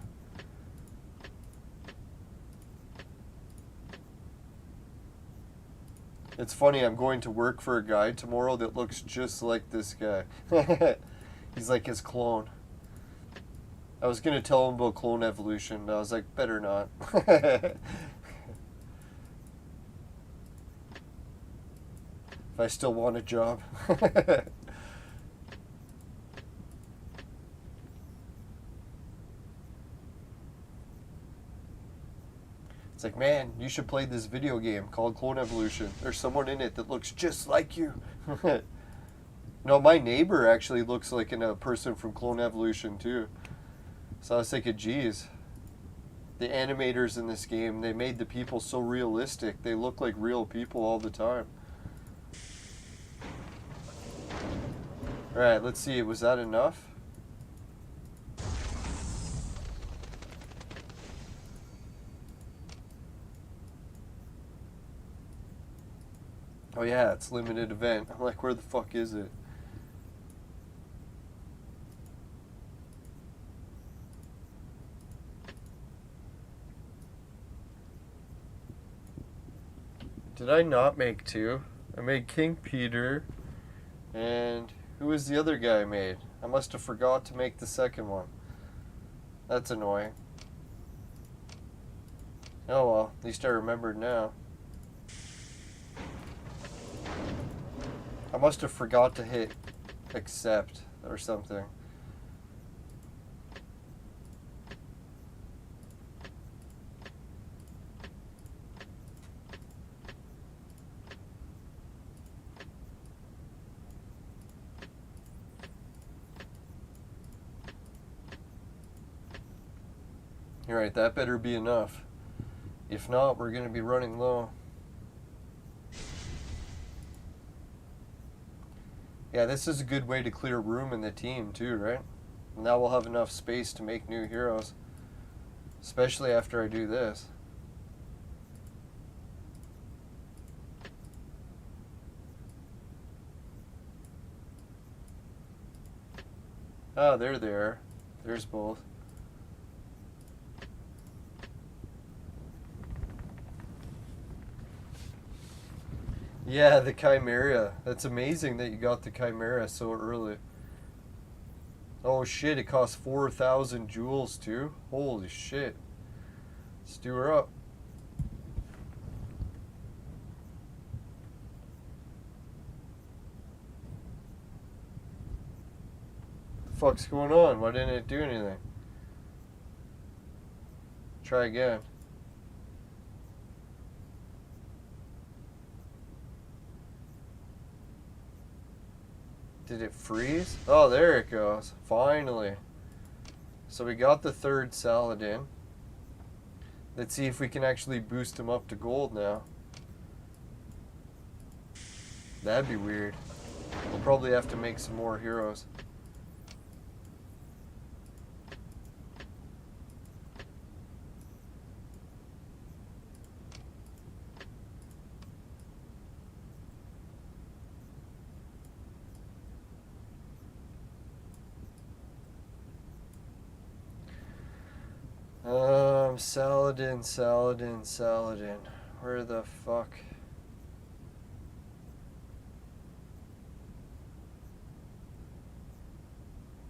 It's funny, I'm going to work for a guy tomorrow that looks just like this guy. He's like his clone. I was going to tell him about clone evolution, but I was like, better not. If I still want a job. It's like, man, you should play this video game called Clone Evolution. There's someone in it that looks just like you. No, my neighbor actually looks like a person from Clone Evolution too. So I was thinking, geez, the animators in this game, they made the people so realistic. They look like real people all the time. Alright, let's see. Was that enough? Oh yeah, it's limited event. I'm like, where the fuck is it? Did I not make two? I made King Peter, and who was the other guy I made? I must have forgot to make the second one. That's annoying. Oh well, at least I remembered now. I must have forgot to hit accept or something. Alright, that better be enough. If not, we're going to be running low. Yeah, this is a good way to clear room in the team too, right? Now we'll have enough space to make new heroes. Especially after I do this. Ah, they're there. There's both. Yeah, the Chimera. That's amazing that you got the Chimera so early. Oh shit, it costs 4,000 jewels too? Holy shit. Let's do her up. What the fuck's going on? Why didn't it do anything? Try again. Did it freeze? Oh, there it goes. Finally. So we got the third Saladin. Let's see if we can actually boost him up to gold now. That'd be weird. We'll probably have to make some more heroes. Saladin. Where the fuck?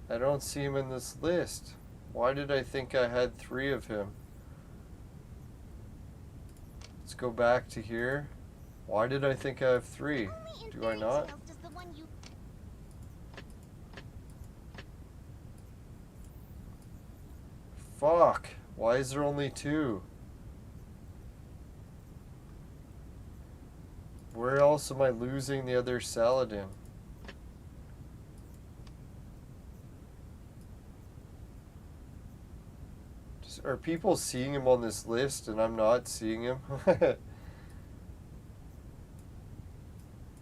I don't see him in this list. Why did I think I had 3 of him? Let's go back to here. Why did I think I have 3? Do I not? Fuck. Why is there only 2? Where else am I losing the other Saladin? Are people seeing him on this list and I'm not seeing him?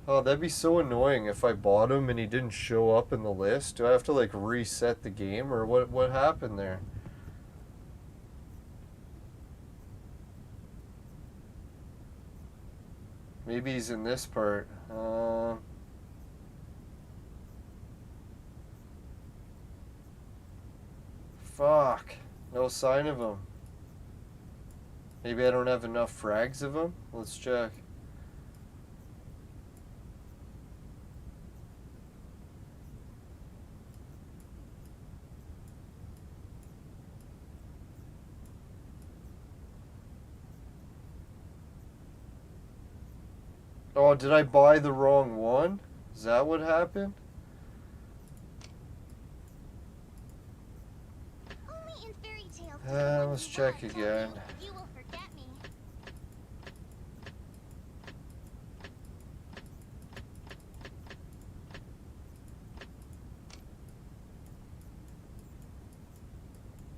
Oh, that'd be so annoying if I bought him and he didn't show up in the list. Do I have to like reset the game or what happened there? Maybe he's in this part. Fuck. No sign of him. Maybe I don't have enough frags of him? Let's check. Oh, did I buy the wrong one? Is that what happened? Let's check again. You will forget me.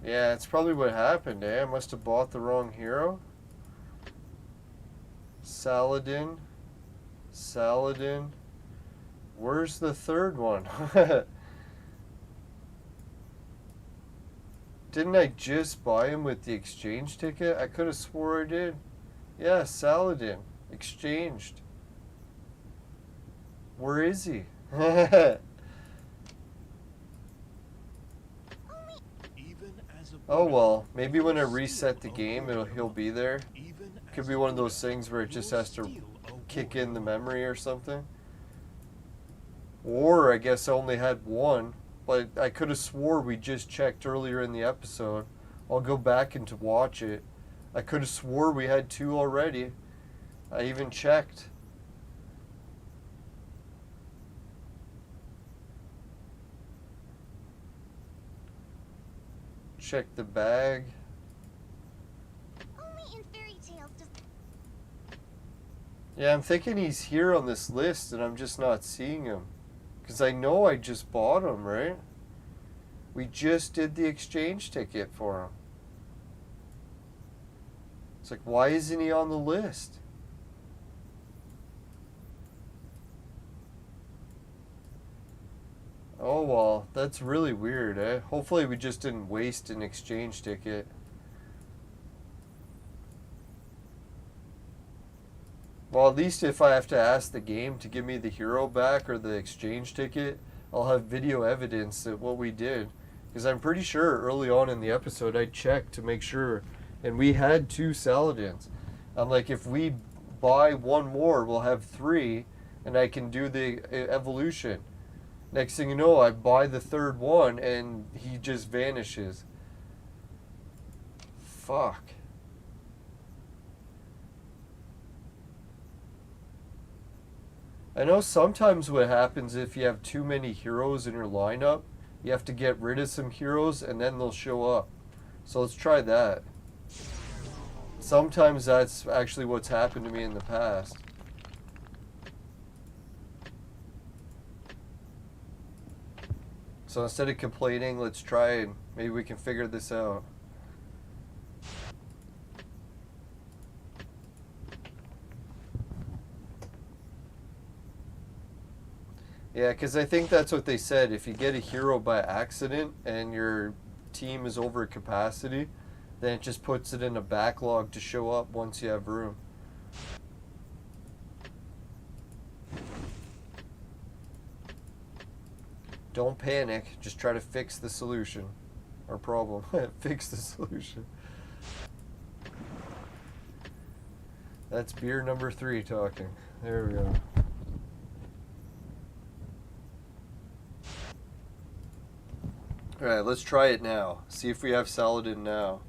Yeah, it's probably what happened, eh? I must have bought the wrong hero. Saladin. Where's the third one? Didn't I just buy him with the exchange ticket? I could have swore I did. Yeah, Saladin. Exchanged. Where is he? Oh well, maybe when I reset the game, he'll be there. Could be one of those things where it just has to kick in the memory or something. Or I guess I only had one. But I could have swore we just checked earlier in the episode. I'll go back and to watch it. I could have swore we had 2 already. I even checked. Check the bag. Only in fairy tales does. Yeah, I'm thinking he's here on this list and I'm just not seeing him. Because I know I just bought him, right? We just did the exchange ticket for him. It's like, why isn't he on the list? Oh well, that's really weird, eh? Hopefully we just didn't waste an exchange ticket. Well, at least if I have to ask the game to give me the hero back or the exchange ticket, I'll have video evidence that what we did. Because I'm pretty sure early on in the episode I checked to make sure, and we had 2 Saladins. I'm like, if we buy 1 more, we'll have 3, and I can do the evolution. Next thing you know, I buy the 3rd one, and he just vanishes. Fuck. I know sometimes what happens if you have too many heroes in your lineup, you have to get rid of some heroes and then they'll show up. So let's try that. Sometimes that's actually what's happened to me in the past. So instead of complaining, let's try and maybe we can figure this out. Yeah, because I think that's what they said. If you get a hero by accident and your team is over capacity, then it just puts it in a backlog to show up once you have room. Don't panic. Just try to fix the solution. Or problem. Fix the solution. That's beer number 3 talking. There we go. Alright, let's try it now. See if we have Saladin now.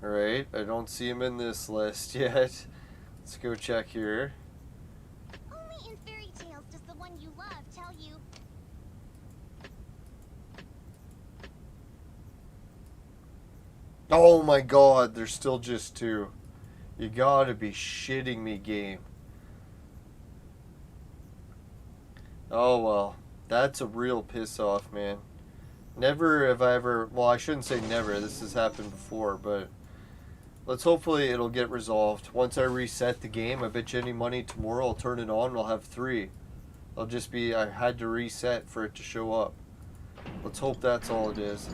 Alright, I don't see him in this list yet. Let's go check here. Only in fairy tales does the one you love tell you. Oh my god, there's still just 2. You gotta be shitting me, game. Oh well, that's a real piss off, man. Never have I ever, well, I shouldn't say never, this has happened before, but let's hopefully it'll get resolved. Once I reset the game, I bet you any money tomorrow I'll turn it on and I'll have 3. I'll just be, I had to reset for it to show up. Let's hope that's all it is.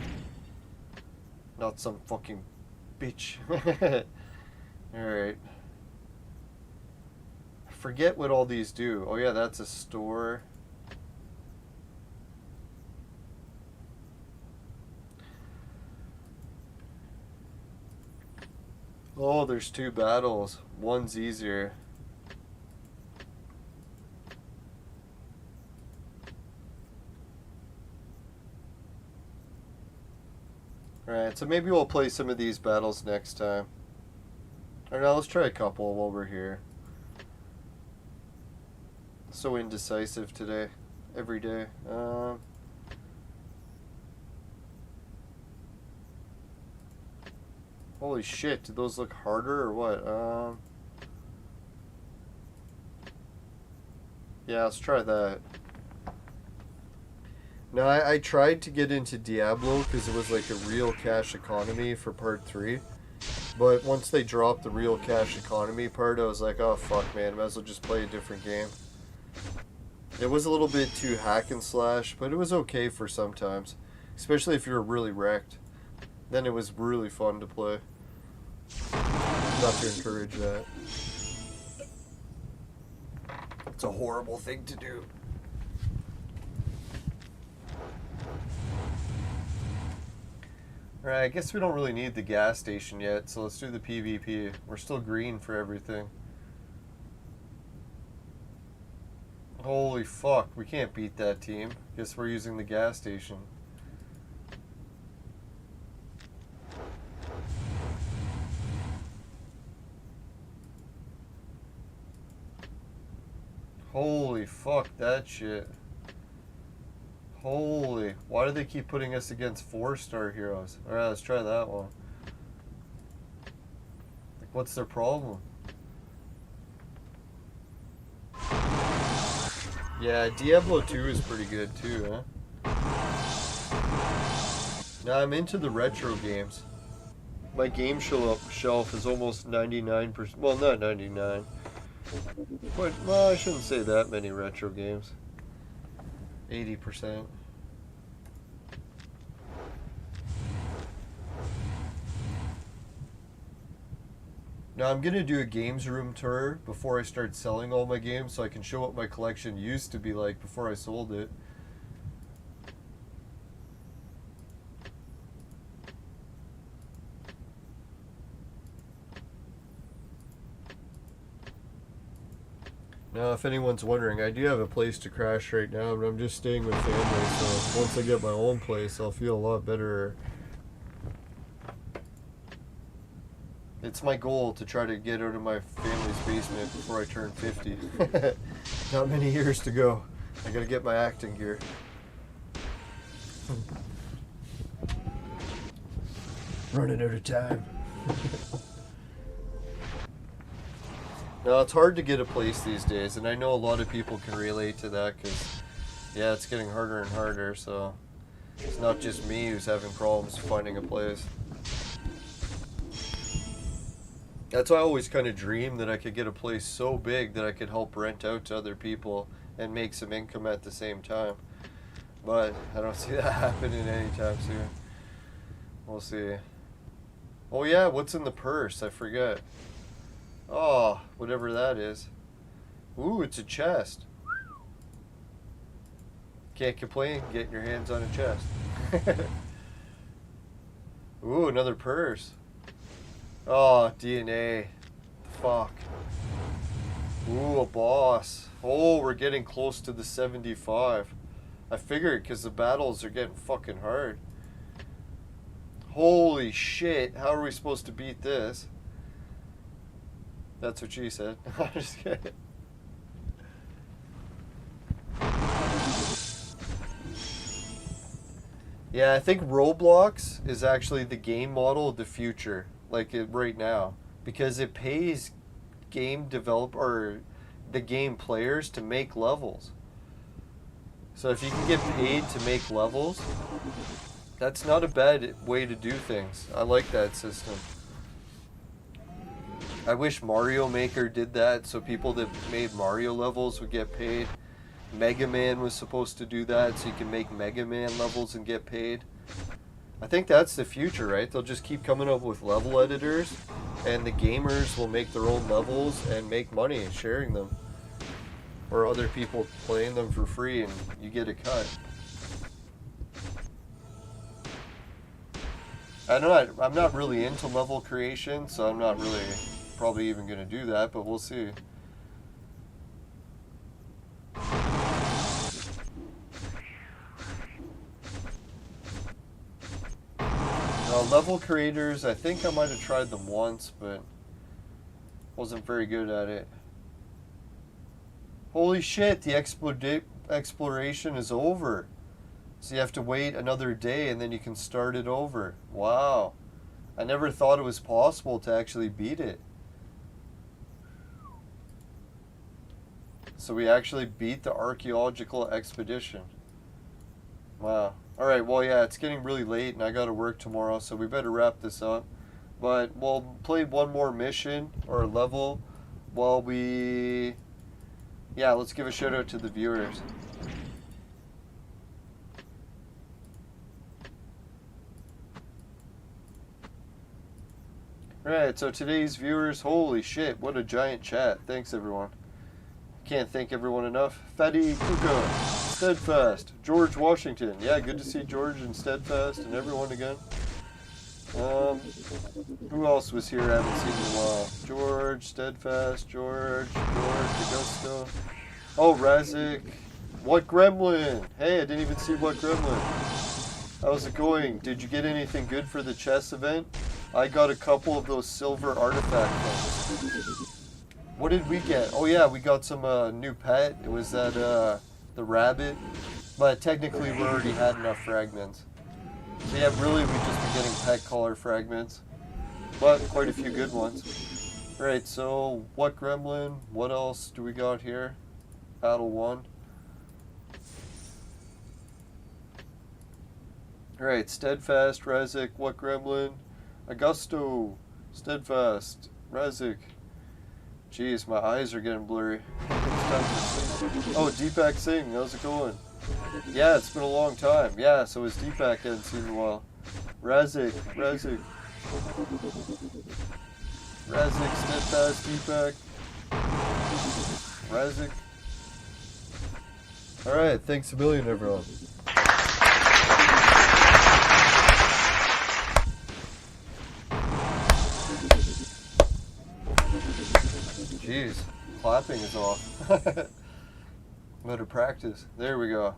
Not some fucking bitch. Alright. I forget what all these do. Oh yeah, that's a store. Oh, there's 2 battles. One's easier. Alright, so maybe we'll play some of these battles next time. Or now let's try a couple while we're here. So indecisive today. Every day. Holy shit, do those look harder or what? Yeah, let's try that. Now, I tried to get into Diablo because it was like a real cash economy for part 3. But once they dropped the real cash economy part, I was like, oh fuck man, might as well just play a different game. It was a little bit too hack and slash, but it was okay for sometimes. Especially if you're really wrecked. Then it was really fun to play. Not to encourage that. It's a horrible thing to do. Alright, I guess we don't really need the gas station yet, so let's do the PvP. We're still green for everything. Holy fuck, we can't beat that team. Guess we're using the gas station. Holy fuck that shit. Holy, why do they keep putting us against 4-star heroes? Alright, let's try that one. Like, what's their problem? Yeah, Diablo 2 is pretty good too, huh? Now I'm into the retro games. My game shelf is almost 99%, well not 99. But, well, I shouldn't say that many retro games. 80%. Now I'm gonna do a games room tour before I start selling all my games so I can show what my collection used to be like before I sold it. Now, if anyone's wondering, I do have a place to crash right now, but I'm just staying with family, so once I get my own place, I'll feel a lot better. It's my goal to try to get out of my family's basement before I turn 50. Not many years to go. I gotta get my acting gear. Running out of time. Now, it's hard to get a place these days, and I know a lot of people can relate to that because, yeah, it's getting harder and harder, so it's not just me who's having problems finding a place. That's why I always kind of dream that I could get a place so big that I could help rent out to other people and make some income at the same time. But I don't see that happening anytime soon. We'll see. Oh yeah, what's in the purse? I forget. Oh, whatever that is. Ooh, it's a chest. Can't complain getting your hands on a chest. Ooh, another purse. Oh, DNA. Fuck. Ooh, a boss. Oh, we're getting close to the 75. I figured because the battles are getting fucking hard. Holy shit. How are we supposed to beat this? That's what she said. I'm just kidding. Yeah, I think Roblox is actually the game model of the future, like right now, because it pays game developer, the game players to make levels. So if you can get paid to make levels, that's not a bad way to do things. I like that system. I wish Mario Maker did that, so people that made Mario levels would get paid. Mega Man was supposed to do that, so you can make Mega Man levels and get paid. I think that's the future, right? They'll just keep coming up with level editors, and the gamers will make their own levels and make money sharing them. Or other people playing them for free and you get a cut. I'm not really into level creation, so I'm not really probably even going to do that, but we'll see. Level creators, I think I might have tried them once, but wasn't very good at it. Holy shit, the exploration is over. So you have to wait another day and then you can start it over. Wow. I never thought it was possible to actually beat it. So we actually beat the archaeological expedition. Wow. Alright, well yeah, it's getting really late and I gotta work tomorrow, so we better wrap this up. But we'll play one more mission or level while we... Yeah, let's give a shout out to the viewers. Alright, so today's viewers, holy shit, what a giant chat. Thanks everyone. Can't thank everyone enough. Fatty Kuko, Steadfast, George Washington. Yeah, good to see George and Steadfast and everyone again. Who else was here I haven't seen in a while? George, Steadfast, George, Augusto. Oh, Razik. What Gremlin? Hey, I didn't even see What Gremlin. How's it going? Did you get anything good for the chess event? I got a couple of those silver artifact things. What did we get? Oh yeah, we got some new pet. It was that the rabbit, but technically we already had enough fragments. So yeah, really we've just been getting pet collar fragments, but quite a few good ones. Alright, so what gremlin? What else do we got here? Battle 1. Alright, Steadfast, Razik, what gremlin? Augusto, Steadfast, Razik. Jeez, my eyes are getting blurry. Oh, Deepak Singh, how's it going? Yeah, it's been a long time. Yeah, so it's Deepak I hadn't seen in a while. Razik, Steadfast, Deepak. Razik. Alright, thanks a million, everyone. Jeez, clapping is off. Better practice. There we go.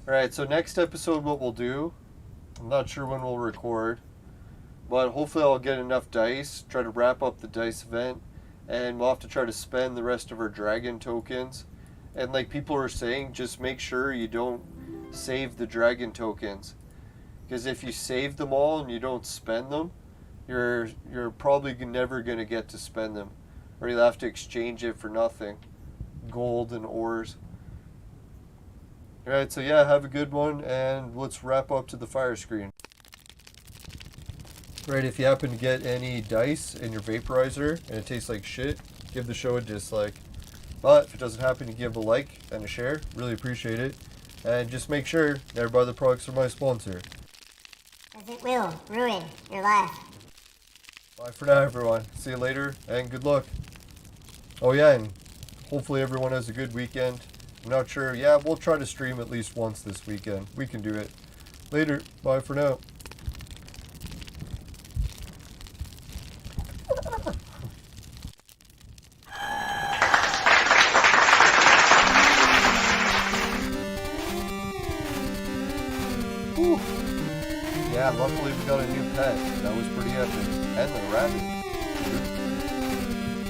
Alright, so next episode what we'll do, I'm not sure when we'll record, but hopefully I'll get enough dice, try to wrap up the dice event, and we'll have to try to spend the rest of our dragon tokens. And like people are saying, just make sure you don't save the dragon tokens. Because if you save them all and you don't spend them, you're probably never going to get to spend them. Or you'll have to exchange it for nothing. Gold and ores. Alright, so yeah, have a good one, and let's wrap up to the fire screen. Right, if you happen to get any dice in your vaporizer and it tastes like shit, give the show a dislike. But if it doesn't happen, to give a like and a share. Really appreciate it. And just make sure Never Buy the Products are my sponsor. As it will ruin your life. Bye for now, everyone. See you later, and good luck. Oh yeah, and hopefully everyone has a good weekend. I'm not sure. Yeah, we'll try to stream at least once this weekend. We can do it. Later. Bye for now. Whew. Yeah, luckily we got a new pet. That was pretty epic. And the rabbit.